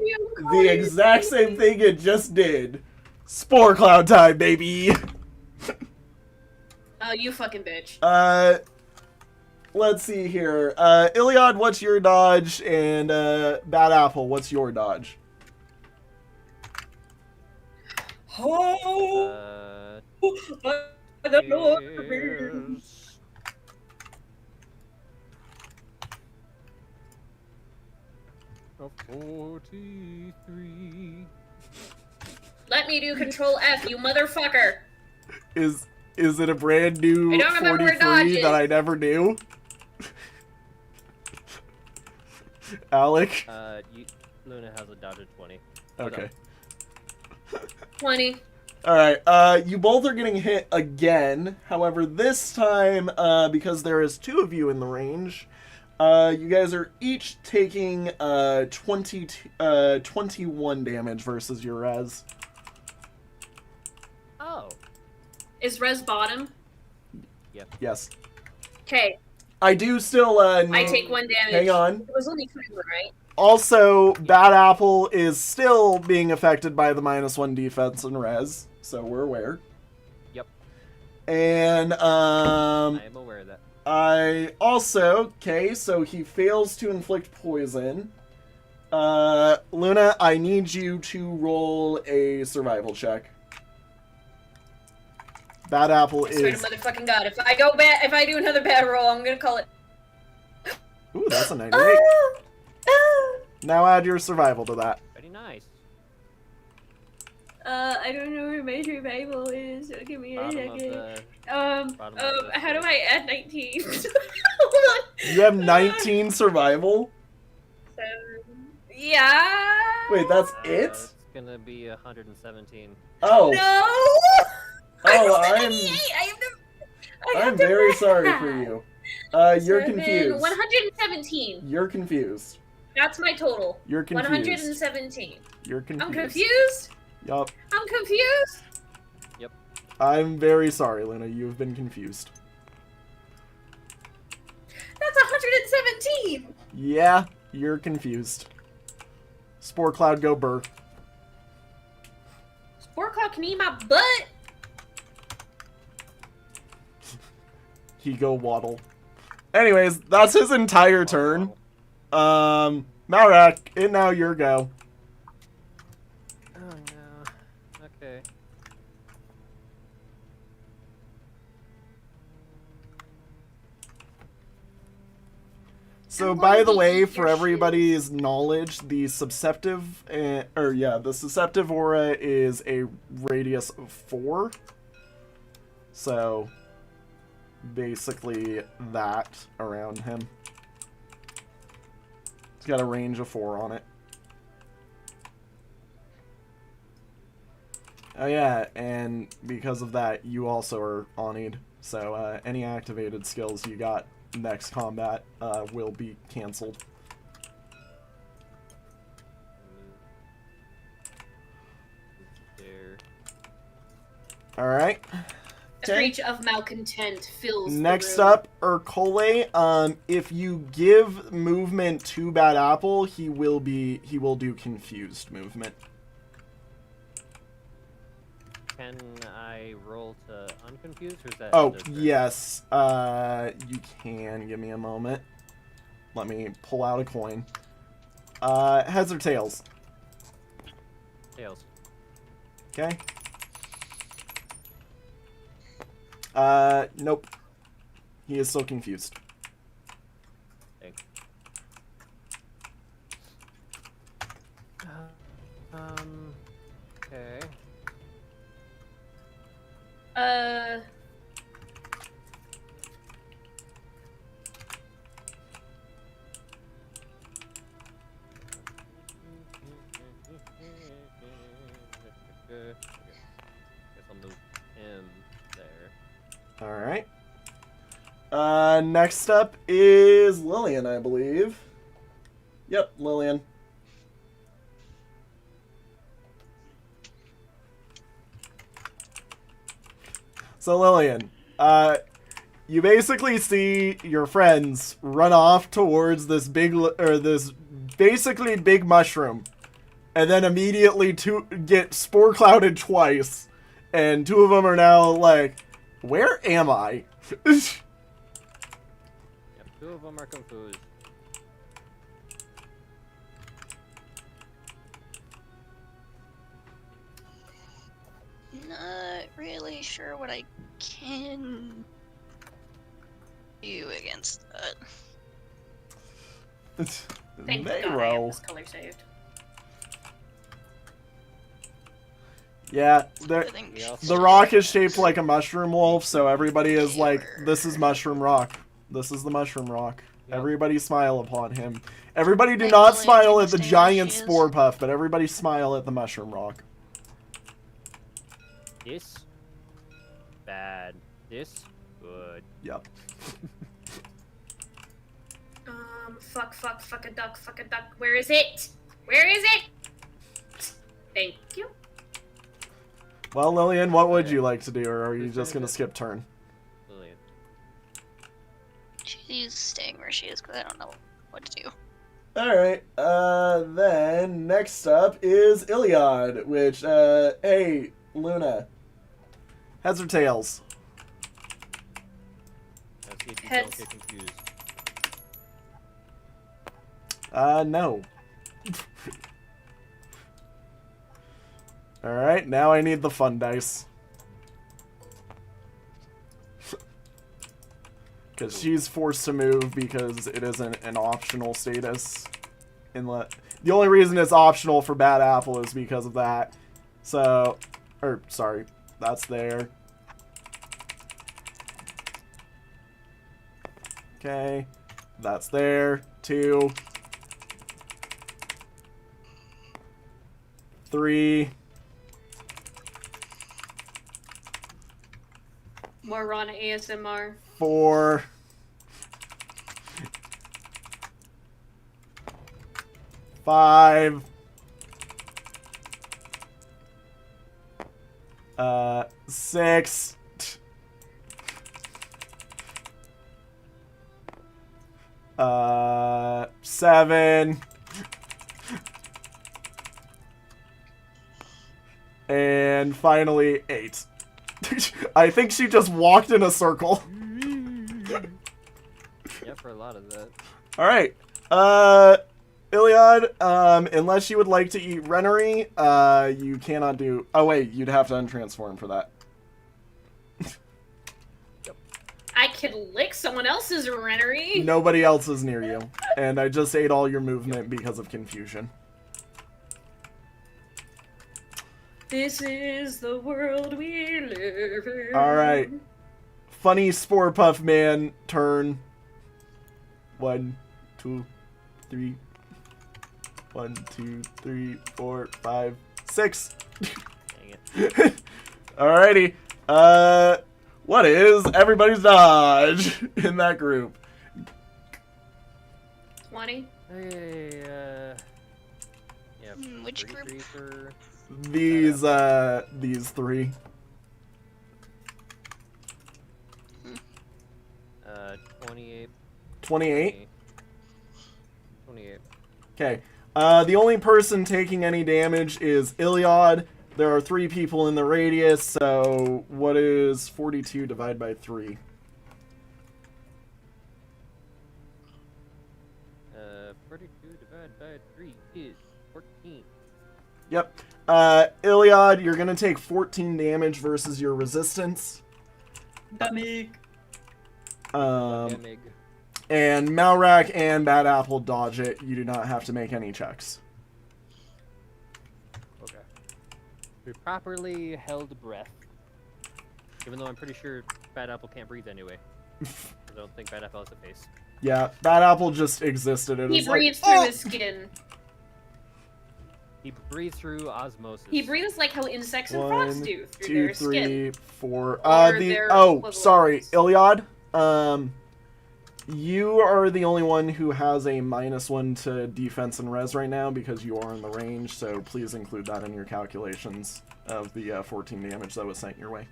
the exact same thing it just did. Spore Cloud time, baby! Oh, you fucking bitch. Let's see here. Iliad, what's your dodge? And, Bad Apple, what's your dodge? Oh, Yes. A 43. let me do Control F, you motherfucker. Is it a brand new I don't remember where 43 dodge that is. I never knew? Alec? Luna has a dodge of 20. Okay. 20. Alright, you both are getting hit again. However, this time, because there is 2 of you in the range, You guys are each taking 21 damage versus your res. Oh. Is res bottom? Yes. Okay, I do still I take 1 damage. hang on. It was only 3, right? Also, Bad Apple is still being affected by the -1 defense and res, so we're aware. Yep. And I am aware of that. I also, okay, so he fails to inflict poison. Luna, I need you to roll a survival check. Bad Apple I swear to is. motherfucking god, if I do another bad roll, I'm gonna call it. Ooh, that's a 98. Now add your survival to that. Very nice. I don't know where my survival is, so give me a Bottom of second. the. bottom of the How do I add 19? Hold on. You have 19 survival? Yeah. Wait, that's it? It's gonna be 117. Oh. No. Oh, I'm I have very the sorry math. for you. You're confused. 117. You're confused. That's my total. You're confused. 117. You're confused. I'm confused. Yup. I'm confused. I'm very sorry, Luna. You've been confused. That's 117. Yeah, you're confused. Spore Cloud, go burr. Spore Cloud can eat my butt. He go waddle. Anyways, that's his entire turn. Malrak, it now your go. Oh no. Okay. So, by the way, for everybody's knowledge, the Susceptive, the Susceptive Aura is a radius of 4. So, basically that around him. It's got a range of 4 on it. Oh yeah, and because of that, you also are onied. So, any activated skills you got next combat will be cancelled. There. Alright. The screech of malcontent fills Next the room. up, Urkole. If you give movement to Bad Apple, he will do confused movement. Can I roll to unconfused, or is that? Oh, end of turn? yes. You can. Give me a moment. Let me pull out a coin. Heads or tails? Tails. Okay. Nope. He is still confused. Thanks. Okay. Guess I'll move him there. Alright. Next up is Lillian, I believe. Yep, Lillian. So, Lillian, you basically see your friends run off towards this this basically big mushroom, and then immediately get spore clouded twice, and 2 of them are now like, where am I? Yep, 2 of them are confused. Not really sure what I can do against that. Thank God I have Mayro. this color saved. Yeah, I think Yeah. the rock is shaped like a mushroom wolf, so everybody is like, this is Mushroom Rock. This is the Mushroom Rock. Yep. Everybody smile upon him. Everybody do I not fully smile at the understand giant she is. spore puff, but everybody smile at the Mushroom Rock. This bad. This good. Yep. Fuck a duck. Where is it? Where is it? Thank you. Well, Lillian, what would you like to do, or are you just gonna skip turn? Lillian. She's staying where she is because I don't know what to do. Alright, then next up is Iliad, which, hey, Luna. Heads or tails? Let's see if you Heads. don't get confused. No. Alright, now I need the fun dice. Because she's forced to move because it isn't an optional status. The only reason it's optional for Bad Apple is because of that. So, sorry, that's there. Okay, that's there. 2, 3. More Rana ASMR. 4. 5. 6. 7. And finally 8. I think she just walked in a circle. Yeah, for a lot of that. Alright. Iliad, unless you would like to eat Renery, you cannot do... Oh, wait, you'd have to untransform for that. I could lick someone else's Renery. Nobody else is near you. And I just ate all your movement because of confusion. This is the world we live in. Alright. Funny Spore Puff Man turn. 1, 2, 3. 1, 2, 3, 4, 5, 6. Dang it. Alrighty. What is everybody's dodge in that group? 20. Hey, yeah. Which group? 33 for... These 3. 28. 28? 28. Okay. The only person taking any damage is Iliad. There are 3 people in the radius, so what is 42 divided by 3? 42 divided by 3 is 14. Yep. Iliad, you're gonna take 14 damage versus your resistance. Dummy. Damage. And Malrak and Bad Apple dodge it. You do not have to make any checks. Okay. We properly held breath. Even though I'm pretty sure Bad Apple can't breathe anyway. I don't think Bad Apple has a face. Yeah, Bad Apple just existed. It He was like, breathes through "Oh!" his skin. He breathes through osmosis. He breathes like how insects and frogs 1, do through 2, their skin. 3, 4. Or their Sorry, equivalents. Iliad. You are the only one who has a -1 to defense and res right now because you are in the range. So please include that in your calculations of the 14 damage that was sent your way.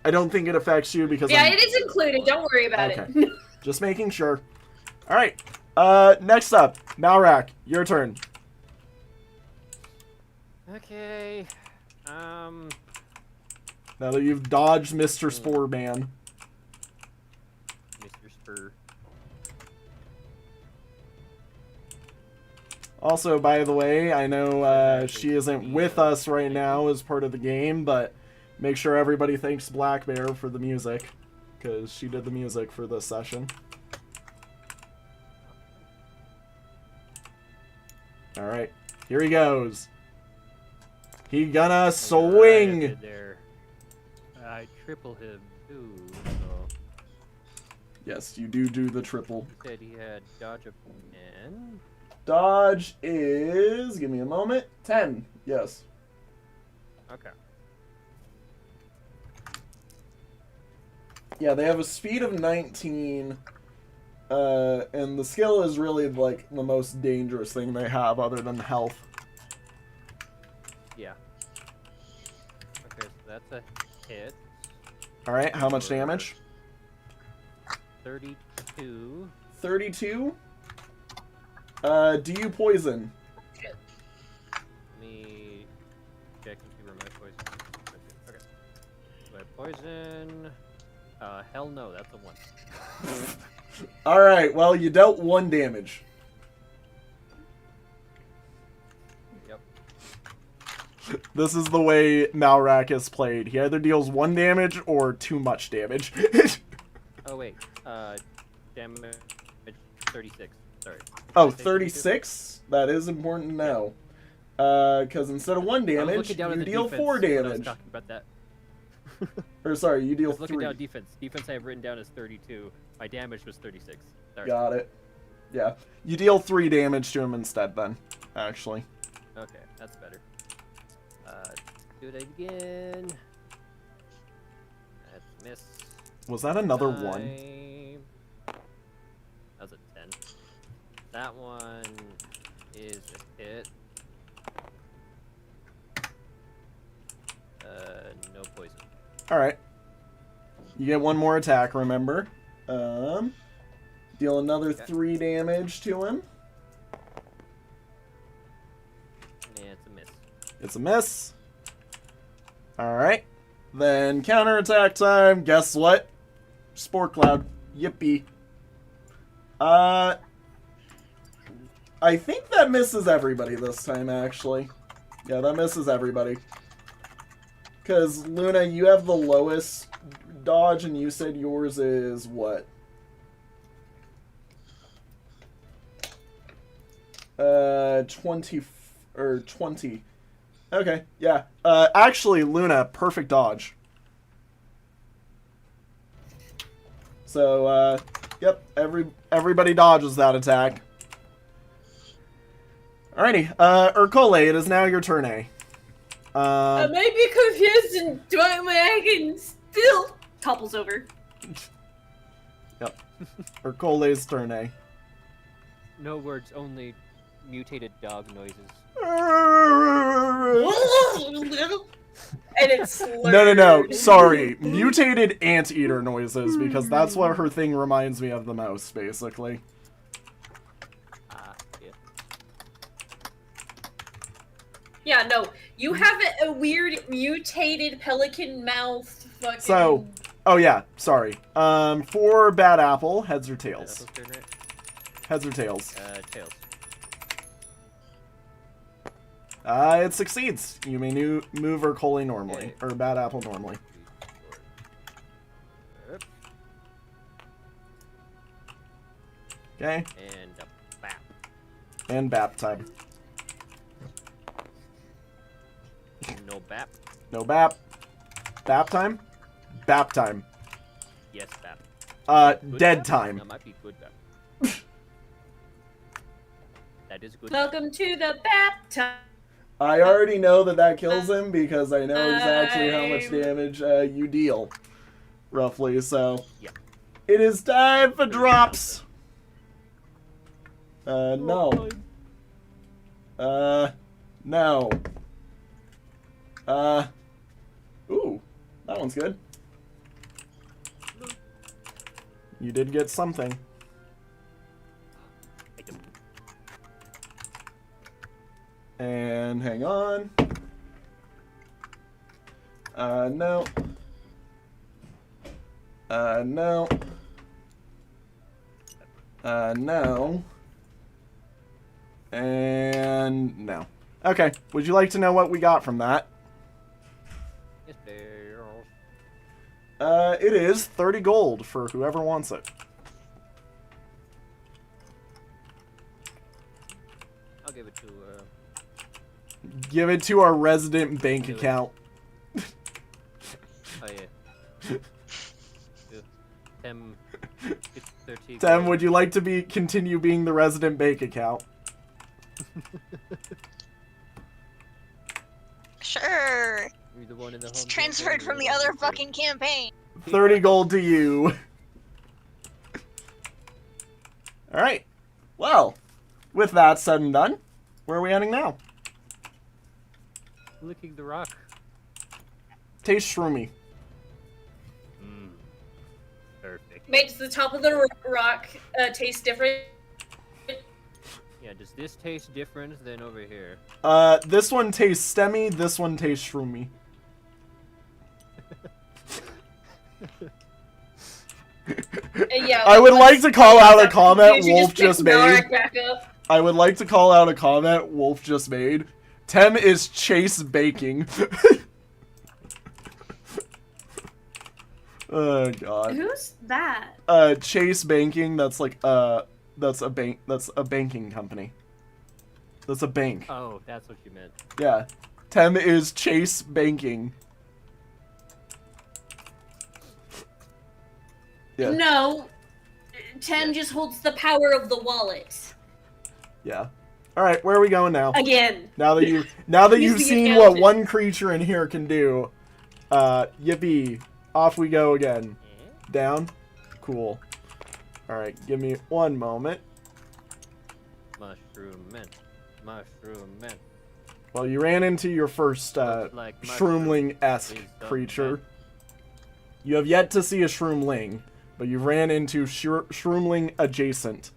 I don't think it affects you because Yeah, it is included. Don't worry about Okay. it. Just making sure. All right. Next up, Malrak, your turn. Okay. Now that you've dodged Mr. Spore Man. Mr. Spur. Also, by the way, I know she isn't with us right now as part of the game, but make sure everybody thanks Black Bear for the music, because she did the music for this session. Alright, here he goes. He gonna swing! There. I triple him too, so... Yes, you do the triple. He said he had dodge of 10. Dodge is... give me a moment. 10, yes. Okay. Yeah, they have a speed of 19. And the skill is really, like, the most dangerous thing they have other than health. Yeah. Okay, so that's a hit. Alright, how much damage? 32. 32? Do you poison? Let me check and see where my poison is. Okay. Do I poison? Hell no, that's a 1. Alright, well, you dealt 1 damage. Yep. This is the way Malrak is played. He either deals 1 damage or too much damage. Oh, wait. Damage 36. Sorry. Oh, 36? That is important to know. Because instead of 1 damage, you deal 4 damage. I was talking about that. Or sorry, you deal I was looking 3. down defense. Defense I have written down as 32. My damage was 36. Sorry. Got it. Yeah. You deal 3 damage to him instead then, actually. Okay, that's better. Do it again. That's miss. Was that another 1? That was a 10. That one is a hit. No poison. Alright. You get 1 more attack, remember. Deal another 3 damage to him. Yeah, it's a miss. It's a miss. Alright. Then counterattack time. Guess what? Spore Cloud. Yippee. I think that misses everybody this time, actually. Yeah, that misses everybody. Because, Luna, you have the lowest dodge, and you said yours is what? 20. Okay, yeah. Actually, Luna, perfect dodge. So, yep, everybody dodges that attack. Alrighty, Urkole, it is now your turn, A. I might be confused and I can still topples over. Yep. Urkole's turn, A. No words, only mutated dog noises. And it's slurred. No. Sorry. Mutated anteater noises, because that's what her thing reminds me of the most, basically. Yeah. Yeah, no. You have a weird mutated pelican mouth fucking... So, oh yeah, sorry. For Bad Apple, heads or tails? That's turn, right? Heads or tails? Tails. It succeeds. You may move Urkole normally, or Bad Apple normally. Okay. And a bap. And Bap time. No bap. No Bap. Bap time? Bap time. Yes, bap. Good Dead bap? time. That might be good bap. That is good. Welcome to the baptime. I already know that kills him because I know exactly how much damage you deal, roughly, so... Yeah. It is time for drops! No. No. Ooh, that one's good. You did get something. And hang on. No. No. No. And no. Okay, would you like to know what we got from that? Yes, there. It is 30 gold for whoever wants it. I'll give it to, Give it to our resident bank account. oh yeah. Tem, it's 30 Tem, gold. would you like to continue being the resident bank account? Sure. You're the one in the It's home transferred campaign, from the you're other the fucking campaign. 30 gold to you. Alright. Well, with that said and done, where are we heading now? Licking the rock. Taste shroomy. Perfect. Makes the top of the rock taste different. Yeah, does this taste different than over here? This one tastes stemmy, this one tastes shroomy. Yeah, I would like to call out a comment Did you Wolf pick just made. Malrak back up? I would like to call out a comment Wolf just made. Tem is Chase baking. Oh god. Who's that? Chase Banking, that's like that's a banking company. That's a bank. Oh, that's what you meant. Yeah. Tem is Chase Banking. Yeah. No. Tem just holds the power of the wallet. Yeah. All right, where are we going now? Again. Now that you've He's the seen what accountant. one creature in here can do, yippee! Off we go again. Down. Cool. All right, give me one moment. Mushroom man. Mushroom man. Well, you ran into your first Looks like mushroom shroomling-esque is the creature. man. You have yet to see a shroomling, but you ran into shroomling adjacent.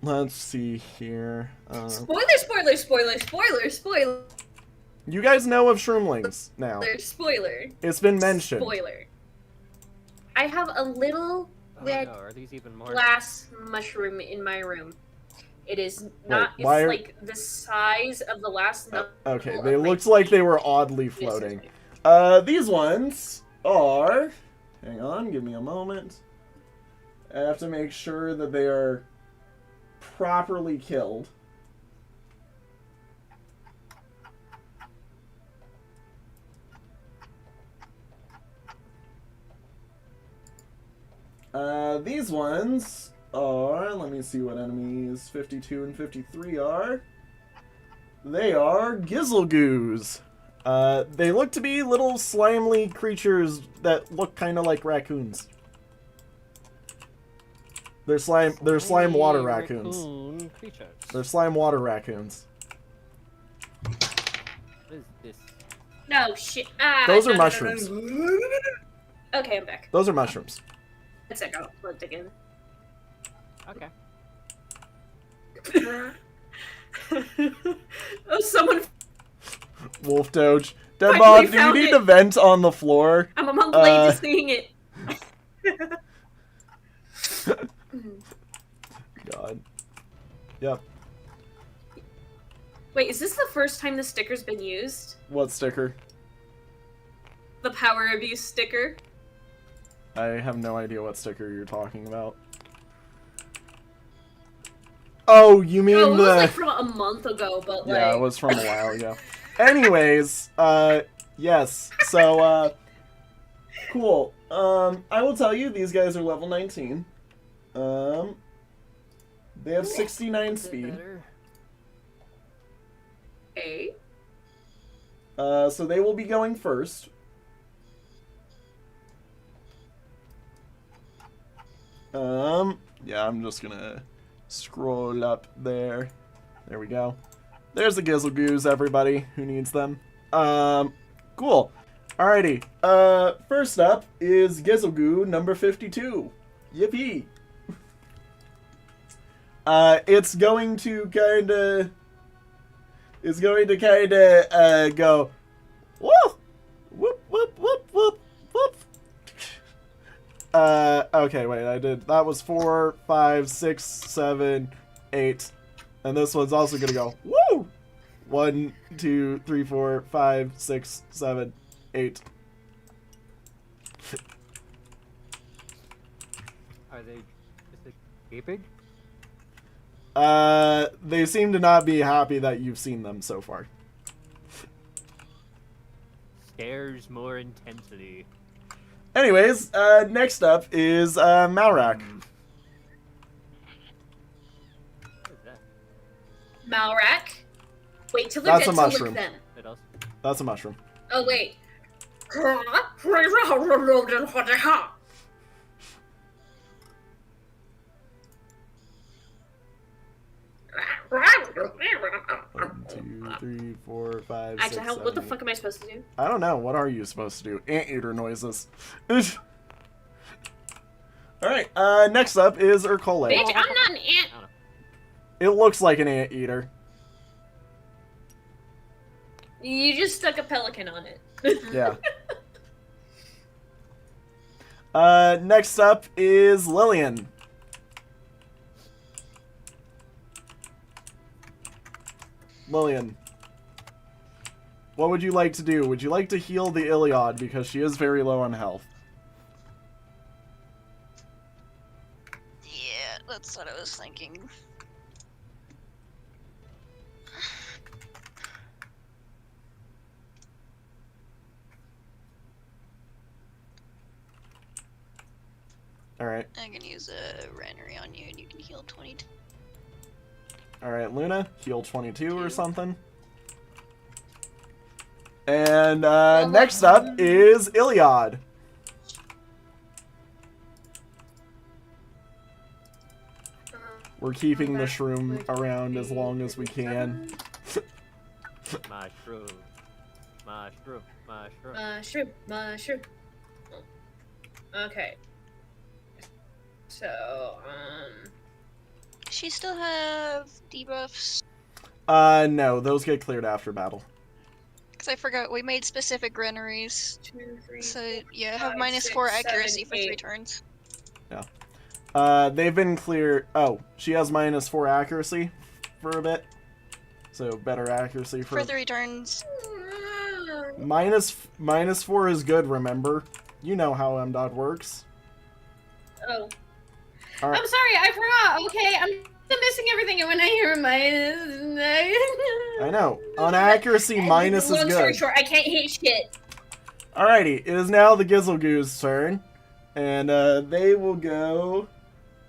Let's see here. Spoiler. You guys know of shroomlings now. Spoiler. It's been mentioned. Spoiler. I have a little Oh red no, are these even more? glass mushroom in my room. It is not. why it's are- like the size of the last. Okay, knuckle they of my looked like they feet. were oddly floating. These ones are... Hang on, give me a moment. I have to make sure that they are properly killed. These ones are... Let me see what enemies 52 and 53 are. They are Gizzlegoos. They look to be little slimely creatures that look kind of like raccoons. They're slime water raccoons. Raccoon creatures. They're slime water raccoons. What is this? No shit. Ah, Those are no, mushrooms. no. Okay, I'm back. Those are mushrooms. Let's check out. Let's again. Okay. Oh, someone. Wolf Doge. Finally Deadbog, do you found need it. to vent on the floor? I'm a month late Uh, to seeing it. God. Yep. Wait, is this the first time the sticker's been used? What sticker? The power abuse sticker? I have no idea what sticker you're talking about. Oh, you mean No, it the... was like from a month ago, but like. Yeah, it was from a while ago. Anyways, yes. So, cool. I will tell you, these guys are level 19. They have 69 speed. Better. Okay. So they will be going first. Yeah, I'm just gonna scroll up there. There we go. There's the Gizzlegoos, everybody who needs them. Cool. Alrighty. First up is Gizzlegoo number 52. Yippee. It's going to kinda go, woo! Whoop, whoop, whoop, whoop, whoop. Okay, wait, that was 4, 5, 6, 7, 8. And this one's also gonna go, woo! 1, 2, 3, 4, 5, 6, 7, 8. Are they? Is it gaping? They seem to not be happy that you've seen them so far. Scares more intensity. Anyways, next up is, Malrak. What is that? Malrak. Wait till they're That's dead a to mushroom. look them. What else? That's a mushroom. Oh wait. One, two, three, four, five, Actually, six, what the seven, fuck am I supposed to do? I don't know. What are you supposed to do? Anteater noises. Alright, next up is Urkole. Bitch, I'm not an ant. It looks like an anteater. You just stuck a pelican on it. Yeah. Next up is Lillian. Lillian. What would you like to do? Would you like to heal the Iliad because she is very low on health? Yeah, that's what I was thinking. Alright. I can use a Rannery on you and you can heal 22. Alright, Luna, heal 22 or something. And next up is Iliad. We're keeping the shroom around as long as we can. Mushroom. Mushroom. Mushroom. Mushroom. Okay. So, She still have debuffs? No, those get cleared after battle. Because I forgot, we made specific Ranneries. 2, 3, So, yeah, have five, minus six, 4 seven, accuracy for 3 8. turns. They've been cleared. Oh, she has minus 4 accuracy for a bit. So better accuracy For 3 turns. minus 4 is good, remember? You know how MDOT works. Oh. Alright. I'm sorry, I forgot. Okay, I'm missing everything when I hear minus. I know. On accuracy, minus is Long story good. short, I can't hit shit. Alrighty, it is now the Gizzlegoo's turn. And they will go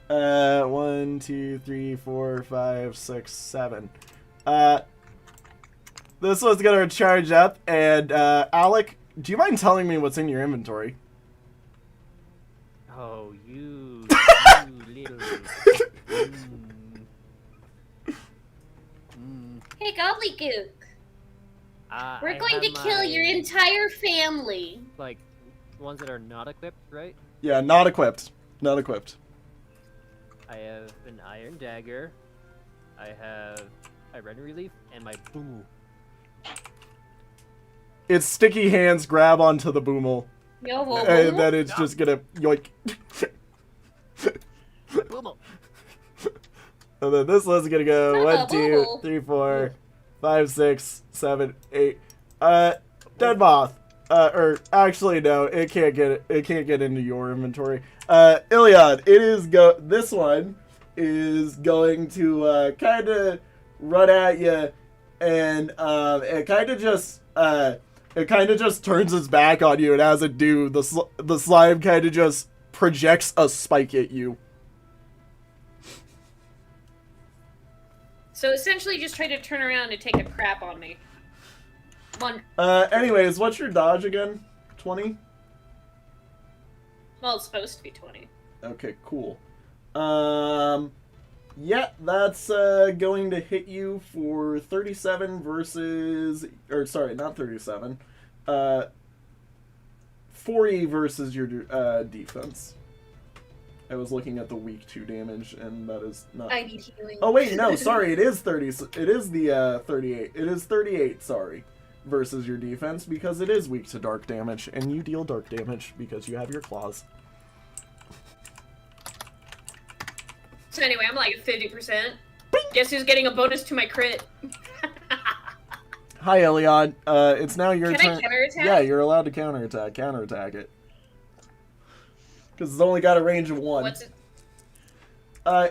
1, 2, 3, 4, 5, 6, 7. This one's gonna charge up, and Alec, do you mind telling me what's in your inventory? Oh, you little. Hey, Gobbledygook. We're I going to have kill your my, entire family. like, ones that are not equipped, right? Yeah, not equipped. Not equipped. I have an iron dagger. I have a red relief and my boo. Its sticky hands grab onto the boomel, Yo, whoa, and then it's just gonna yoink. Boomo. And then this one's gonna go Son of 1, a 2, boo-boo. 3, 4, 5, 6, 7, 8. Dead moth. Or actually no, it can't get into your inventory. Iliad, this one is going to kind of run at you, and it kind of just turns its back on you, and as it do, the slime kind of just projects a spike at you. So essentially, just try to turn around and take a crap on me. One. Anyways, what's your dodge again? 20? Well, it's supposed to be 20. Okay, cool. Yeah, that's going to hit you for 37 versus, or sorry, not 37. 40 versus your defense. I was looking at the weak 2 damage, and that is not. I need healing. Oh wait, no, sorry, it is 30. It is the 38. It is 38. Sorry, versus your defense because it is weak to dark damage, and you deal dark damage because you have your claws. So anyway, I'm like at 50%. Guess who's getting a bonus to my crit? Hi, Iliad. It's now your Can turn. I counterattack? Yeah, you're allowed to counterattack. Counterattack it. Because it's only got a range of 1. What's it?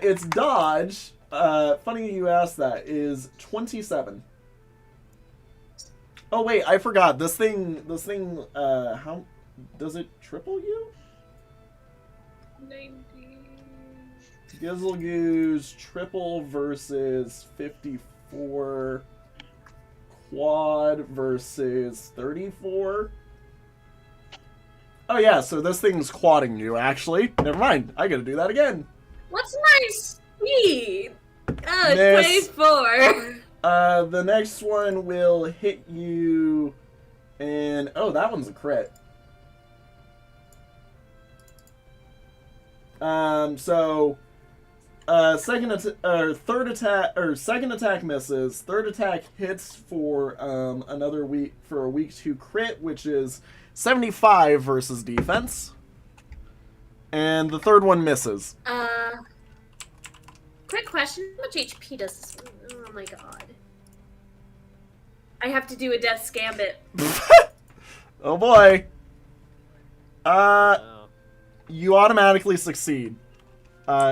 Its dodge, funny you asked that, is 27. Oh wait, I forgot. This thing, how does it triple you? 90. Gizzlegoo's triple versus 54. Quad versus 34. Oh yeah, so this thing's quadding you, actually. Never mind, I gotta do that again. What's my speed? Oh, Miss. 24. The next one will hit you, and oh, that one's a crit. Second attack misses. Third attack hits for a week 2 crit, which is 75 versus defense. And the third one misses. Quick question: how much HP does this? Oh my god! I have to do a death gambit. Oh boy. Oh. You automatically succeed.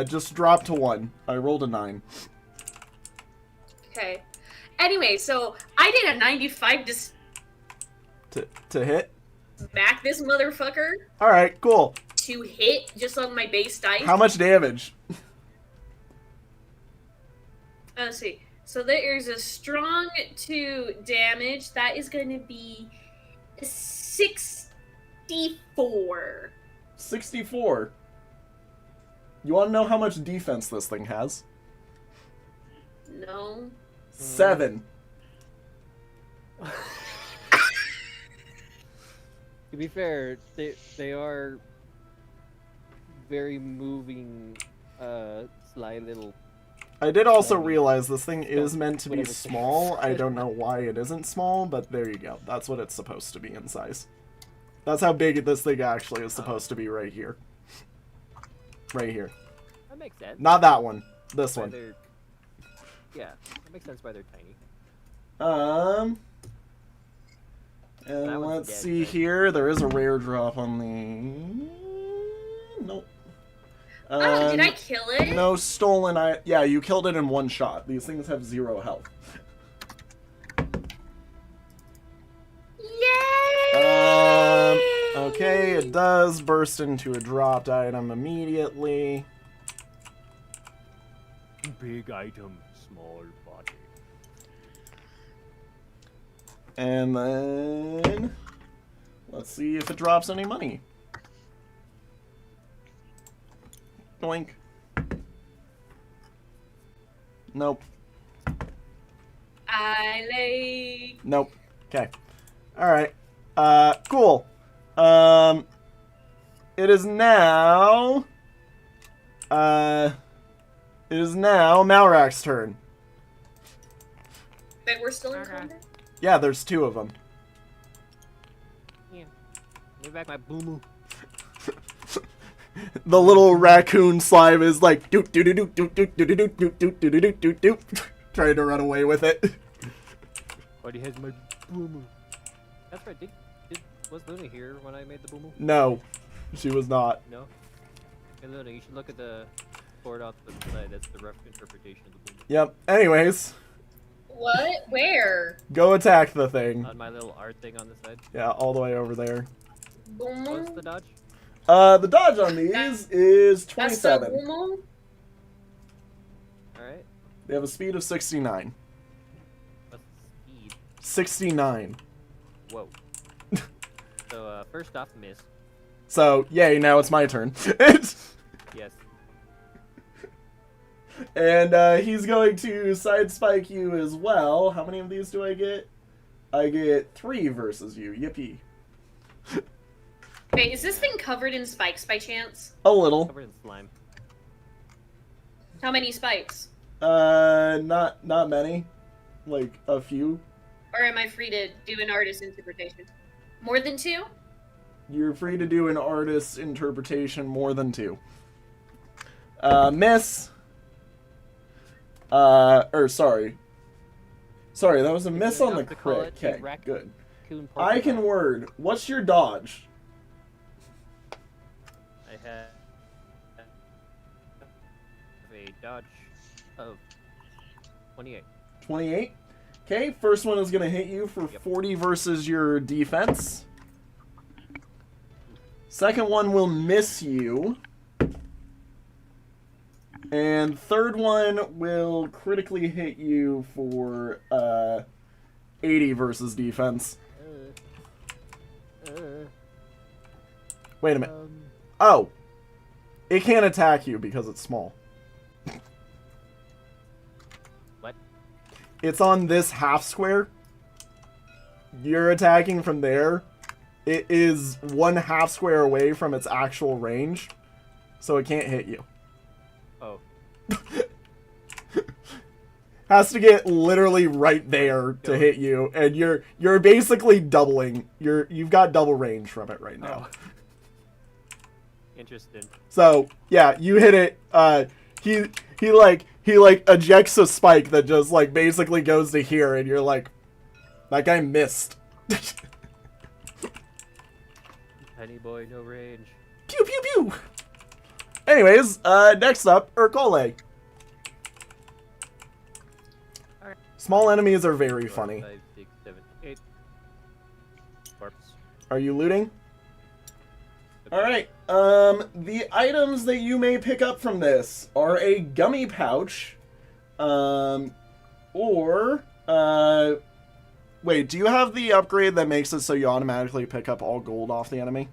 Just drop to 1. I rolled a 9. Okay. Anyway, so I did a 95 To hit? smack this motherfucker. Alright, cool. To hit just on my base dice. How much damage? Let's see. So there's a strong 2 damage. That is going to be 64. 64. You want to know how much defense this thing has? No. 7. To be fair, they are very moving, sly little. I did also realize this thing is Oh, meant to be whatever. small. I don't know why it isn't small, but there you go. That's what it's supposed to be in size. That's how big this thing actually is supposed to be right here. Right here. That makes sense. Not that one. This Why one. they're- Yeah, that makes sense why they're tiny. And That one's let's dead, see right? here. There is a rare drop on the... Nope. Oh, did I kill it? No stolen... Yeah, you killed it in 1 shot. These things have 0 health. Yay! Okay, it does burst into a dropped item immediately. Big item, small body. And then... Let's see if it drops any money. Doink. Nope. I like. Nope. Okay. Alright. Cool. It is now... It is now Malrak's turn. But we're still in Okay. combat? Yeah, there's 2 of them. Yeah. Give back my boo-moo. The little raccoon slime is like doot doot doot doot doot doot doot doot doot doot doot doot doot doot, trying to run away with it. But he has my boo-moo. That's right. Was Luna here when I made the boo-moo? No, she was not. No. Hey Luna, you should look at the board off to the side. That's the rough interpretation of the boo-moo. Yep. Anyways, What? Where? go attack the thing. On my little art thing on the side. Yeah, all the way over there. What's the dodge? The dodge on these is That's the 27. Umo? Alright. They have a speed of 69. What's the speed? 69. Whoa. So, first off, miss. So, yay, now it's my turn. Yes. And he's going to side spike you as well. How many of these do I get? I get 3 versus you. Yippee. Wait, is this thing covered in spikes by chance? A little. Covered in slime. How many spikes? Not many. Like, a few. Or am I free to do an artist interpretation? More than 2? You're free to do an artist's interpretation more than 2. Miss. Sorry. Sorry, that was a miss on the enough to call crit. it a Okay, good. Raccoon I can Pokemon. word. What's your dodge? I have a dodge of 28. 28. Okay, first one is going to hit you for 40 versus your defense. Second one will miss you. And third one will critically hit you for 80 versus defense. Wait a minute. Oh. It can't attack you because it's small. What? It's on this half square. You're attacking from there. It is 1/2 square away from its actual range, so it can't hit you. Oh. Has to get literally right there to hit you, and you're basically doubling. You've got double range from it right now. Oh. Interesting. So yeah, you hit it. He like ejects a spike that just like basically goes to here, and you're like, that guy missed. Tiny boy, no range. Pew pew pew. Anyways, next up, Urkole. Alright. Small enemies are very 4, funny. 5, 6, 7, 8. Corpse. Are you looting? Alright, the items that you may pick up from this are a gummy pouch, wait, do you have the upgrade that makes it so you automatically pick up all gold off the enemy?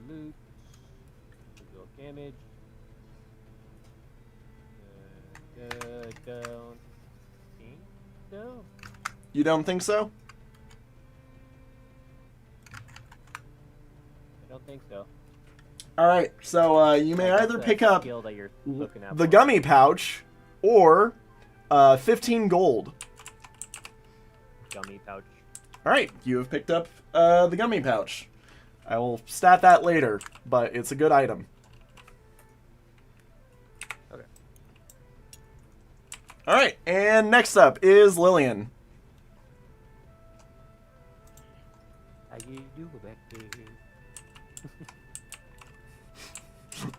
Loot. Damage. Don't think so. You don't think so? I don't think so. Alright, so you may That's either the pick up skill that you're looking at the for. gummy pouch or 15 gold. Gummy pouch. Alright, you have picked up the gummy pouch. I will stat that later, but it's a good item. Okay. Alright, and next up is Lillian. How you do back there?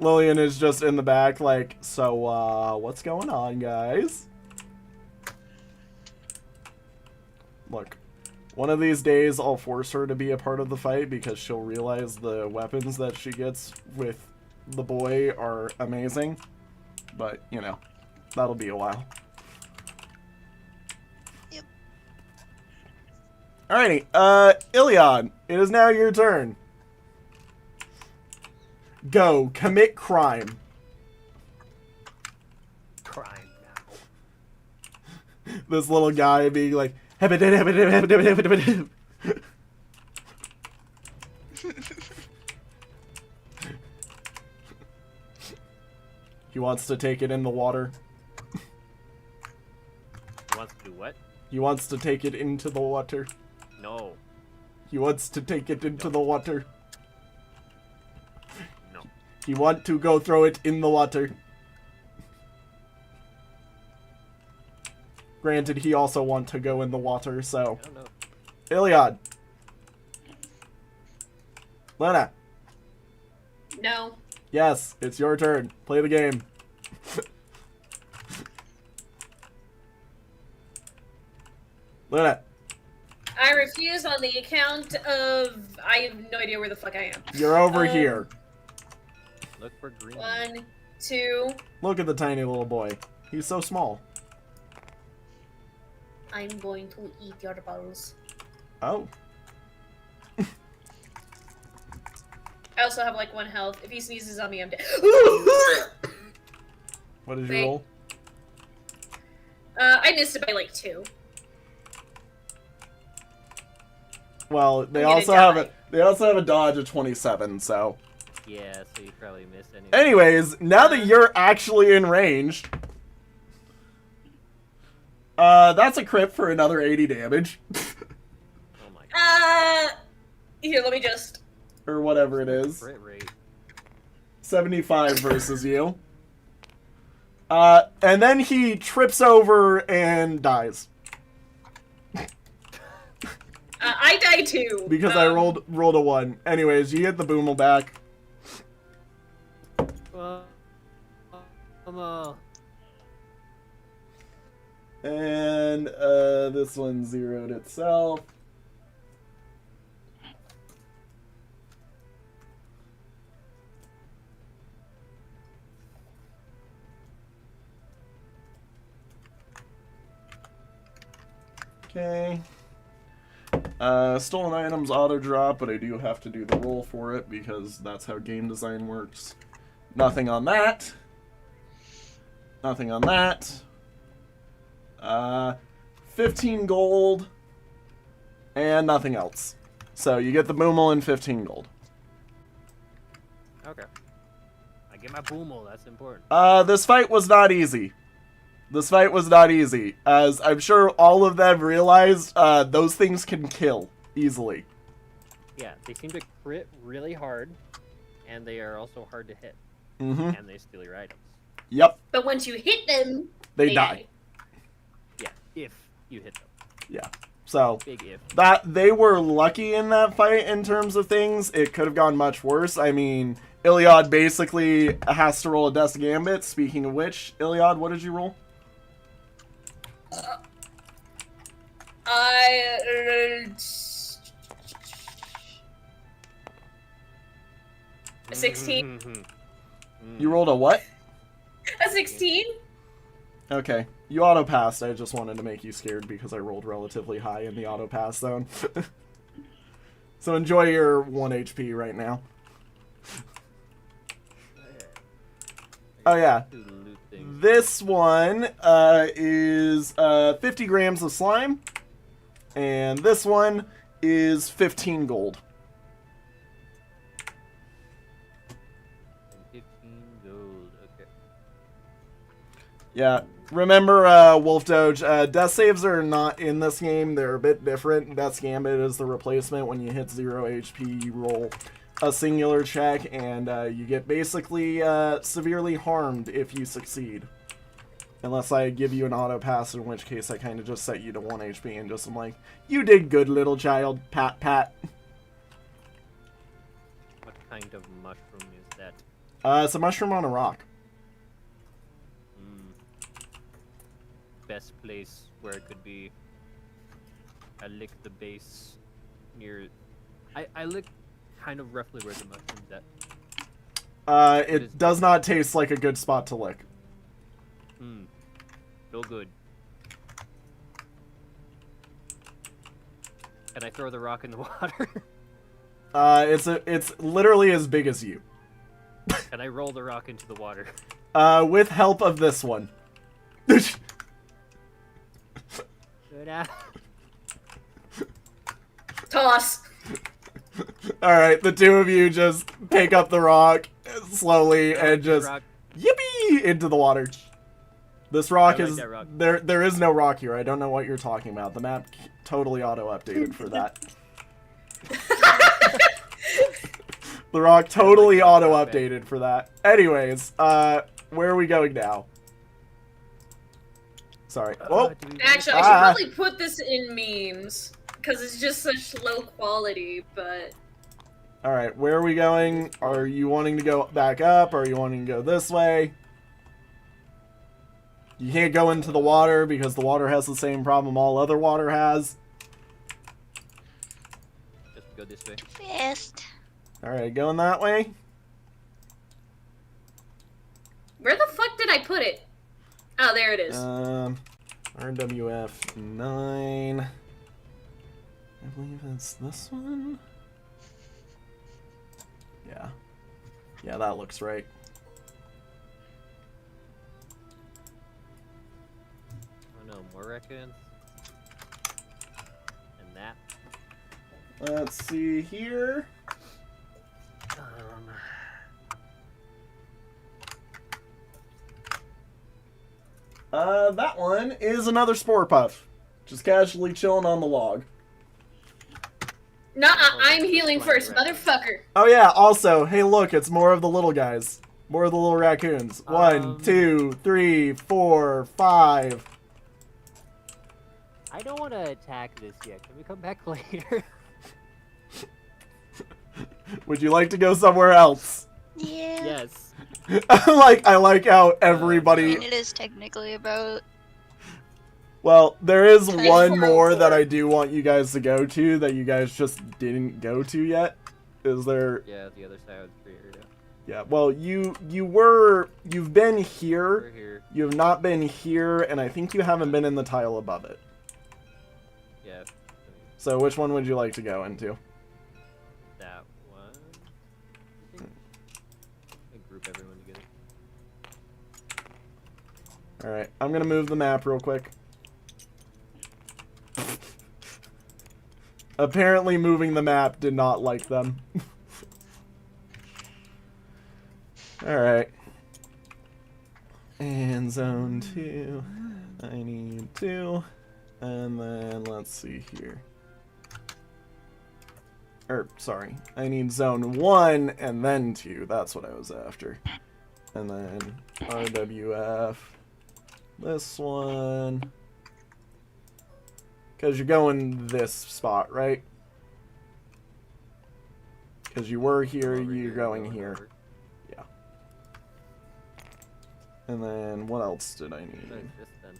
Lillian is just in the back like, so, what's going on, guys? Look, one of these days I'll force her to be a part of the fight because she'll realize the weapons that she gets with the boy are amazing. But, you know, that'll be a while. Yep. Alrighty, Ilion, it is now your turn. Go, commit crime. Crime now. This little guy being like, he wants to take it in the water. He wants to do what? He wants to take it into the water. No. He wants to take it into the water. No. He want to go throw it in the water. Granted, he also want to go in the water, so... I don't know. Iliad. Lena. No. Yes, it's your turn. Play the game. Lena. I refuse on the account of I have no idea where the fuck I am. You're over here. Look for green. 1, 2. Look at the tiny little boy. He's so small. I'm going to eat your balls. Oh. I also have like 1 health. If he sneezes on me, I'm dead. What is your Wait. roll? I missed it by like 2. Well, they I'm gonna also have a die. dodge of 27, so. Yeah, so you probably missed anyway. Anyways, now that you're actually in range, that's a crit for another 80 damage. Oh my god. Here, let me just. Or whatever it is. Crit rate. 75 versus you. And then he trips over and dies. I die too. Because I rolled a 1. Anyways, you hit the boomel back. And this one zeroed itself. Okay. Stolen items auto drop, but I do have to do the roll for it because that's how game design works. Nothing on that. Nothing on that. 15 gold. And nothing else. So you get the boomel and 15 gold. Okay. I get my boomel, that's important. This fight was not easy. This fight was not easy. As I'm sure all of them realized, those things can kill easily. Yeah, they seem to crit really hard, and they are also hard to hit. Mm-hmm. And they steal your items. Yep. But once you hit them, They die. Yeah, if you hit them. Yeah. So Big if. that they were lucky in that fight in terms of things. It could have gone much worse. I mean, Iliad basically has to roll a Death Gambit. Speaking of which, Iliad, what did you roll? A 16. You rolled a what? A 16? Okay. You auto-passed. I just wanted to make you scared because I rolled relatively high in the auto-pass zone. So enjoy your 1 HP right now. Oh yeah. This one is 50 grams of slime. And this one is 15 gold. 15 gold, okay. Yeah. Remember, Wolf Doge, death saves are not in this game. They're a bit different. Death Gambit is the replacement. When you hit 0 HP, you roll a singular check, and you get basically severely harmed if you succeed. Unless I give you an auto pass, in which case I kind of just set you to 1 HP and just am like, you did good, little child. Pat, pat. What kind of mushroom is that? It's a mushroom on a rock. Best place where it could be. I lick the base near. I lick kind of roughly where the mushroom's at. It does not taste like a good spot to lick. No good. Can I throw the rock in the water? It's literally as big as you. Can I roll the rock into the water? With help of this one. Toss. Alright, the two of you just pick up the rock slowly and just rock. yippee into the water. This rock like is that rock. there is no rock here. I don't know what you're talking about. The map totally auto updated for that. The rock totally auto updated for that. Anyways, where are we going now? Sorry. Oh, Actually, I should probably put this in memes because it's just such low quality. But all right, where are we going? Are you wanting to go back up? Or are you wanting to go this way? You can't go into the water because the water has the same problem all other water has. Just go this way. Fast. Alright, going that way? where the fuck did I put it? Oh, there it is. RWF 9. I believe it's this one? Yeah. Yeah, that looks right. Oh no, more raccoons. And that. Let's see here. That one is another Spore Puff. Just casually chilling on the log. Nah, I'm healing first, motherfucker. Oh yeah, also, hey look, it's more of the little guys. More of the little raccoons. 1, 2, 3, 4, 5. I don't want to attack this yet. Can we come back later? Would you like to go somewhere else? Yeah. Yes. I like how everybody... And it is technically about... Well, there is Time one for more a that war. I do want you guys to go to that you guys just didn't go to yet. Is there... Yeah, the other side of the tree area. Yeah, well, you've been here, We're here. you have not been here, and I think you haven't been in the tile above it. So which one would you like to go into? That one. I think I group everyone together. Alright, I'm gonna move the map real quick. Apparently moving the map did not like them. Alright. And zone 2. I need 2. And then let's see here. Sorry. I need zone 1 and then 2. That's what I was after. And then RWF. This one. Because you're going this spot, right? Because you were here, Over you're going here. over. Yeah. And then what else did I need? Like this then.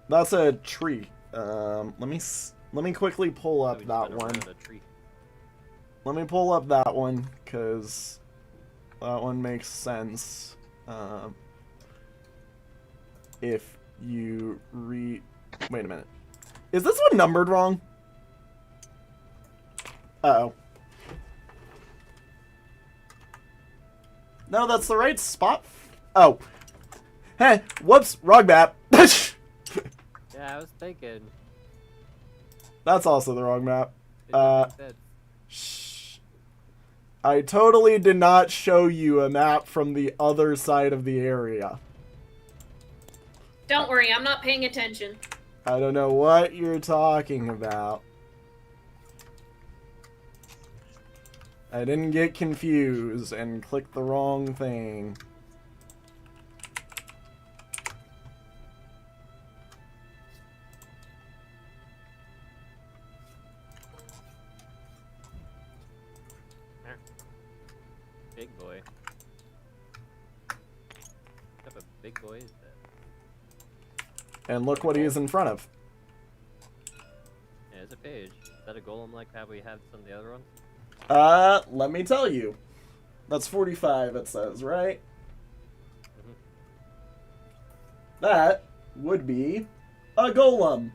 That's a tree. Let me quickly pull Oh, up we just that went one. around a tree. Let me pull up that one because that one makes sense. If you wait a minute. Is this one numbered wrong? Uh-oh. No, that's the right spot. Oh. Hey, whoops, wrong map. Yeah, I was thinking. That's also the wrong map. It doesn't make sense. Shh. I totally did not show you a map from the other side of the area. Don't worry, I'm not paying attention. I don't know what you're talking about. I didn't get confused and click the wrong thing. Big boy. What type of big boy is that? And look what he is in front of. Yeah, it's a page. Is that a golem like how we have some of the other ones? Let me tell you. That's 45, it says, right? Mhm. That would be a golem.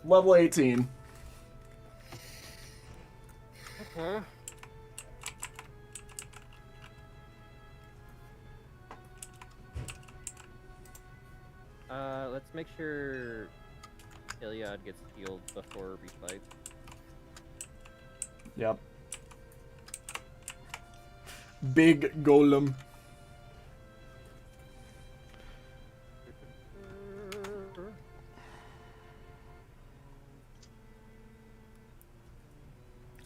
Level 18. Okay. Let's make sure Iliad gets healed before we fight. Yep. Big golem.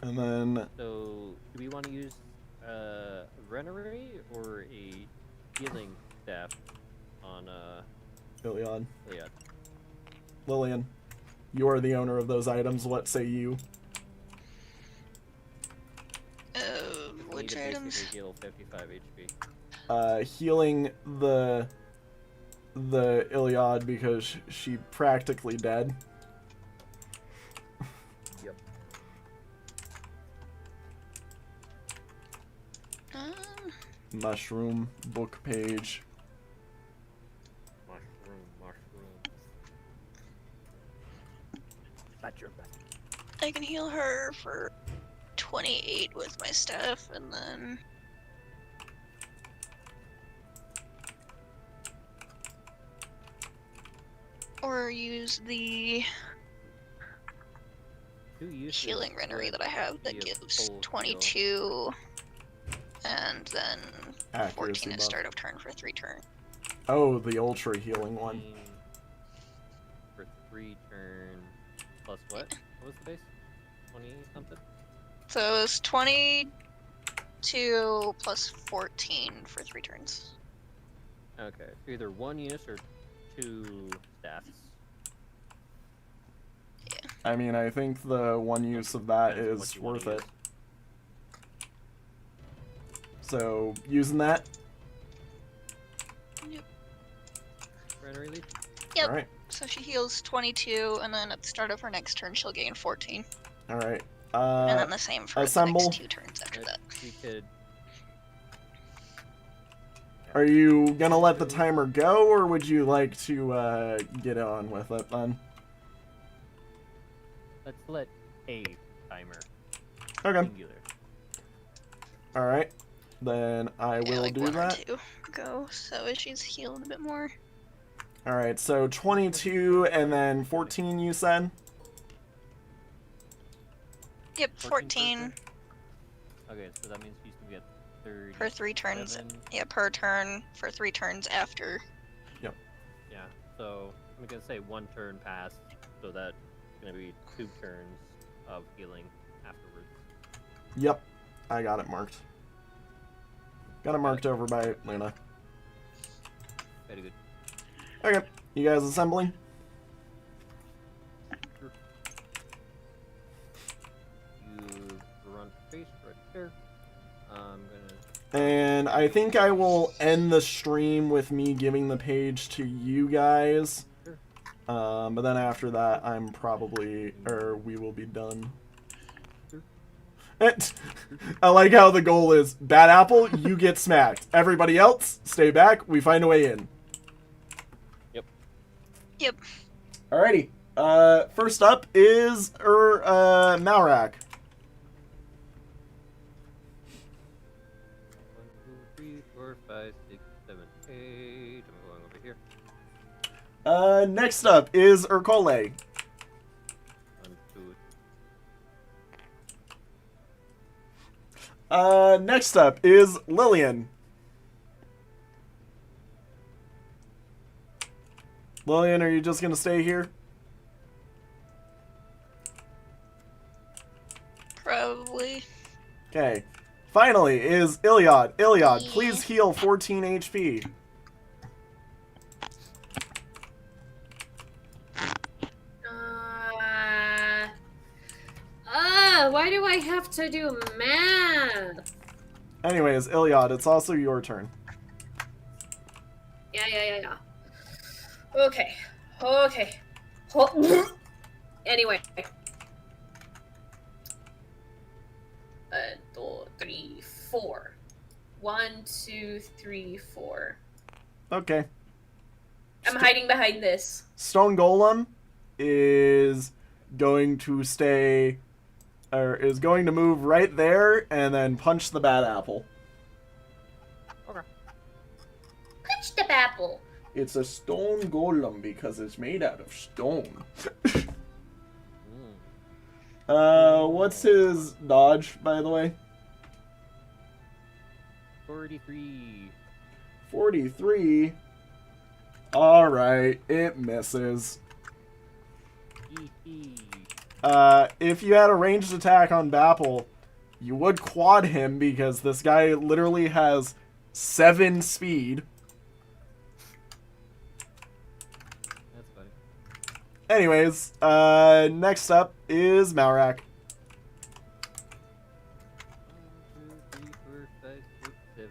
And then So, do we want to use Veneray or a healing staff on Iliad. Iliad? Lillian, you are the owner of those items. What say you? We need Which to items? basically heal 55 HP. Healing the Iliad because she practically dead. Yep. Mushroom book page. Mushroom. That's your best. I can heal her for 28 with my stuff, and then or use the healing Renery that I have that gives 22 and then Accuracy 14 at buff. start of turn for 3 turns. Oh, the ultra healing one. For 3 turn plus what? What was the base? 20 something? So it's 22 plus 14 for 3 turns. Okay, either 1 unit or 2 staffs. I mean, I think the one use of that Depends on is what you wanna worth it. use. So, using that? Renery lead? Yep. Alright. So she heals 22, and then at the start of her next turn, she'll gain 14. Alright. And then the same for the assemble. next 2 turns after that. We could. Are you gonna let the timer go, or would you like to get on with it then? Let's let a timer. Okay. Singular. All right. Then I Yeah, will like do 1 or that. 2 go, so she's healed a bit more. All right. So 22 and then 14. You said. Yep, 14 per 14 turn? Okay, so that means she's gonna get 30. per 3 turns. Yeah, per turn for 3 turns after. Yeah, so I'm gonna say 1 turn passed, so that's gonna be 2 turns of healing afterwards. Yep. I got it marked. Got it marked over by Luna. Very good. Okay. You guys assembling? You run face right there. I'm gonna. And I think I will end the stream with me giving the page to you guys. Sure. But then after that, I'm probably, or we will be done. Sure. I like how the goal is, Bad Apple, you get smacked. Everybody else, stay back, we find a way in. Yep. Alrighty. First up is, Malrak. 1, 2, 3, 4, 5, 6, 7, 8. I'm going over here. Next up is Urkole. 1, 2. Next up is Lillian. Lillian, are you just gonna stay here? Probably. Okay. Finally is Iliad. Iliad, please heal 14 HP. Why do I have to do math? Anyways, Iliad, it's also your turn. Yeah. Okay. Anyway. 1, 2, 3, 4. 1, 2, 3, 4. Okay. I'm hiding behind this. Stone Golem is going to stay, or is going to move right there and then punch the Bad Apple. Punch the apple. It's a stone golem because it's made out of stone. What's his dodge, by the way? 43. 43. Alright, it misses. If you had a ranged attack on Bapple, you would quad him because this guy literally has 7 speed. That's funny. Anyways, next up is Malrak. 1, 2, 3, 4, 5, 6, 7,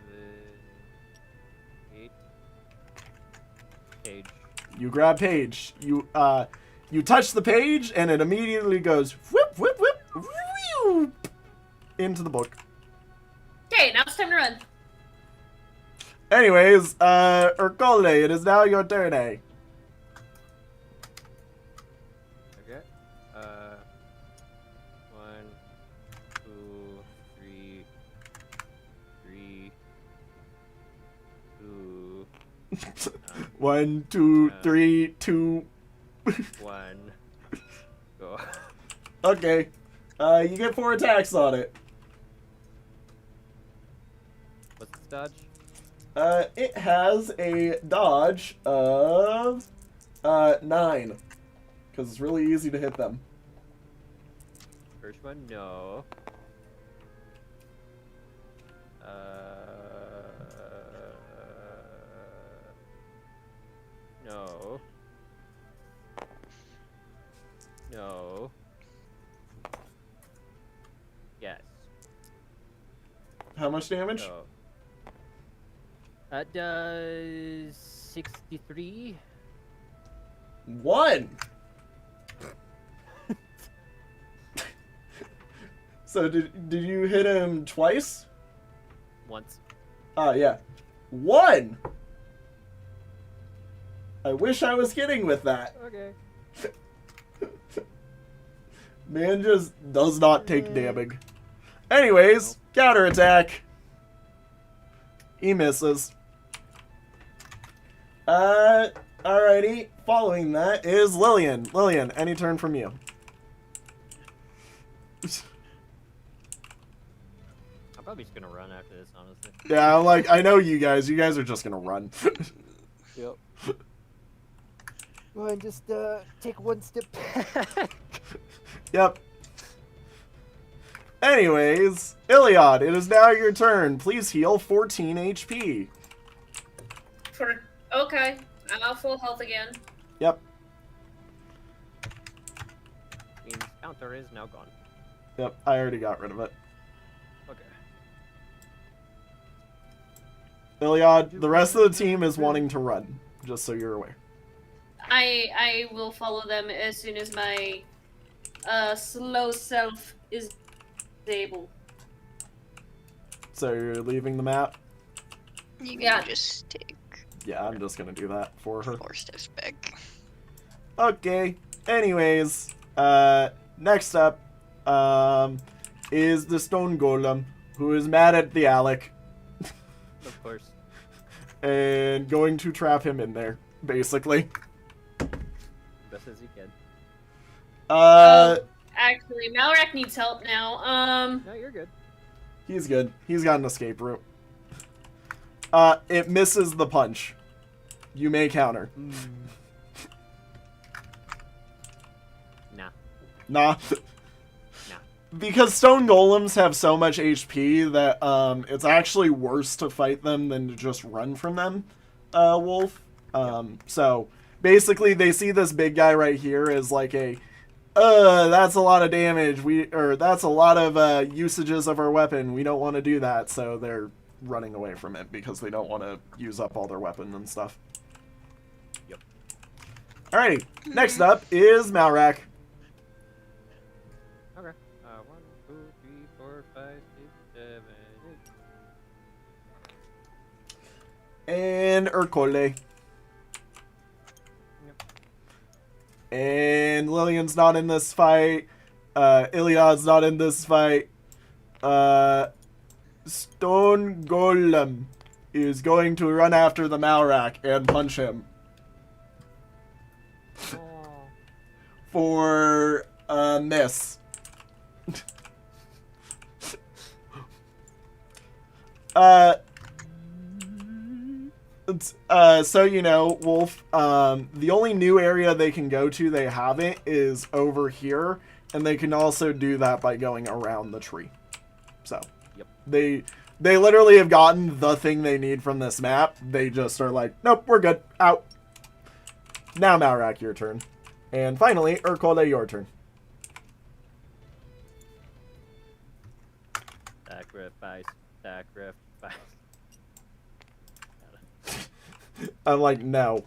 8. Page. You grab Page. You touch the page, and it immediately goes whip, whip, whip, whew, into the book. Okay, now it's time to run. Anyways, Urkole, it is now your turn, eh? Okay. 1, 2, 3, 2. 1, 2, 3, 2. 1. Go. Okay. You get 4 attacks on it. What's the dodge? It has a dodge of 9. Because it's really easy to hit them. First one, no. No. No. Yes. How much damage? No. That does 63. 1. So did you hit him twice? Once. Yeah. 1. I wish I was kidding with that. Okay. Man just does not take damage. Anyways, counterattack. He misses. Alrighty. Following that is Lillian. Lillian, any turn from you. I'm probably just gonna run after this, honestly. Yeah, I'm like, I know you guys. You guys are just gonna run. Yep. Go ahead and just take one step back. Yep. Anyways, Iliad, it is now your turn. Please heal 14 HP. Okay, I'm at full health again. Yep. Means counter is now gone. Yep, I already got rid of it. Okay. Iliad, the rest of the team is wanting to run, just so you're aware. I will follow them as soon as my slow self is able. So you're leaving the map? You Yeah. can just take Yeah, I'm just gonna do that for her. 4 steps back. Okay. Anyways, next up, is the Stone Golem, who is mad at the Alec, Of course. and going to trap him in there, basically. Best as you can. Actually, Malrak needs help now. No, you're good. He's good. He's got an escape route. It misses the punch. You may counter. Nah. Nah. Nah. Because stone golems have so much HP that it's actually worse to fight them than to just run from them, Wolf. So basically they see this big guy right here as like a that's a lot of damage. That's a lot of usages of our weapon. We don't want to do that, so they're running away from it because they don't want to use up all their weapon and stuff. Yep. Alrighty, next up is Malrak. Okay. 1, 2, 3, 4, 5, 6, 7, 8. And Urkole. Yep. And Lillian's not in this fight. Iliad's not in this fight. Stone Golem is going to run after the Malrak and punch him. Oh. For a miss. So you know, Wolf, the only new area they can go to, they haven't, is over here, and they can also do that by going around the tree. So, Yep. they literally have gotten the thing they need from this map. They just are like, nope, we're good, out. Now, Malrak, your turn. And finally, Urkole, your turn. Sacrifice. I'm like, no.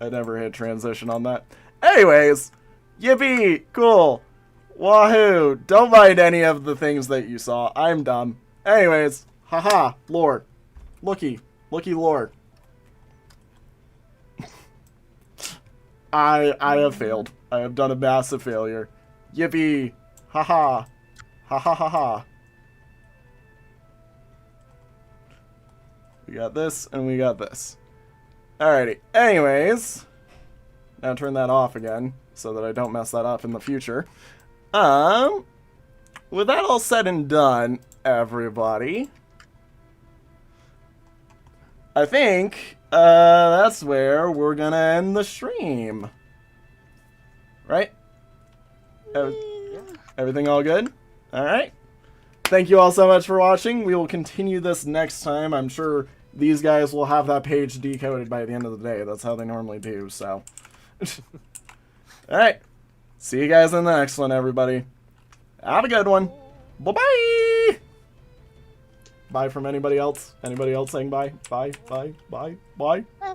I never hit transition on that. Anyways, yippee, cool. Wahoo. Don't mind any of the things that you saw. I'm dumb. Anyways, haha, lore. Looky lore. I have failed. I have done a massive failure. Yippee. Haha. Ha ha ha ha. We got this, and we got this. Alrighty. Anyways. Now turn that off again, so that I don't mess that up in the future. With that all said and done, everybody, I think, that's where we're gonna end the stream. Right? Everything all good? Alright. Thank you all so much for watching. We will continue this next time. I'm sure these guys will have that page decoded by the end of the day. That's how they normally do, so. Alright. See you guys in the next one, everybody. Have a good one. Bye-bye! Bye from anybody else? Anybody else saying bye? Bye, bye, bye, bye.